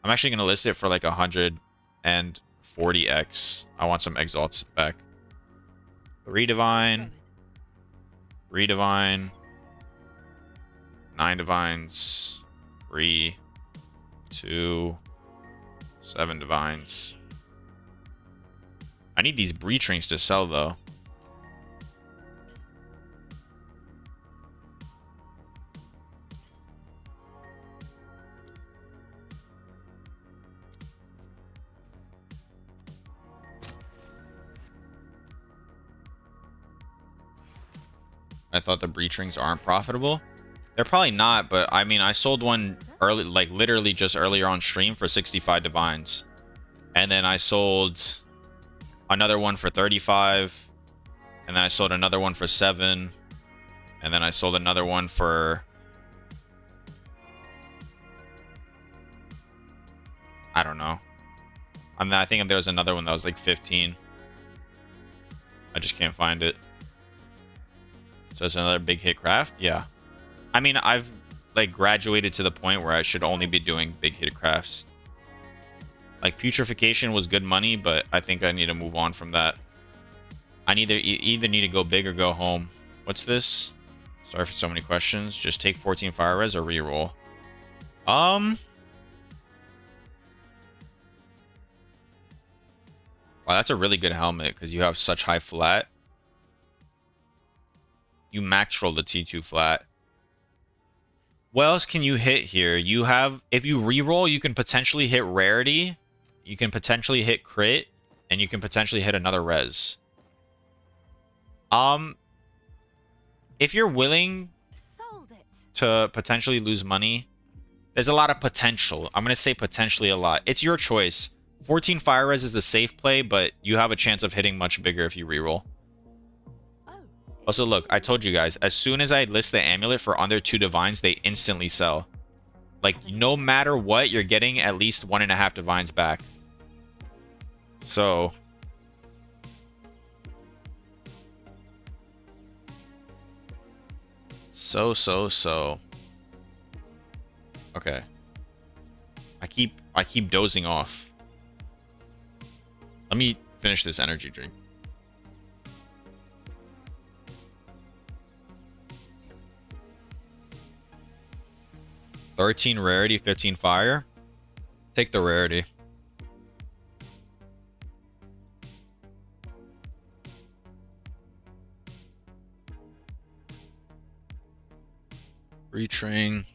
I'm actually going to list it for like 140x. I want some exalts back. 3 divine. 3 divine. 9 divines. 3. 2. 7 divines. I need these breach rings to sell, though. I thought the breach rings aren't profitable. They're probably not, but I mean, I sold one early, like literally just earlier on stream for 65 divines. And then I sold another one for 35. And then I sold another one for 7. And then I sold another one for... I don't know. I mean, I think there was another one that was like 15. I just can't find it. So it's another big hit craft? Yeah. I mean, I've like graduated to the point where I should only be doing big hit crafts. Like putrefaction was good money, but I think I need to move on from that. I either need to go big or go home. What's this? Sorry for so many questions. Just take 14 fire res or reroll. Wow, that's a really good helmet because you have such high flat. You max roll the T2 flat. What else can you hit here? You have, if you reroll, you can potentially hit rarity. You can potentially hit crit, and you can potentially hit another res. If you're willing to potentially lose money, there's a lot of potential. I'm going to say potentially a lot. It's your choice. 14 fire res is the safe play, but you have a chance of hitting much bigger if you reroll. Also, look, I told you guys, as soon as I list the amulet for under 2 divines, they instantly sell. Like, no matter what, you're getting at least 1.5 divines back. So... Okay. I keep dozing off. Let me finish this energy drink. $13 rarity, 15 fire. Take the rarity. Retrain.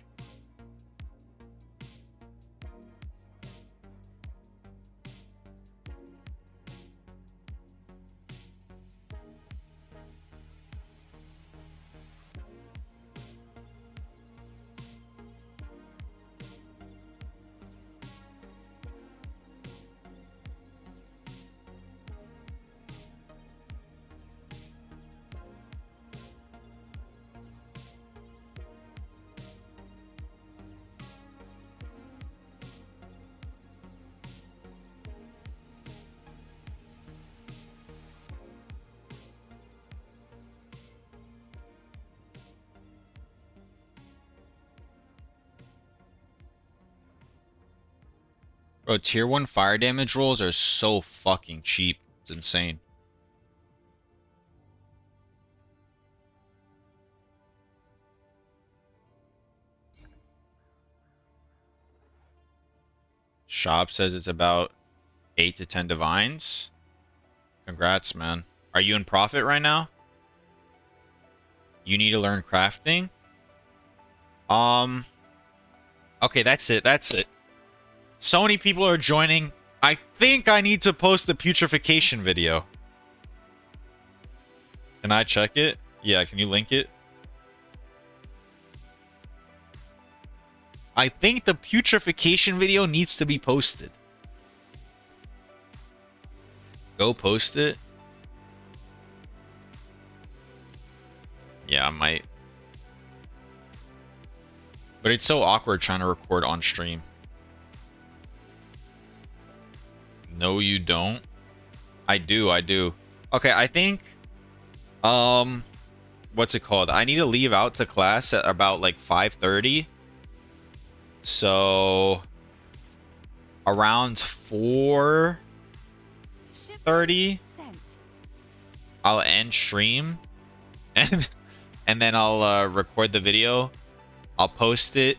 Bro, tier 1 fire damage rolls are so fucking cheap. It's insane. Shop says it's about 8 to 10 divines. Congrats, man. Are you in profit right now? You need to learn crafting? Okay, that's it. That's it. So many people are joining. I think I need to post the putrefaction video. Can I check it? Yeah, can you link it? I think the putrefaction video needs to be posted. Go post it. Yeah, I might. But it's so awkward trying to record on stream. No, you don't. I do, I do. Okay, I think... What's it called? I need to leave out to class at about, like, 5:30. So... Around 4:30, I'll end stream. And then I'll record the video. I'll post it.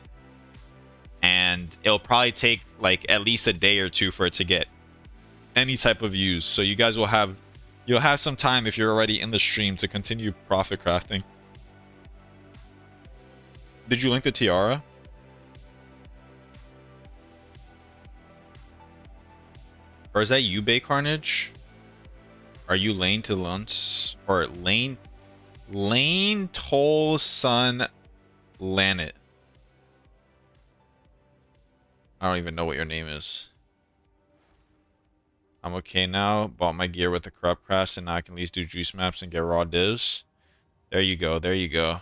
And it'll probably take, like, at least a day or two for it to get any type of views, so you guys will have you'll have some time if you're already in the stream to continue profit crafting. Did you link the tiara? Or is that you, Bay Carnage? Are you Lane to Luntz or Lane Toll Sun Lanet? I don't even know what your name is. I'm okay now. Bought my gear with the corrupt crafts, and now I can at least do juice maps and get raw divs. There you go. There you go.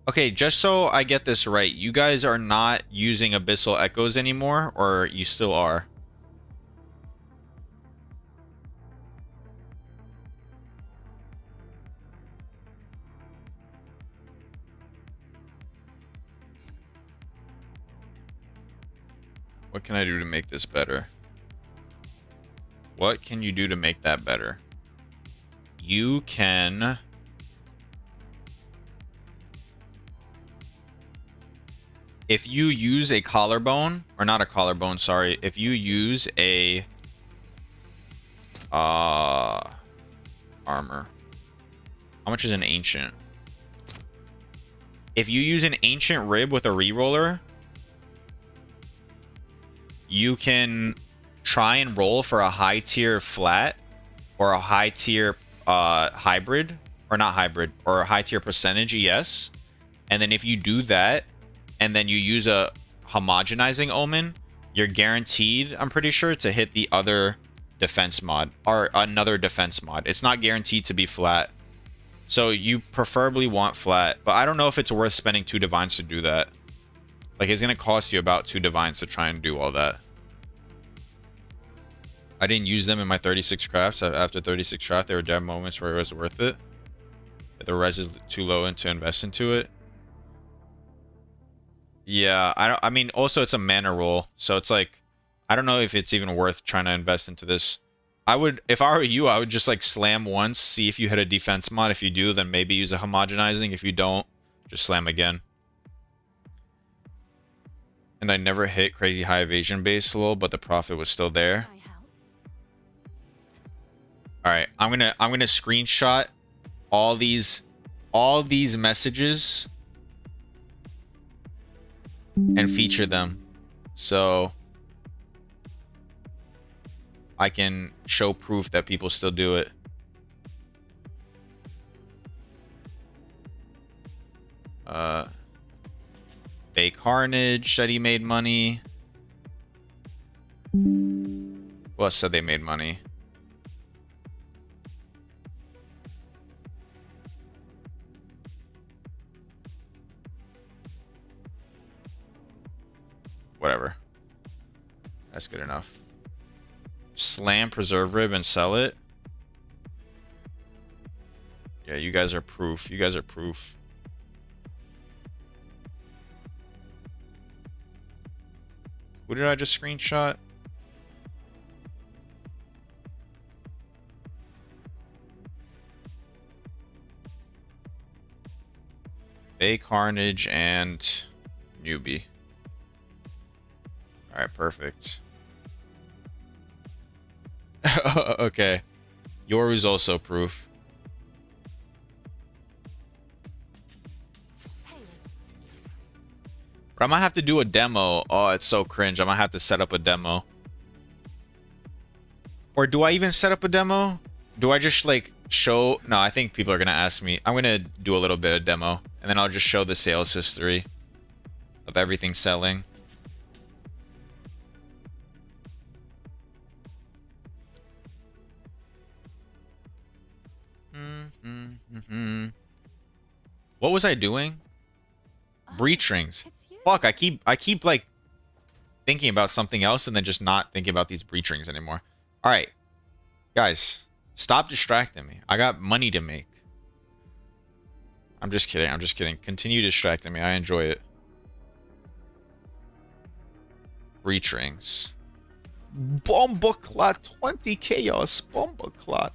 Okay, just so I get this right, you guys are not using Abyssal Echoes anymore, or you still are? What can I do to make this better? What can you do to make that better? You can... If you use a collarbone, or not a collarbone, sorry. If you use a... armor. How much is an ancient? If you use an ancient rib with a reroller, you can try and roll for a high tier flat or a high tier hybrid, or not hybrid, or a high tier percentage ES. And then if you do that and then you use a homogenizing omen, you're guaranteed, I'm pretty sure, to hit the other defense mod or another defense mod. It's not guaranteed to be flat. So you preferably want flat, but I don't know if it's worth spending 2 divines to do that. Like, it's going to cost you about 2 divines to try and do all that. I didn't use them in my 36 crafts. After 36 craft, there were dead moments where it was worth it. But the res is too low to invest into it. Yeah, I mean, also it's a mana roll, so it's like, I don't know if it's even worth trying to invest into this. I would, if I were you, I would just like slam once, see if you hit a defense mod. If you do, then maybe use a homogenizing. If you don't, just slam again. And I never hit crazy high evasion base low, but the profit was still there. All right, I'm gonna screenshot all these messages and feature them, so I can show proof that people still do it. Bay Carnage said he made money. Who else said they made money? Whatever. That's good enough. Slam preserve rib and sell it. Yeah, you guys are proof. You guys are proof. Who did I just screenshot? Bay Carnage and Newbie. Alright, perfect. Okay. Yoru's also proof. But I might have to do a demo. Oh, it's so cringe. I might have to set up a demo. Or do I even set up a demo? Do I just like show... No, I think people are going to ask me. I'm going to do a little bit of demo. And then I'll just show the sales history of everything selling. What was I doing? Breach rings. Fuck, I keep like thinking about something else and then just not thinking about these breach rings anymore. All right, guys, stop distracting me. I got money to make. I'm just kidding. I'm just kidding. Continue distracting me. I enjoy it. Breach rings. Bomba clot. 20 chaos. Bomba clot.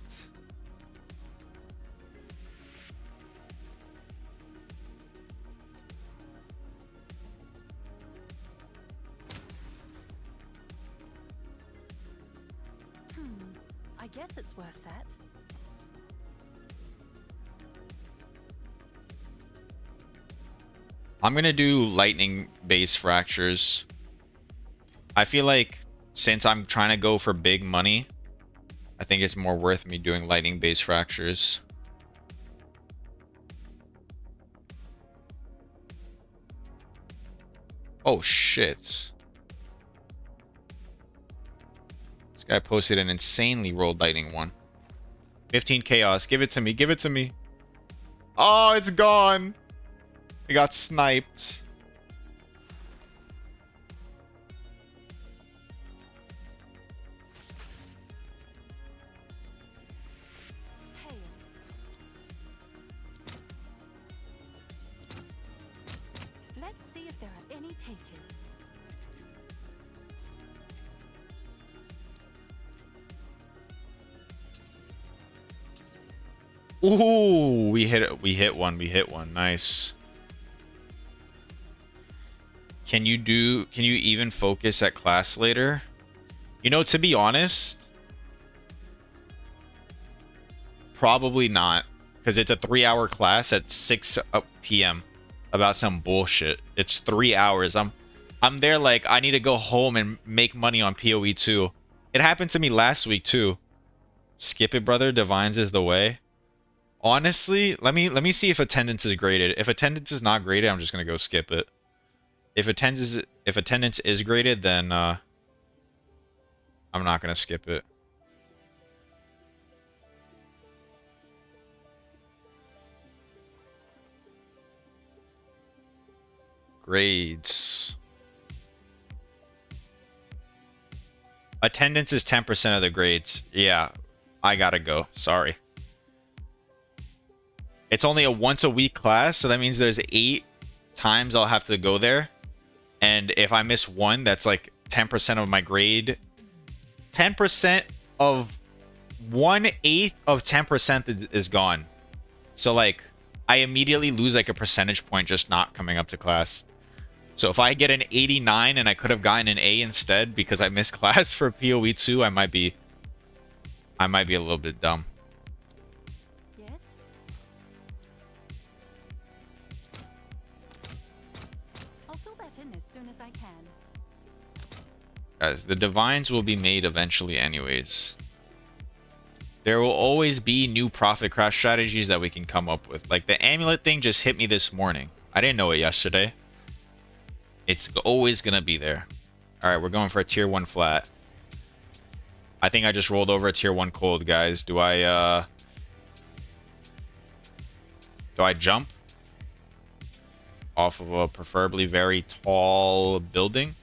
I guess it's worth that. I'm gonna do lightning base fractures. I feel like since I'm trying to go for big money, I think it's more worth me doing lightning base fractures. Oh shit. This guy posted an insanely rolled lightning one. 15 chaos. Give it to me. Give it to me. Oh, it's gone. We got sniped. Hail. Let's see if there are any takers. Ooh, we hit it. We hit one. We hit one. Nice. Can you even focus at class later? You know, to be honest, probably not, because it's a 3-hour class at 6 p.m. about some bullshit. It's 3 hours. I'm there like I need to go home and make money on POE2. It happened to me last week too. Skip it, brother. Divines is the way. Honestly, let me see if attendance is graded. If attendance is not graded, I'm just gonna go skip it. If attendance is graded, then I'm not gonna skip it. Grades. Attendance is 10% of the grades. Yeah, I gotta go. Sorry. It's only a once a week class, so that means there's 8 times I'll have to go there. And if I miss one, that's like 10% of my grade. 10% of 1/8 of 10% is gone. So like I immediately lose like a percentage point just not coming up to class. So if I get an 89 and I could have gotten an A instead because I missed class for POE2, I might be a little bit dumb. Guys, the divines will be made eventually anyways. There will always be new profit craft strategies that we can come up with. Like the amulet thing just hit me this morning. I didn't know it yesterday. It's always going to be there. All right, we're going for a tier 1 flat. I think I just rolled over a tier 1 cold, guys. Do I jump off of a preferably very tall building?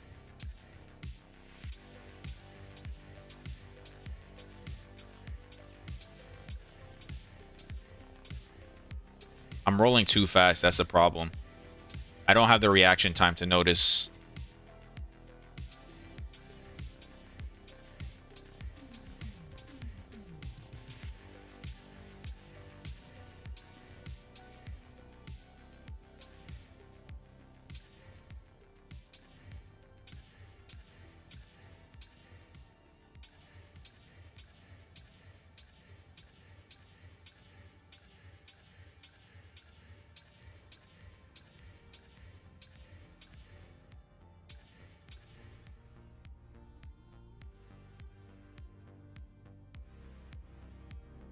I'm rolling too fast. That's the problem. I don't have the reaction time to notice.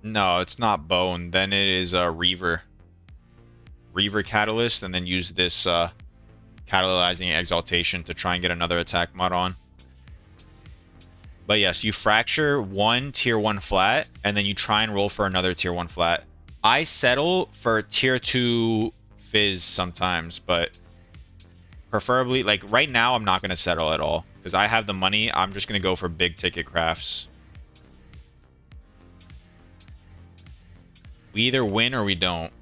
No, it's not bone. Then it is a Reaver. Reaver Catalyst, and then use this Catalyzing Exaltation to try and get another attack mod on. But yes, you fracture one tier 1 flat, and then you try and roll for another tier 1 flat. I settle for tier 2 fizz sometimes, but preferably, like right now, I'm not going to settle at all. Because I have the money, I'm just going to go for big ticket crafts. We either win or we don't.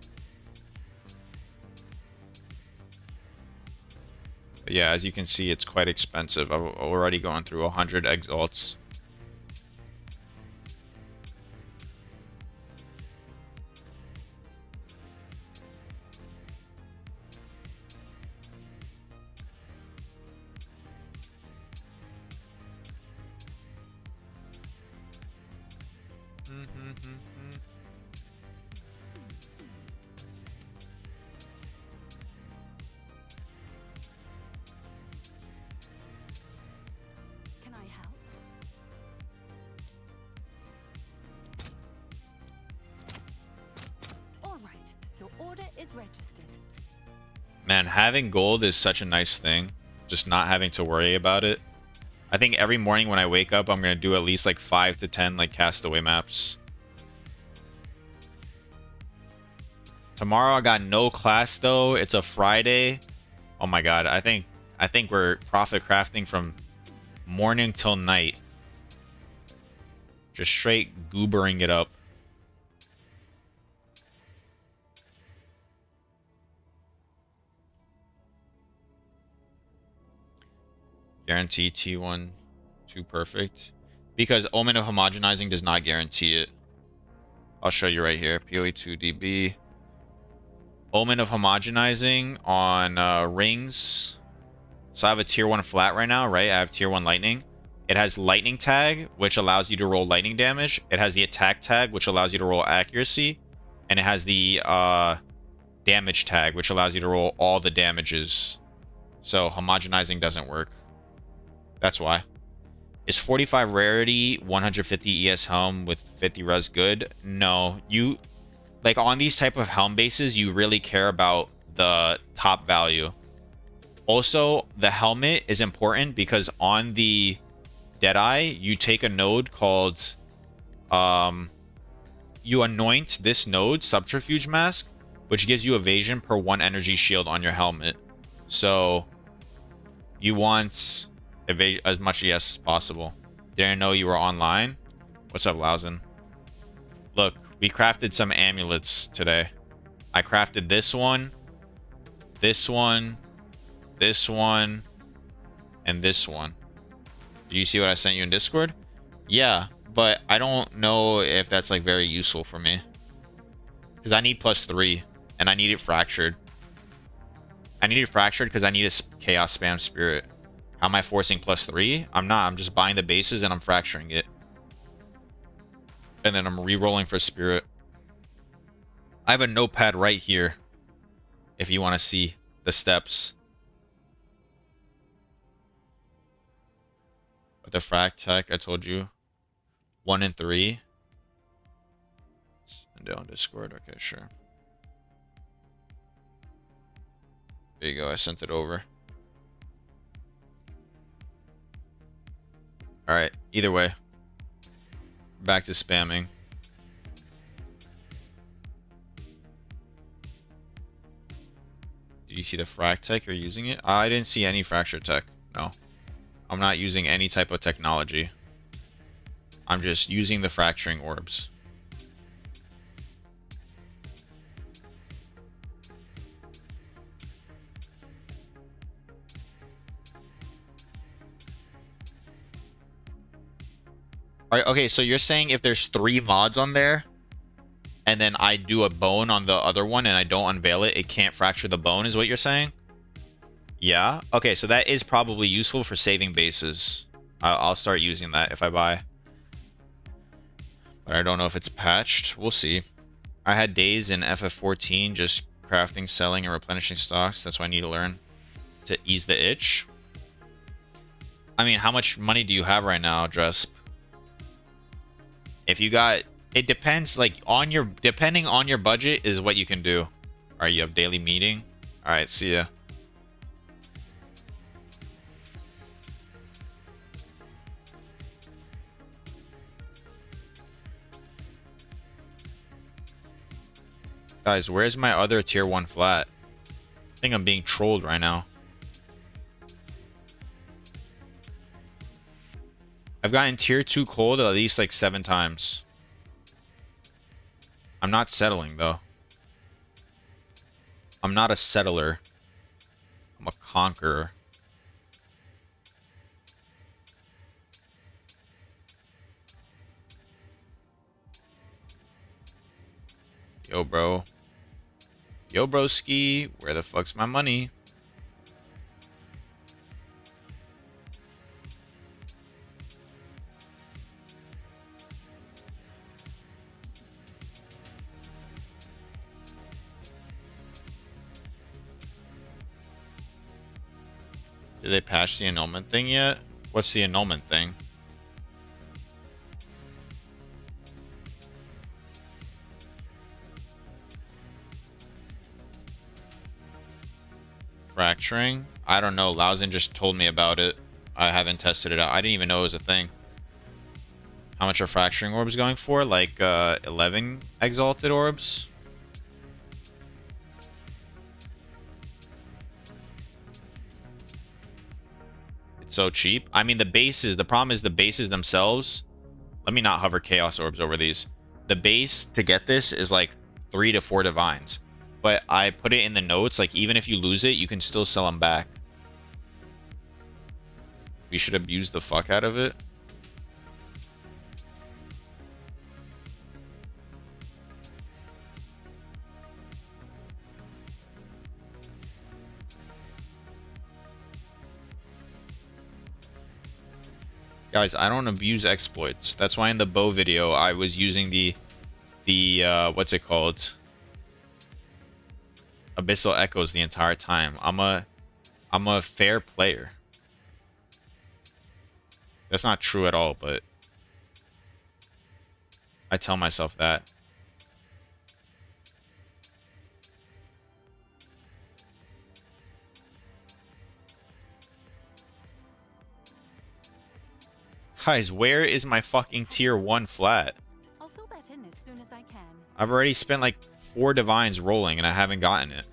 But yeah, as you can see, it's quite expensive. I've already gone through 100 exalts. Man, having gold is such a nice thing. Just not having to worry about it. I think every morning when I wake up, I'm going to do at least like 5 to 10 like castaway maps. Tomorrow I got no class though. It's a Friday. Oh my god, I think we're profit crafting from morning till night. Just straight goobering it up. Guarantee T1 2 perfect. Because Omen of Homogenizing does not guarantee it. I'll show you right here. POE2 DB. Omen of Homogenizing on rings. So I have a tier 1 flat right now, right? I have tier 1 lightning. It has lightning tag, which allows you to roll lightning damage. It has the attack tag, which allows you to roll accuracy. And it has the damage tag, which allows you to roll all the damages. So homogenizing doesn't work. That's why. Is 45 rarity, 150 ES helm with 50 res good? No. You, like on these type of helm bases, you really care about the top value. Also, the helmet is important because on the Deadeye, you take a node called, you anoint this node, Subterfuge Mask, which gives you evasion per 1 energy shield on your helmet. So, you want evasion as much ES as possible. Didn't know you were online. What's up, Lausen? Look, we crafted some amulets today. I crafted this one, this one, this one, and this one. Do you see what I sent you in Discord? Yeah, but I don't know if that's like very useful for me. Because I need +3, and I need it fractured. I need it fractured because I need a chaos spam spirit. How am I forcing +3? I'm not. I'm just buying the bases and I'm fracturing it. And then I'm re-rolling for spirit. I have a notepad right here. If you want to see the steps. But the frac tech, I told you. 1 and 3. And on Discord. Okay, sure. There you go. I sent it over. Alright, either way. Back to spamming. Did you see the frac tech? You're using it? I didn't see any fracture tech. No. I'm not using any type of technology. I'm just using the fracturing orbs. Alright, okay, so you're saying if there's 3 mods on there, and then I do a bone on the other one and I don't unveil it, it can't fracture the bone, is what you're saying? Yeah? Okay, so that is probably useful for saving bases. I'll start using that if I buy. But I don't know if it's patched. We'll see. I had days in FF14 just crafting, selling, and replenishing stocks. That's what I need to learn to ease the itch. I mean, how much money do you have right now, Dresp? If you got... It depends, like, on your... Depending on your budget is what you can do. Alright, you have daily meeting? Alright, see ya. Guys, where's my other tier 1 flat? I think I'm being trolled right now. I've gotten tier 2 cold at least like 7 times. I'm not settling though. I'm not a settler. I'm a conqueror. Yo, bro. Yo, broski. Where the fuck's my money? Did they patch the annulment thing yet? What's the annulment thing? Fracturing? I don't know. Lausen just told me about it. I haven't tested it out. I didn't even know it was a thing. How much are fracturing orbs going for? Like 11 exalted orbs? so cheap. I mean, the problem is the bases themselves. Let me not hover chaos orbs over these. The base to get this is like 3 to 4 divines. But I put it in the notes, like even if you lose it, you can still sell them back. We should abuse the fuck out of it. Guys, I don't abuse exploits. That's why in the bow video, I was using the what's it called? Abyssal Echoes the entire time. I'm a fair player. That's not true at all, but I tell myself that. Guys, where is my fucking tier 1 flat? I'll fill that in as soon as I can. I've already spent like 4 divines rolling and I haven't gotten it.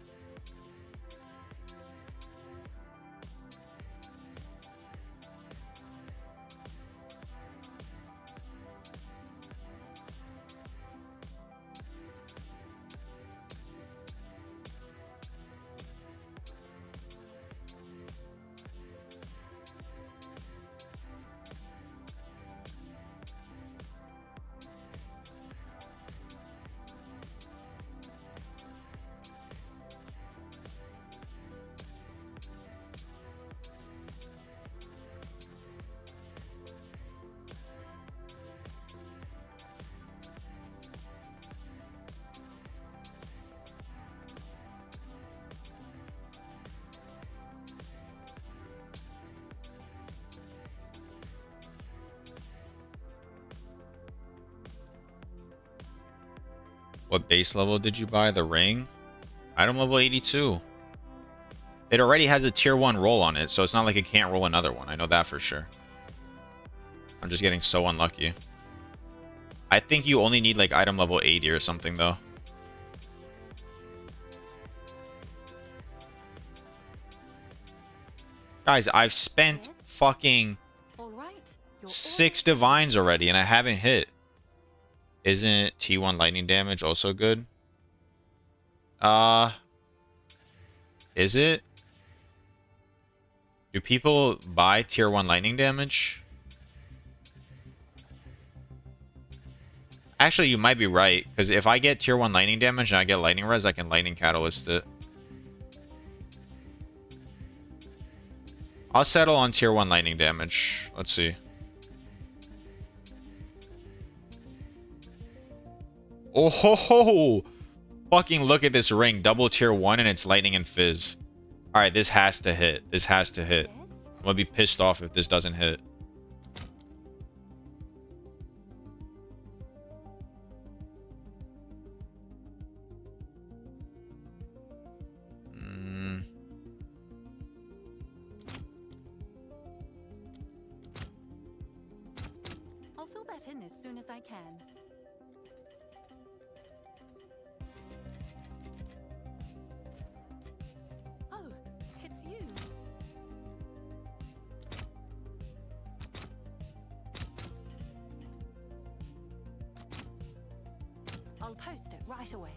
What base level did you buy? The ring? Item level 82. It already has a tier 1 roll on it, so it's not like it can't roll another one. I know that for sure. I'm just getting so unlucky. I think you only need like item level 80 or something though. Guys, I've spent fucking All right. You're 6 divines already and I haven't hit. Isn't T1 lightning damage also good? Is it? Do people buy tier 1 lightning damage? Actually, you might be right, because if I get tier 1 lightning damage and I get lightning res, I can lightning catalyst it. I'll settle on tier 1 lightning damage. Let's see. Oh ho ho! Fucking look at this ring. Double tier 1 and it's lightning and fizz. Alright, this has to hit. This has to hit. Yes? I'm gonna be pissed off if this doesn't hit. I'll fill that in as soon as I can. Oh, it's you. I'll post it right away.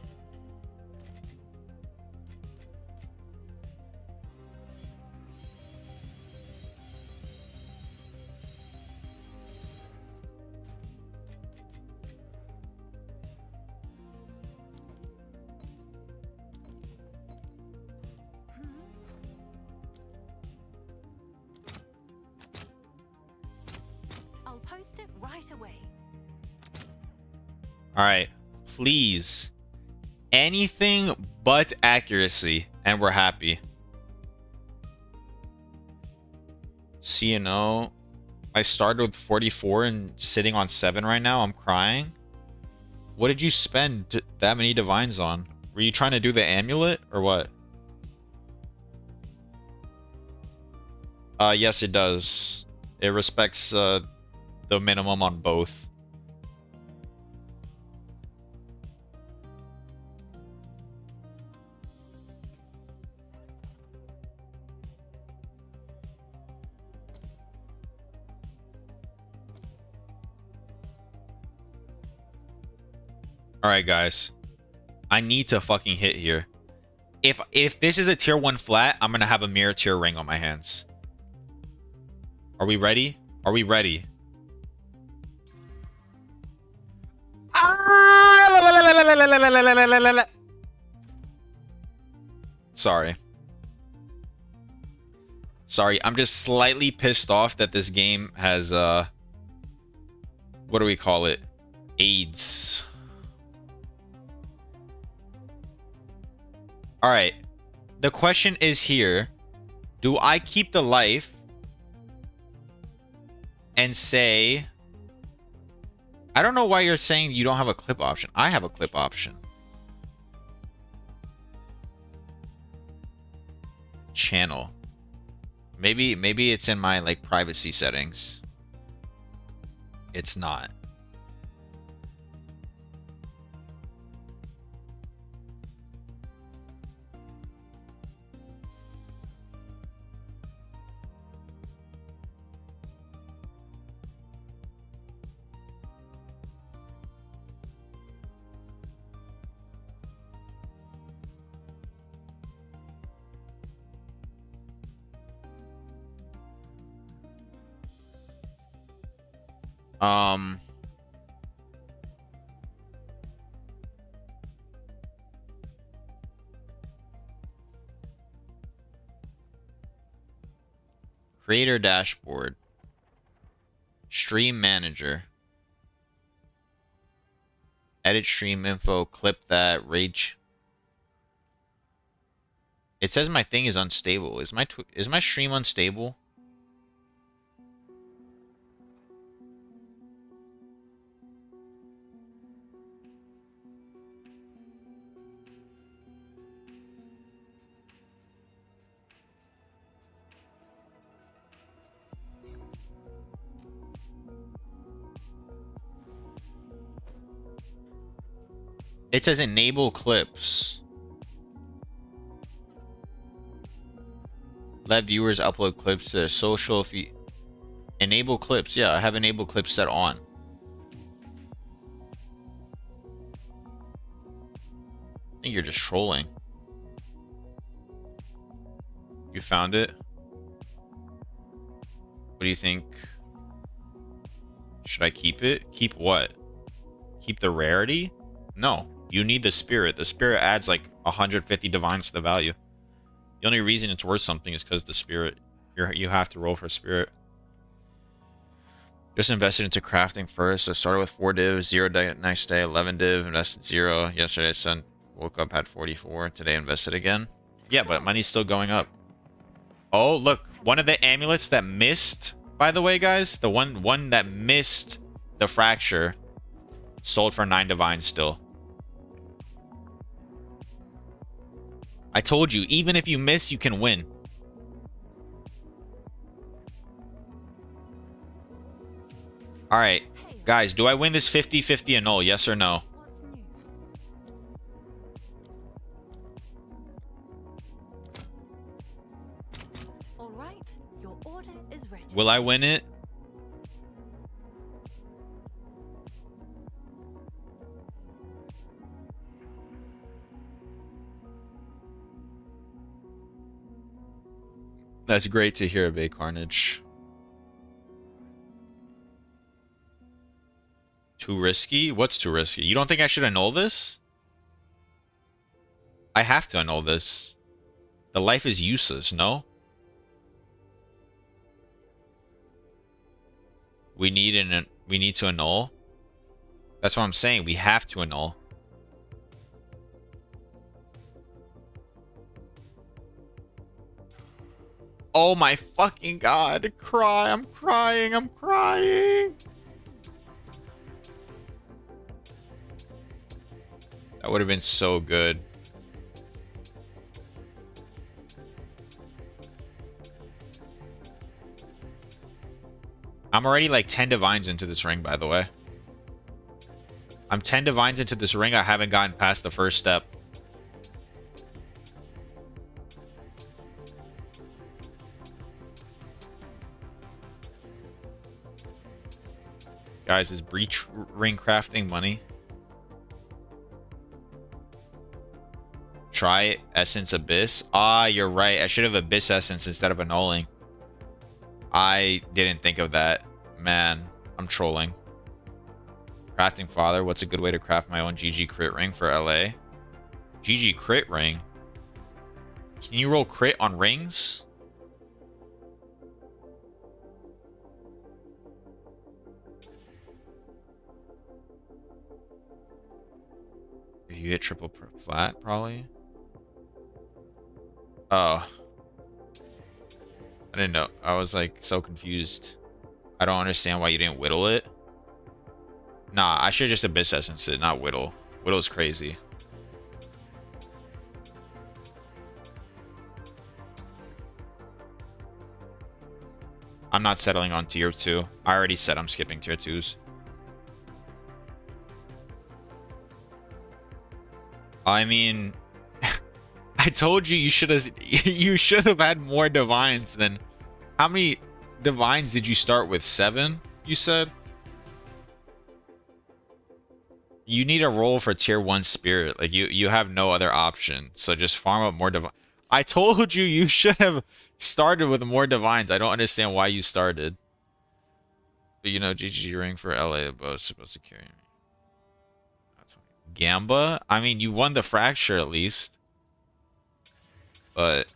I'll post it right away. Alright. Please. Anything but accuracy. And we're happy. CNO. I started with 44 and sitting on 7 right now. I'm crying. What did you spend that many divines on? Were you trying to do the amulet or what? Yes, it does. It respects the minimum on both. All right, guys. I need to fucking hit here. If this is a tier 1 flat, I'm gonna have a mirror tier ring on my hands. Are we ready? Are we ready? Sorry. Sorry, I'm just slightly pissed off that this game has what do we call it? AIDS. All right. The question is here, do I keep the life and say, I don't know why you're saying you don't have a clip option. I have a clip option. Channel. Maybe it's in my like privacy settings. It's not. Creator dashboard. Stream manager. Edit stream info, clip that, rage. It says my thing is unstable. Is my stream unstable? It says enable clips. Let viewers upload clips to their social feed. Enable clips. Yeah, I have enable clips set on. I think you're just trolling. You found it? What do you think? Should I keep it? Keep what? Keep the rarity? No. You need the spirit. The spirit adds like 150 divines to the value. The only reason it's worth something is because the spirit. You have to roll for spirit. Just invested into crafting first. I started with 4 divs, 0 next day, 11 div, invested 0. Yesterday I sent, woke up, had 44. Today invested again. Yeah, but money's still going up. Oh, look. One of the amulets that missed, by the way, guys. The one that missed the fracture sold for 9 divines still. I told you, even if you miss, you can win. Alright, guys, do I win this 50-50 and null? Yes or no? All right, your order is ready. Will I win it? That's great to hear, Bay Carnage. Too risky? What's too risky? You don't think I should annul this? I have to annul this. The life is useless, no? We need to annul. That's what I'm saying. We have to annul. Oh my fucking god. Cry. I'm crying. I'm crying. That would have been so good. I'm already like 10 divines into this ring, by the way. I'm 10 divines into this ring. I haven't gotten past the first step. Guys, is breach ring crafting money? Try Essence Abyss. Ah, you're right. I should have Abyss Essence instead of annulling. I didn't think of that. Man, I'm trolling. Crafting Father. What's a good way to craft my own GG crit ring for LA? GG crit ring? Can you roll crit on rings? If you hit triple flat, probably. Oh. I didn't know. I was like so confused. I don't understand why you didn't whittle it. Nah, I should just Abyss Essence it, not whittle. Whittle's crazy. I'm not settling on tier 2. I already said I'm skipping tier 2s. I mean, I told you should have had more divines than how many divines did you start with? 7, you said? You need a roll for tier 1 spirit. Like you have no other option. So just farm up more divine. I told you should have started with more divines. I don't understand why you started. But you know, GG ring for LA was supposed to carry me. That's fine. Gamba? I mean, you won the fracture at least. But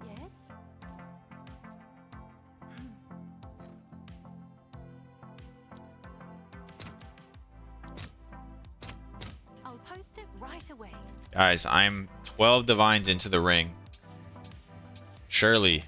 Yes? I'll post it right away. guys, I'm 12 divines into the ring. Surely.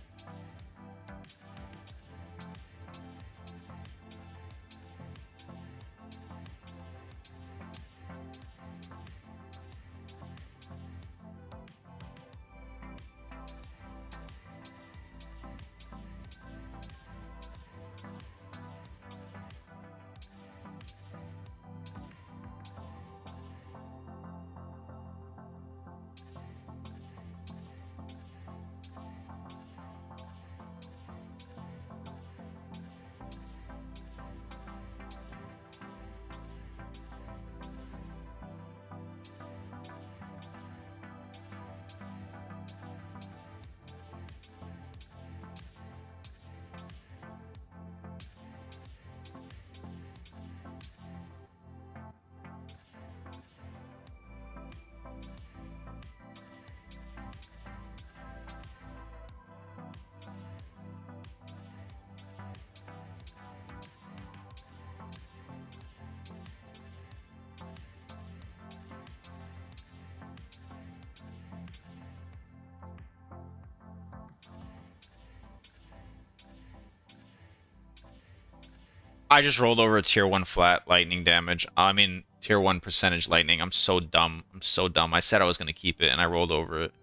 I just rolled over a tier 1 flat lightning damage. I mean, tier 1 percentage lightning. I'm so dumb. I'm so dumb. I said I was going to keep it, and I rolled over it.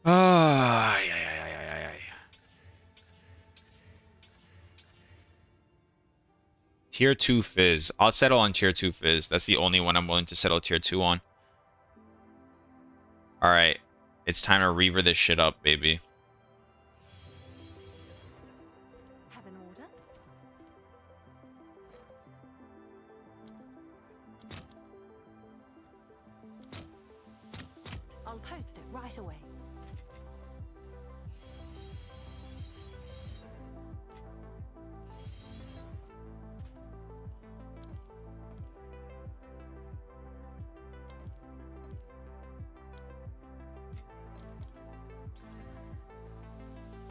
Ah, Tier 2 Fizz. I'll settle on tier 2 Fizz. That's the only one I'm willing to settle tier 2 on. Alright. It's time to reaver this shit up, baby. Have an order? I'll post it right away.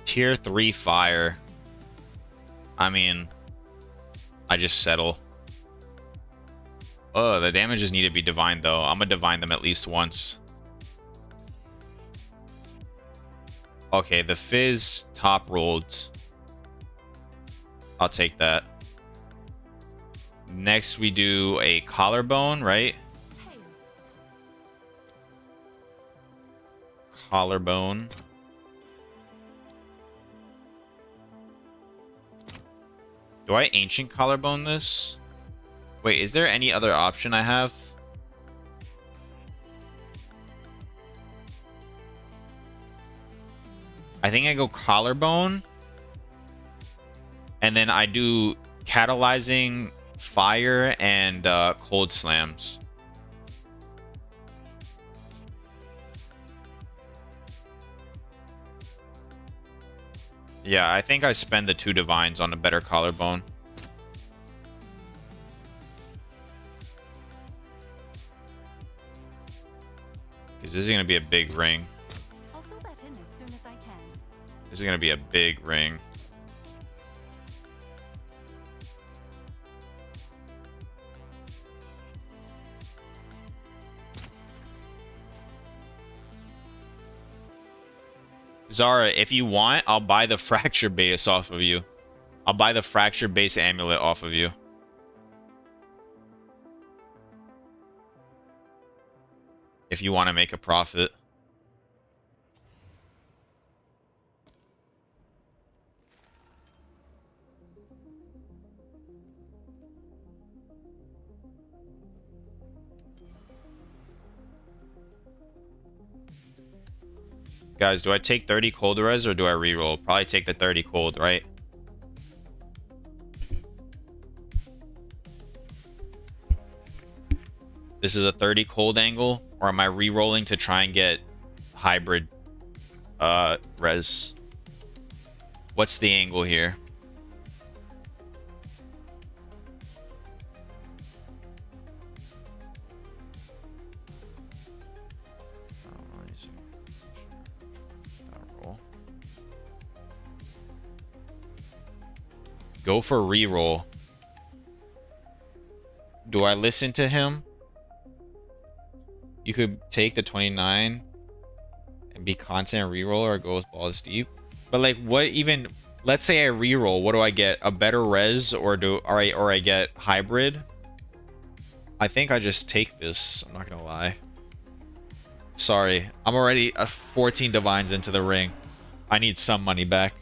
Tier 3 Fire. I mean, I just settle. Oh, the damages need to be divine, though. I'm gonna divine them at least once. Okay, the Fizz top rolled. I'll take that. Next, we do a collarbone, right? Hey, Collarbone. Do I ancient collarbone this? Wait, is there any other option I have? think I go collarbone. And then I do catalyzing fire and cold slams. Yeah, I think I spend the 2 divines on a better collarbone. Because this is going to be a big ring. I'll fill that in as soon as I can. This is going to be a big ring. Zara, if you want, I'll buy the fracture base off of you. I'll buy the fracture base amulet off of you. If you want to make a profit. Guys, do I take 30 cold res or do I reroll? Probably take the 30 cold, right? This is a 30 cold angle, or am I re-rolling to try and get hybrid res? What's the angle here? Go for re-roll. Do I listen to him? You could take the 29 and be constant reroll or go with balls deep. But like, what even? Let's say I reroll. What do I get? A better res or I get hybrid? I think I just take this. I'm not gonna lie. Sorry, I'm already 14 divines into the ring. I need some money back.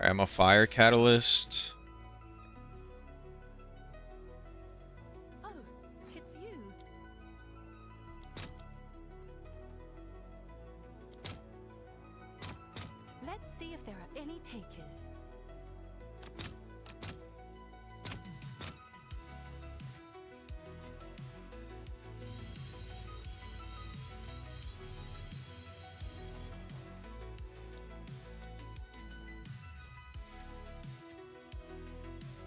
I'm a fire catalyst. Oh, it's you. Let's see if there are any takers.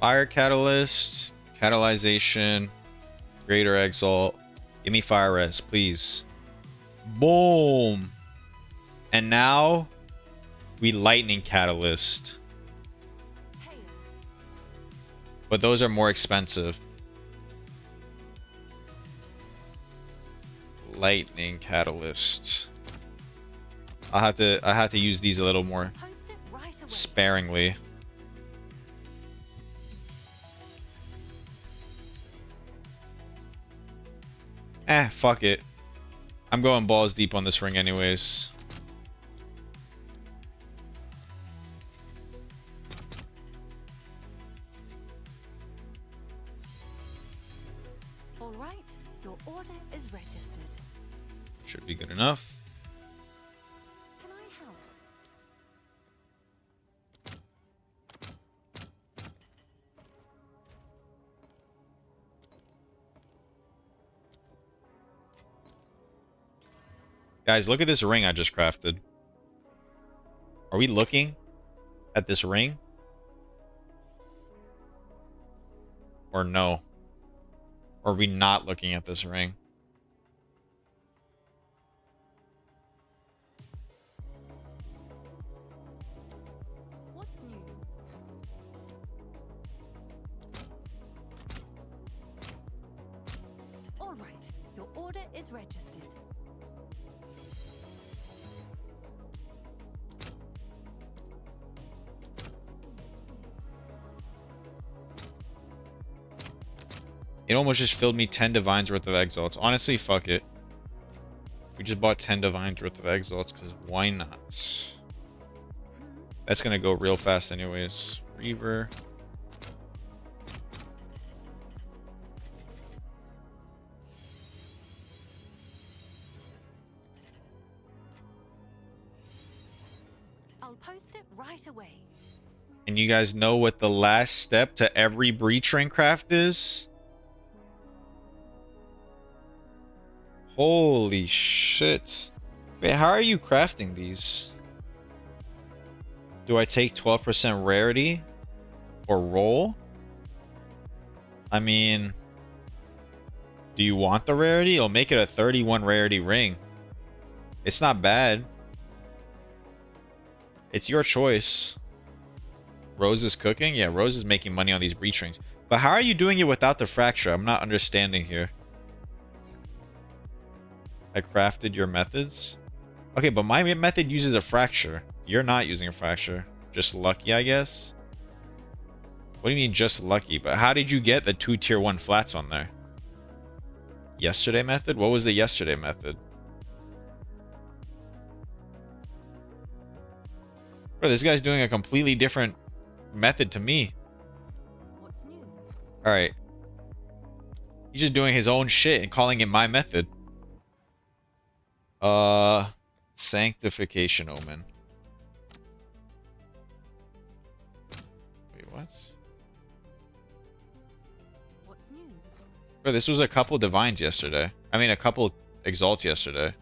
Fire catalyst, catalyzation, greater exalt. Give me fire res, please. Boom. And now we lightning catalyst. Hey, But those are more expensive. Lightning catalyst. I have to use these a little more post it right away. sparingly. Fuck it. I'm going balls deep on this ring anyways. All right, your order is registered. Should be good enough. Can I help? Guys, look at this ring I just crafted. Are we looking at this ring? Or no? Or are we not looking at this ring? What's new? All right, your order is registered. It almost just filled me 10 divines worth of exalts. Honestly, fuck it. We just bought 10 divines worth of exalts because why not? That's gonna go real fast anyways. Reaver. I'll post it right away. And you guys know what the last step to every breach ring craft is? Holy shit. Wait, how are you crafting these? Do I take 12% rarity? Or roll? I mean... Do you want the rarity? I'll make it a 31 rarity ring. It's not bad. It's your choice. Rose is cooking? Yeah, Rose is making money on these breach rings. But how are you doing it without the fracture? I'm not understanding here. I crafted your methods? Okay, but my method uses a fracture. You're not using a fracture. Just lucky, I guess? What do you mean just lucky? But how did you get the 2 tier 1 flats on there? Yesterday method? What was the yesterday method? Bro, this guy's doing a completely different method to me. What's new? Alright. He's just doing his own shit and calling it my method. Sanctification omen. Wait, what? What's new? Bro, this was a couple divines yesterday. I mean, a couple exalts yesterday.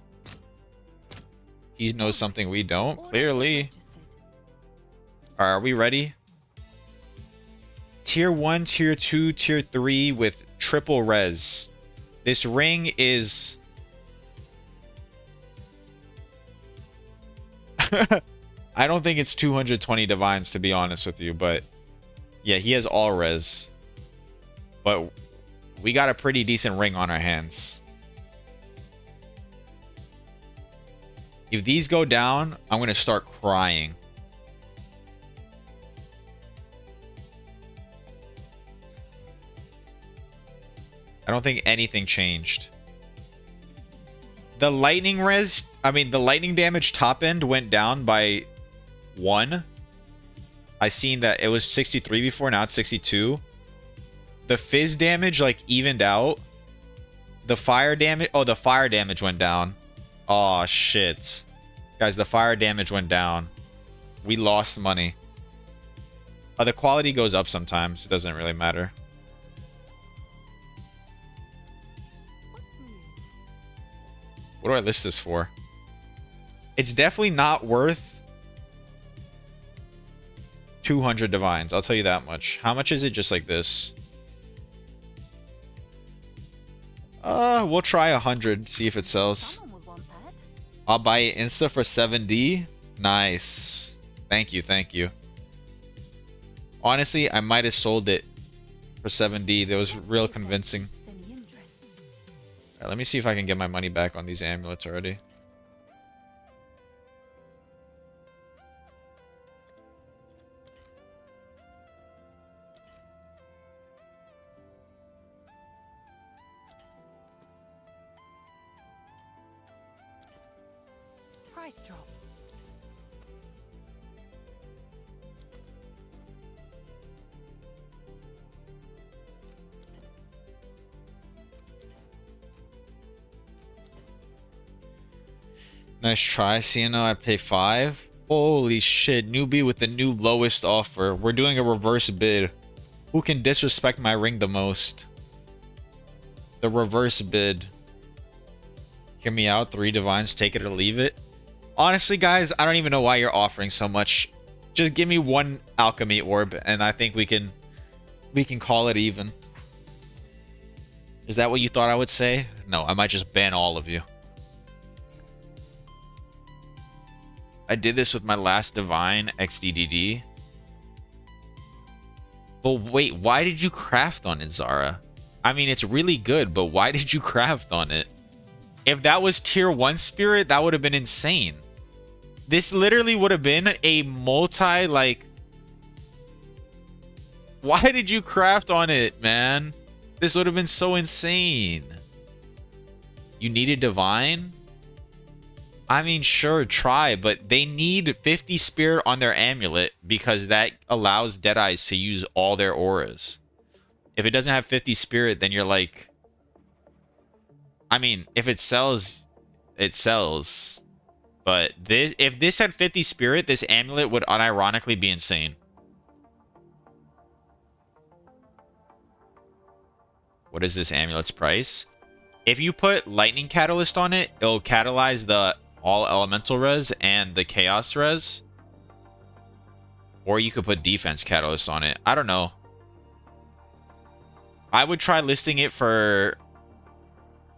He knows something we don't, Order clearly. registered. Are we ready? Tier 1, Tier 2, Tier 3 with triple res. This ring is... I don't think it's 220 divines, to be honest with you, but... Yeah, he has all res. But we got a pretty decent ring on our hands. If these go down, I'm going to start crying. I don't think anything changed. The lightning res, the lightning damage top end went down by 1. I seen that it was 63 before, now it's 62. The fizz damage like evened out. The fire damage, oh, the fire damage went down. Oh shit. Guys, the fire damage went down. We lost money. The quality goes up sometimes, it doesn't really matter. What's new? What do I list this for? It's definitely not worth 200 divines. I'll tell you that much. How much is it just like this? We'll try 100. See if it sells. Someone will want that. I'll buy it Insta for 7D. Nice. Thank you. Thank you. Honestly, I might have sold it for 7D. That was real convincing. Any interest? Alright, let me see if I can get my money back on these amulets already. Price drop. Nice try, Sienna. I pay 5. Holy shit, newbie with the new lowest offer. We're doing a reverse bid. Who can disrespect my ring the most? The reverse bid. Hear me out. 3 divines, take it or leave it. Honestly, guys, I don't even know why you're offering so much. Just give me 1 alchemy orb, and I think we can call it even. Is that what you thought I would say? No, I might just ban all of you. I did this with my last divine XDDD. But wait, why did you craft on it, Zara? I mean, it's really good, but why did you craft on it? If that was tier 1 spirit, that would have been insane. This literally would have been a multi, like... Why did you craft on it, man? This would have been so insane. You needed divine? I mean, sure, try, but they need 50 spirit on their amulet because that allows Deadeyes to use all their auras. If it doesn't have 50 spirit, then you're like... I mean, if it sells, it sells. But this, if this had 50 spirit, this amulet would unironically be insane. What is this amulet's price? If you put Lightning Catalyst on it, it'll catalyze the all elemental res and the chaos res. Or you could put defense catalyst on it. I don't know. I would try listing it for...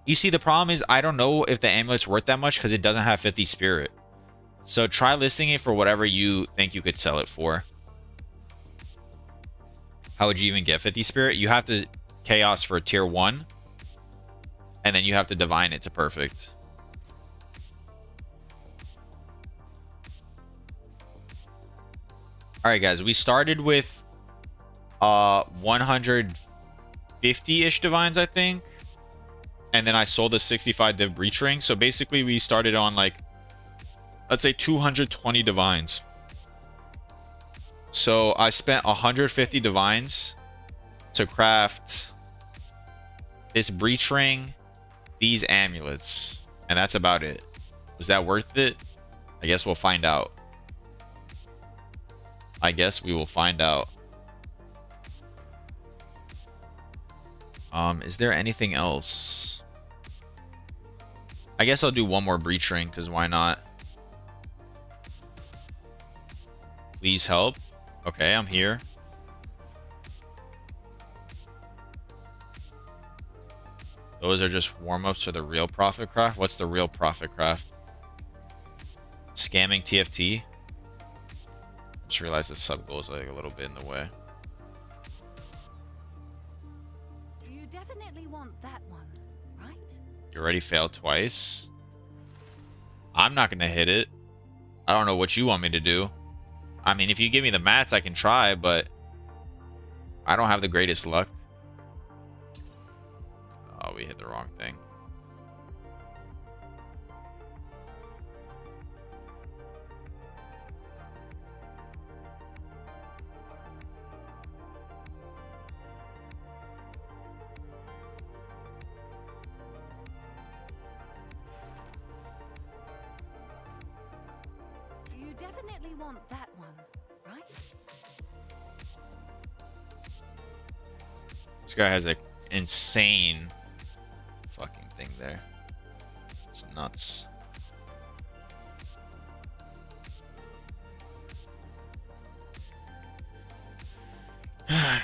You see, the problem is I don't know if the amulet's worth that much because it doesn't have 50 spirit. So try listing it for whatever you think you could sell it for. How would you even get 50 spirit? You have to chaos for tier 1. And then you have to divine it to perfect. Alright guys, we started with 150-ish divines, I think. And then I sold a 65 div breach ring. So basically we started on like, let's say 220 divines. So I spent 150 divines to craft this breach ring, these amulets, and that's about it. Was that worth it? I guess we'll find out. I guess we will find out. Is there anything else? I guess I'll do one more breach ring, because why not? Please help. Okay, I'm here. Those are just warm-ups for the real profit craft. What's the real profit craft? Scamming TFT. Just realized the sub goal is like a little bit in the way. You definitely want that one, right? You already failed twice. I'm not gonna hit it. I don't know what you want me to do. I mean, if you give me the mats, I can try, but I don't have the greatest luck. Oh, we hit the wrong thing. You definitely want that one, right? This guy has an insane fucking thing there. It's nuts. I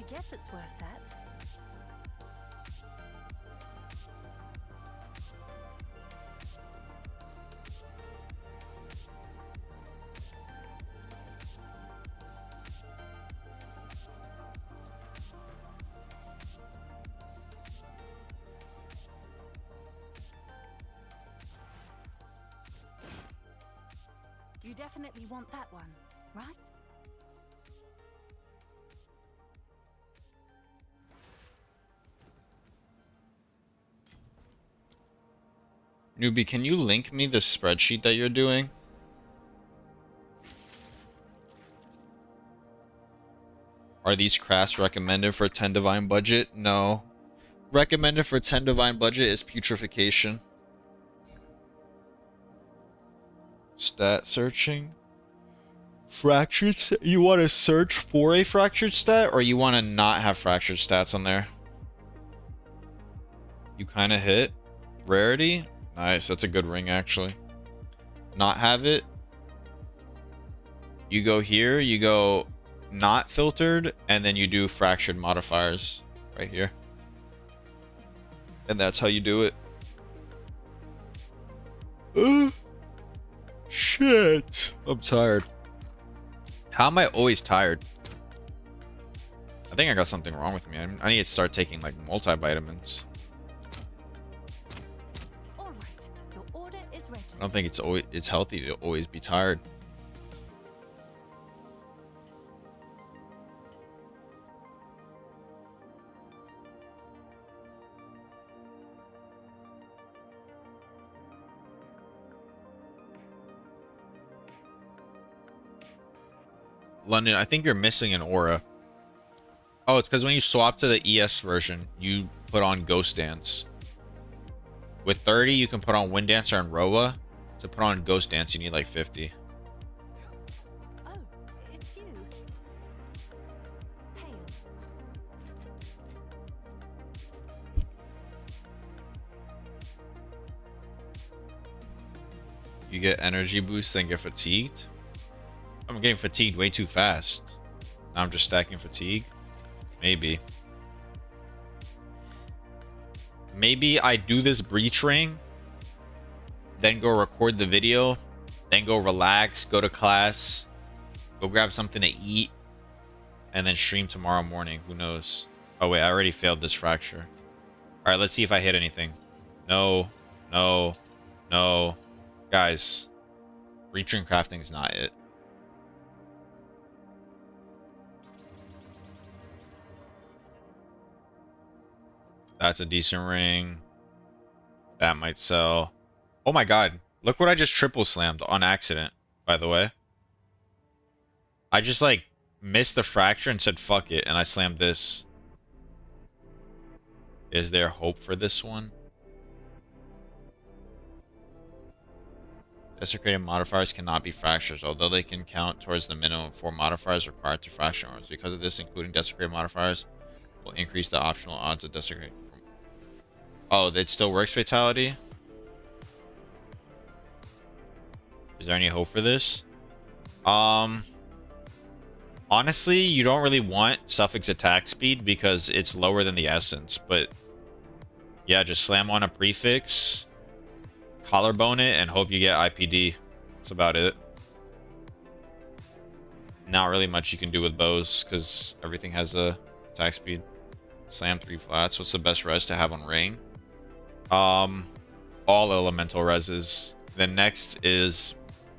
guess it's worth that. You definitely want that one, right? Newbie, can you link me the spreadsheet that you're doing? Are these crafts recommended for 10 divine budget? No. Recommended for 10 divine budget is putrefaction. Stat searching. Fractured you want to search for a fractured stat, or you want to not have fractured stats on there? You kind of hit. Rarity? Nice, that's a good ring actually. Not have it. You go here, you go not filtered, and then you do fractured modifiers right here. And that's how you do it. Shit. I'm tired. How am I always tired? I think I got something wrong with me. I need to start taking like multivitamins. All right, your order is registered. I don't think it's healthy to always be tired. London, I think you're missing an aura. Oh, it's because when you swap to the ES version, you put on Ghost Dance. With 30, you can put on Wind Dancer and Roa. To put on Ghost Dance, you need like 50. Oh, it's you. Hail. You get energy boost, then get fatigued. I'm getting fatigued way too fast. Now I'm just stacking fatigue. Maybe. Maybe I do this breach ring, then go record the video, then go relax, go to class, go grab something to eat, and then stream tomorrow morning. Who knows? Oh wait, I already failed this fracture. All right, let's see if I hit anything. No, no, no. Guys, breach ring crafting is not it. That's a decent ring. That might sell. Oh my god. Look what I just triple slammed on accident, by the way. I just like missed the fracture and said fuck it, and I slammed this. Is there hope for this one? Desecrated modifiers cannot be fractures, although they can count towards the minimum 4 modifiers required to fracture arms. Because of this, including desecrated modifiers will increase the optional odds of desecrate. Oh, it still works fatality? Is there any hope for this? Honestly, you don't really want suffix attack speed because it's lower than the essence, but yeah, just slam on a prefix, collarbone it, and hope you get IPD. That's about it. Not really much you can do with bows because everything has a attack speed. Slam 3 flats. What's the best res to have on ring? All elemental reses. The next is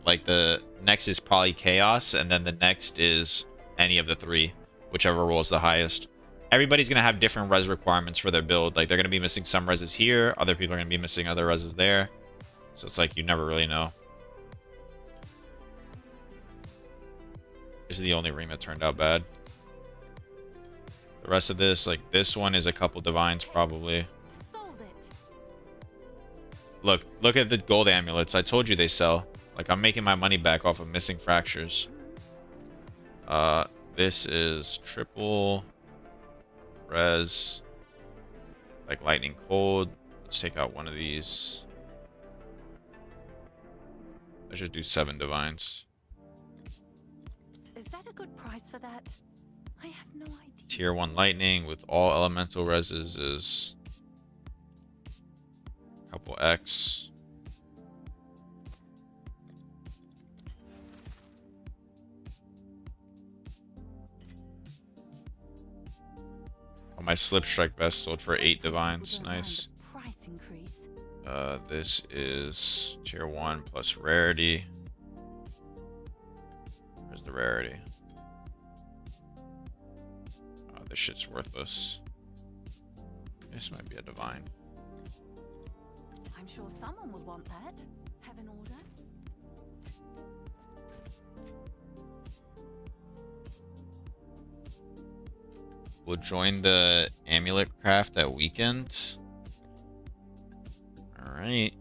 like the next is probably chaos, and then the next is any of the 3, whichever roll is the highest. Everybody's gonna have different res requirements for their build. Like they're gonna be missing some reses here, other people are gonna be missing other reses there. So it's like you never really know. This is the only ring that turned out bad. The rest of this, like this one is a couple divines probably. Sold it. Look at the gold amulets. I told you they sell. Like I'm making my money back off of missing fractures. This is triple res, like lightning cold. Let's take out one of these. I should do 7 divines. Is that a good price for that? I have no idea. Tier 1 lightning with all elemental reses is a couple X. Oh, my slip strike vest sold for 8 divines. Nice. Price increase. This is tier 1 plus rarity. Where's the rarity? Oh, this shit's worthless. This might be a divine. I'm sure someone will want that. Have an order? We'll join the amulet craft that weekend. Alright.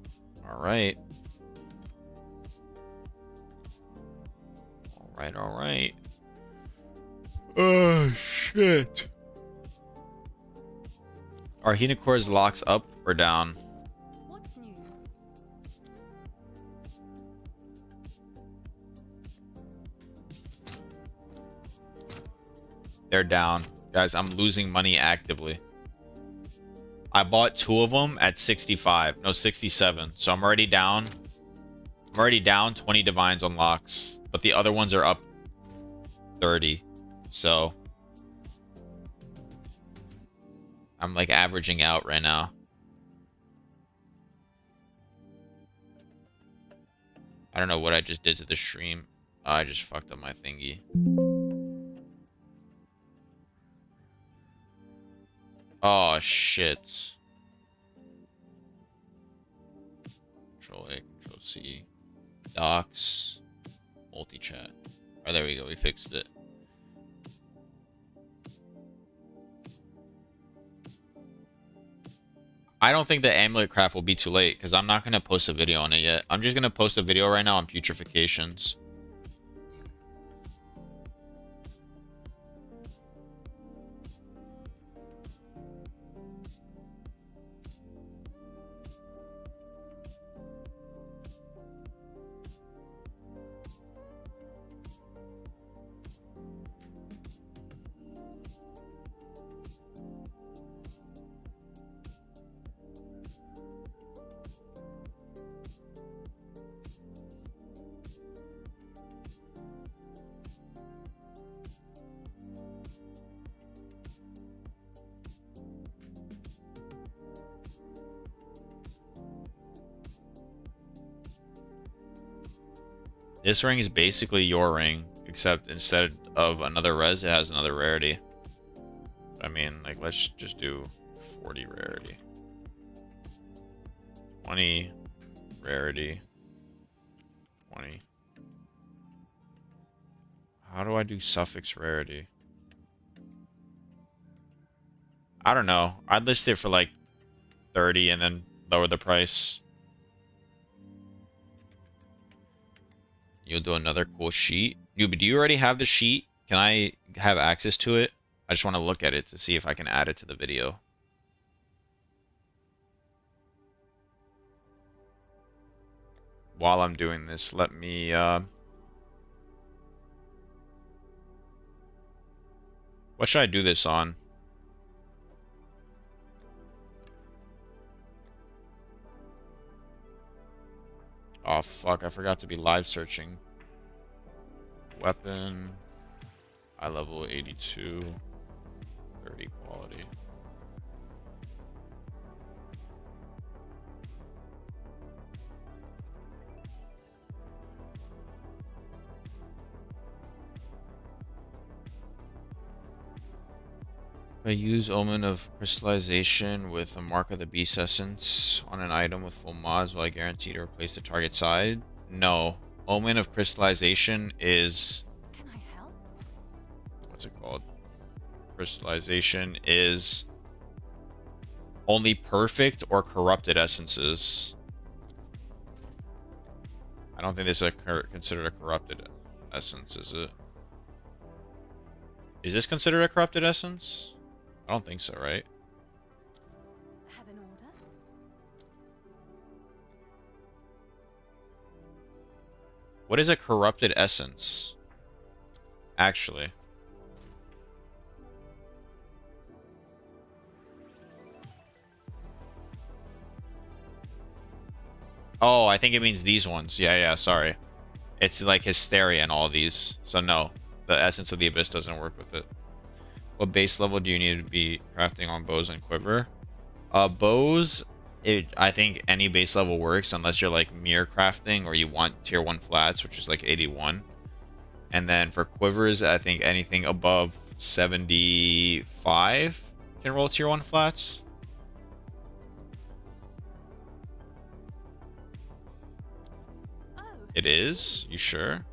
Alright. Alright, alright. Oh, shit. Are Hinacore's locks up or down? What's new? They're down. Guys, I'm losing money actively. I bought 2 of them at 65. No, 67. So I'm already down. I'm already down 20 divines on locks. But the other ones are up 30. So I'm like averaging out right now. I don't know what I just did to the stream. I just fucked up my thingy. Oh, shit. Control A, Control C. Docs. Multi-chat. Oh, there we go. We fixed it. I don't think the amulet craft will be too late because I'm not going to post a video on it yet. I'm just going to post a video right now on putrefacients. This ring is basically your ring, except instead of another res, it has another rarity. I mean, like, let's just do 40 rarity. 20 rarity. 20. How do I do suffix rarity? I don't know. I'd list it for like 30 and then lower the price. You'll do another cool sheet. But do you already have the sheet? Can I have access to it? I just want to look at it to see if I can add it to the video. While I'm doing this, let me... What should I do this on? Oh, fuck. I forgot to be live searching. Weapon. Eye level 82. 30 quality. I use Omen of Crystallization with a Mark of the Beast Essence on an item with full mods, will I guarantee to replace the target side? No. Omen of Crystallization is... Can I help? What's it called? Crystallization is only perfect or corrupted essences. I don't think this is considered a corrupted essence, is it? Is this considered a corrupted essence? I don't think so, right? Have an order? What is a corrupted essence? Actually. Oh, I think it means these ones. Yeah, sorry. It's like Hysteria and all these. So no, the Essence of the Abyss doesn't work with it. What base level do you need to be crafting on bows and quiver? Bows, I think any base level works unless you're like mirror crafting or you want tier 1 flats, which is like 81. And then for quivers, I think anything above 75 can roll tier 1 flats. Oh, It is? You sure?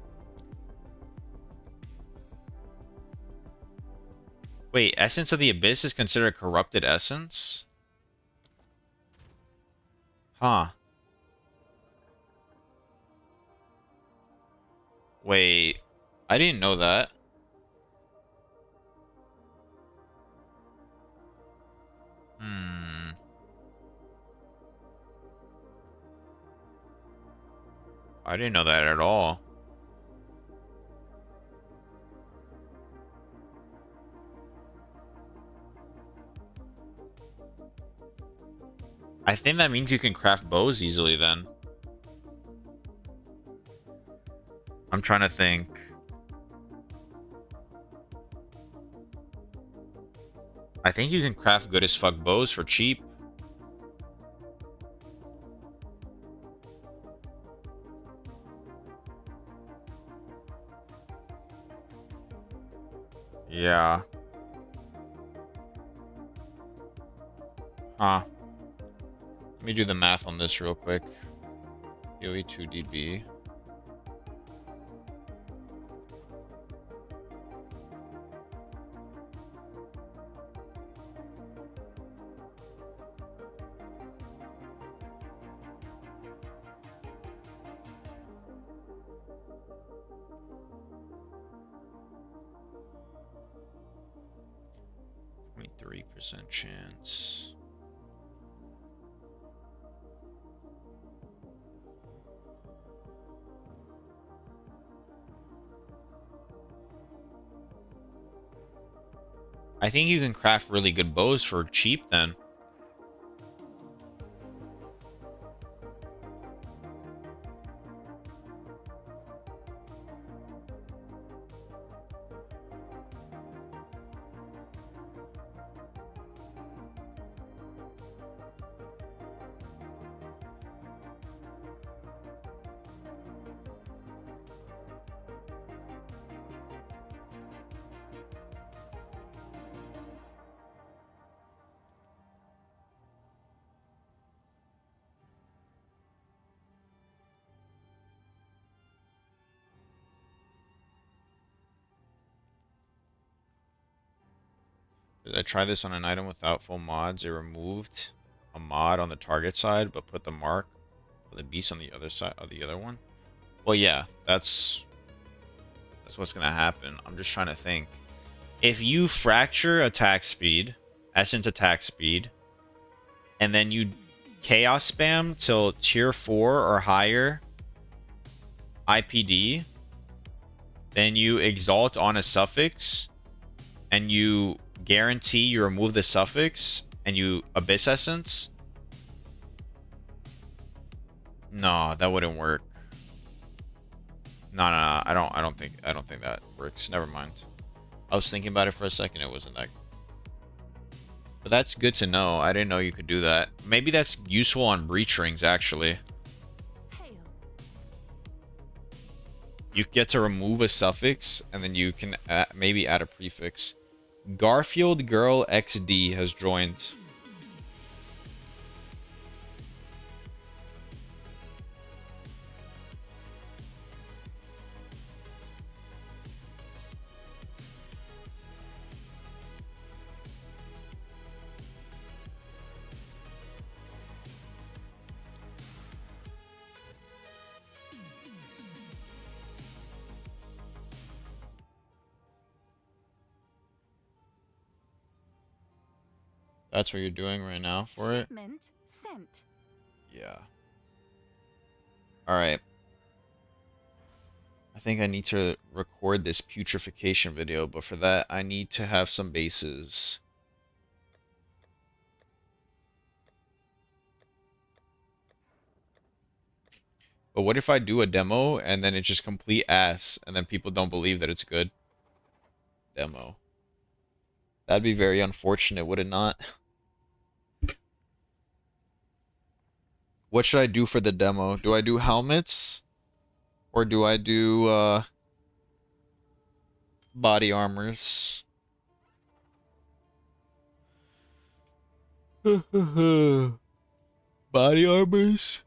Wait, Essence of the Abyss is considered corrupted essence? Huh. Wait, I didn't know that. I didn't know that at all. I think that means you can craft bows easily then. I'm trying to think. I think you can craft good as fuck bows for cheap. Yeah. Huh. Let me do the math on this real quick. POE2 DB. 3% chance. I think you can craft really good bows for cheap then. Did I try this on an item without full mods? It removed a mod on the target side, but put the mark of the beast on the other side of the other one. Well, yeah, that's what's gonna happen. I'm just trying to think. If you fracture attack speed, essence attack speed, and then you chaos spam till tier 4 or higher IPD, then you exalt on a suffix, and you guarantee you remove the suffix, and you abyss essence. No, that wouldn't work. No, I don't think that works. Never mind. I was thinking about it for a second. It wasn't that. But that's good to know. I didn't know you could do that. Maybe that's useful on breach rings, actually. Hail. You get to remove a suffix, and then you can maybe add a prefix. Garfield Girl XD has joined. That's what you're doing right now for it? Shipment sent. Yeah. Alright. I think I need to record this putrefaction video, but for that, I need to have some bases. But what if I do a demo, and then it's just complete ass, and then people don't believe that it's good? Demo. That'd be very unfortunate, would it not? What should I do for the demo? Do I do helmets? Or do I do, body armors? Body armors?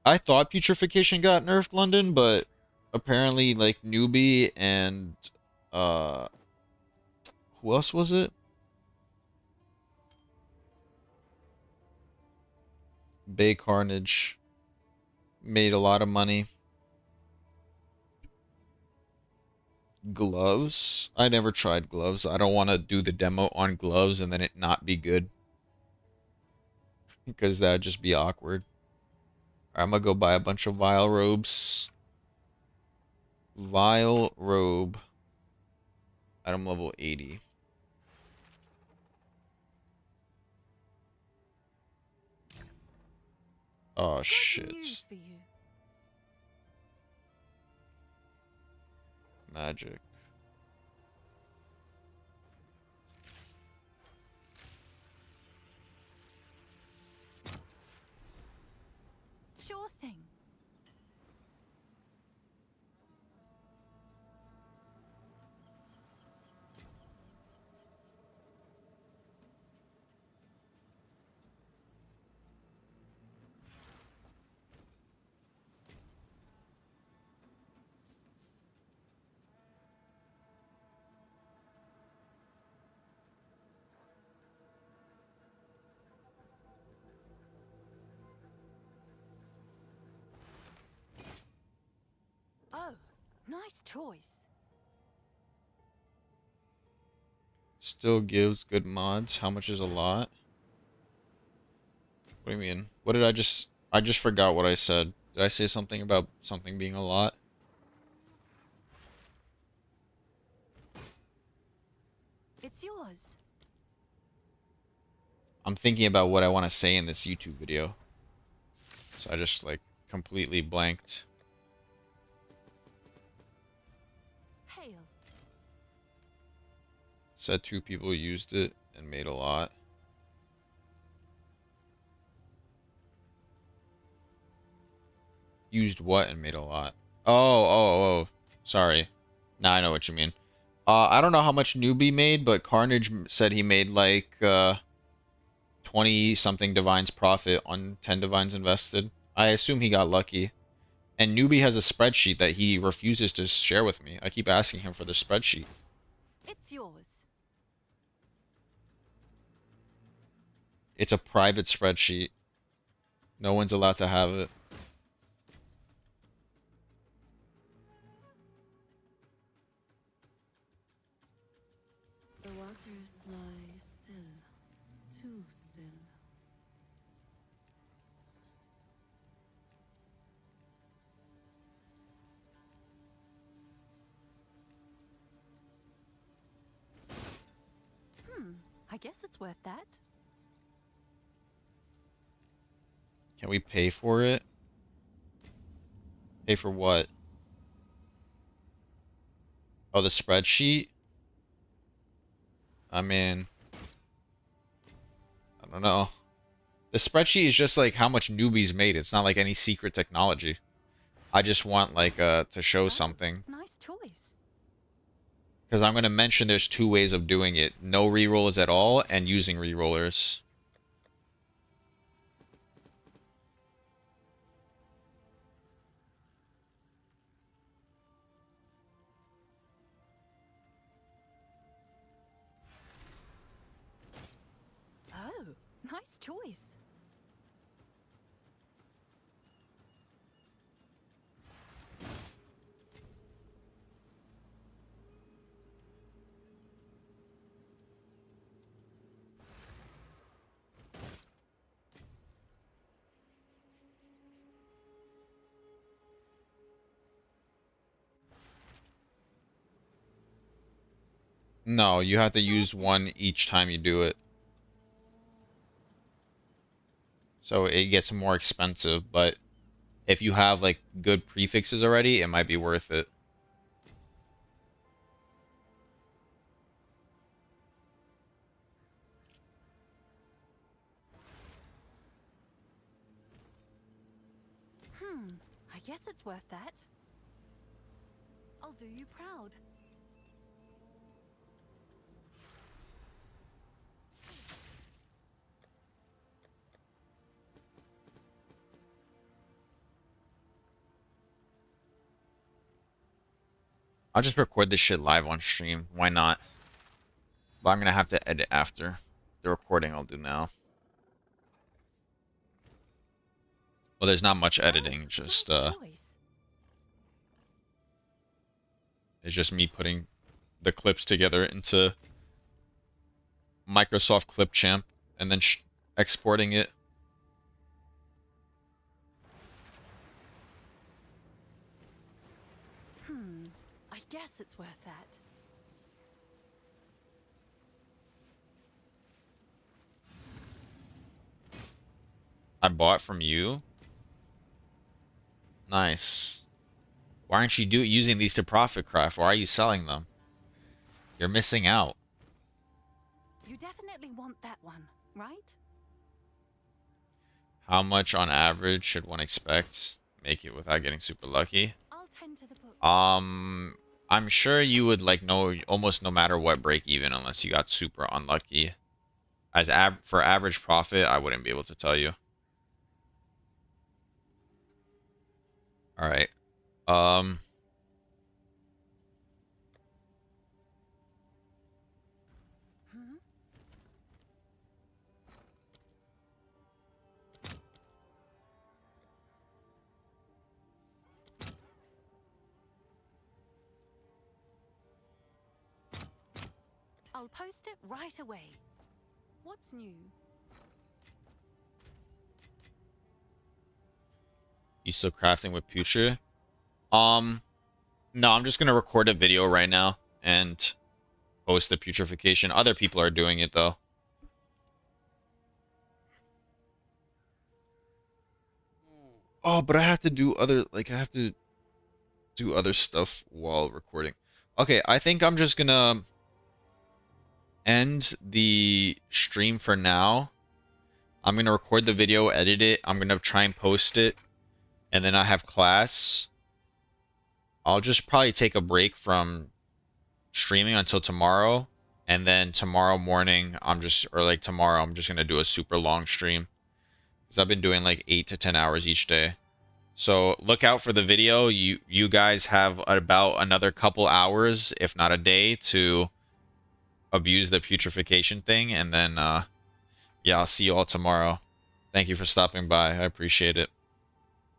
I thought putrefaction got nerfed, London, but apparently, like, newbie and, who else was it? Bay Carnage made a lot of money. Gloves? I never tried gloves. I don't want to do the demo on gloves and then it not be good. Because that would just be awkward. I'm gonna go buy a bunch of vile robes. Vile robe. Item level 80. Oh, Good shit. news for you. Magic. Sure thing. Oh, nice choice. Still gives good mods. How much is a lot? What do you mean? What did I just forgot what I said. Did I say something about something being a lot? It's yours. I'm thinking about what I want to say in this YouTube video. So I just like completely blanked. Hail. Said 2 people used it and made a lot. Used what and made a lot? Oh. Sorry. Now I know what you mean. I don't know how much Newbie made, but Carnage said he made like 20 something divines profit on 10 divines invested. I assume he got lucky. And Newbie has a spreadsheet that he refuses to share with me. I keep asking him for the spreadsheet. It's yours. It's a private spreadsheet. No one's allowed to have it. The waters lie still, too still. I guess it's worth that. Can we pay for it? Pay for what? Oh, the spreadsheet? I mean, I don't know. The spreadsheet is just like how much newbies made. It's not like any secret technology. I just want like to show something. Nice choice. Because I'm going to mention there's 2 ways of doing it. No rerollers at all and using rerollers. Oh, nice choice. No, you have to use one each time you do it. So it gets more expensive, but if you have like good prefixes already, it might be worth it. I guess it's worth that. I'll do you proud. I'll just record this shit live on stream. Why not? But I'm gonna have to edit after. The recording I'll do now. Well, there's not much editing, just Nice choice. it's just me putting the clips together into Microsoft Clipchamp and then exporting it. I guess it's worth that. I bought from you. Nice. Why aren't you using these to profit craft? Why are you selling them? You're missing out. You definitely want that one, right? How much on average should one expect? Make it without getting super lucky. I'll tend to the book. I'm sure you would like know almost no matter what break even unless you got super unlucky. As for average profit, I wouldn't be able to tell you. All right. Um. I'll post it right away. What's new? You still crafting with Future? No, I'm just gonna record a video right now and post the putrefaction. Other people are doing it though. Oh, but I have to do other, like, I have to do other stuff while recording. Okay, I think I'm just gonna end the stream for now. I'm gonna record the video, edit it. I'm gonna try and post it, and then I have class. I'll just probably take a break from streaming until tomorrow, and then tomorrow morning I'm just, or like tomorrow, I'm just gonna do a super long stream because I've been doing like 8 to 10 hours each day. So look out for the video. You guys have about another couple hours, if not a day, to abuse the putrefaction thing, and then yeah, I'll see you all tomorrow. Thank you for stopping by. I appreciate it.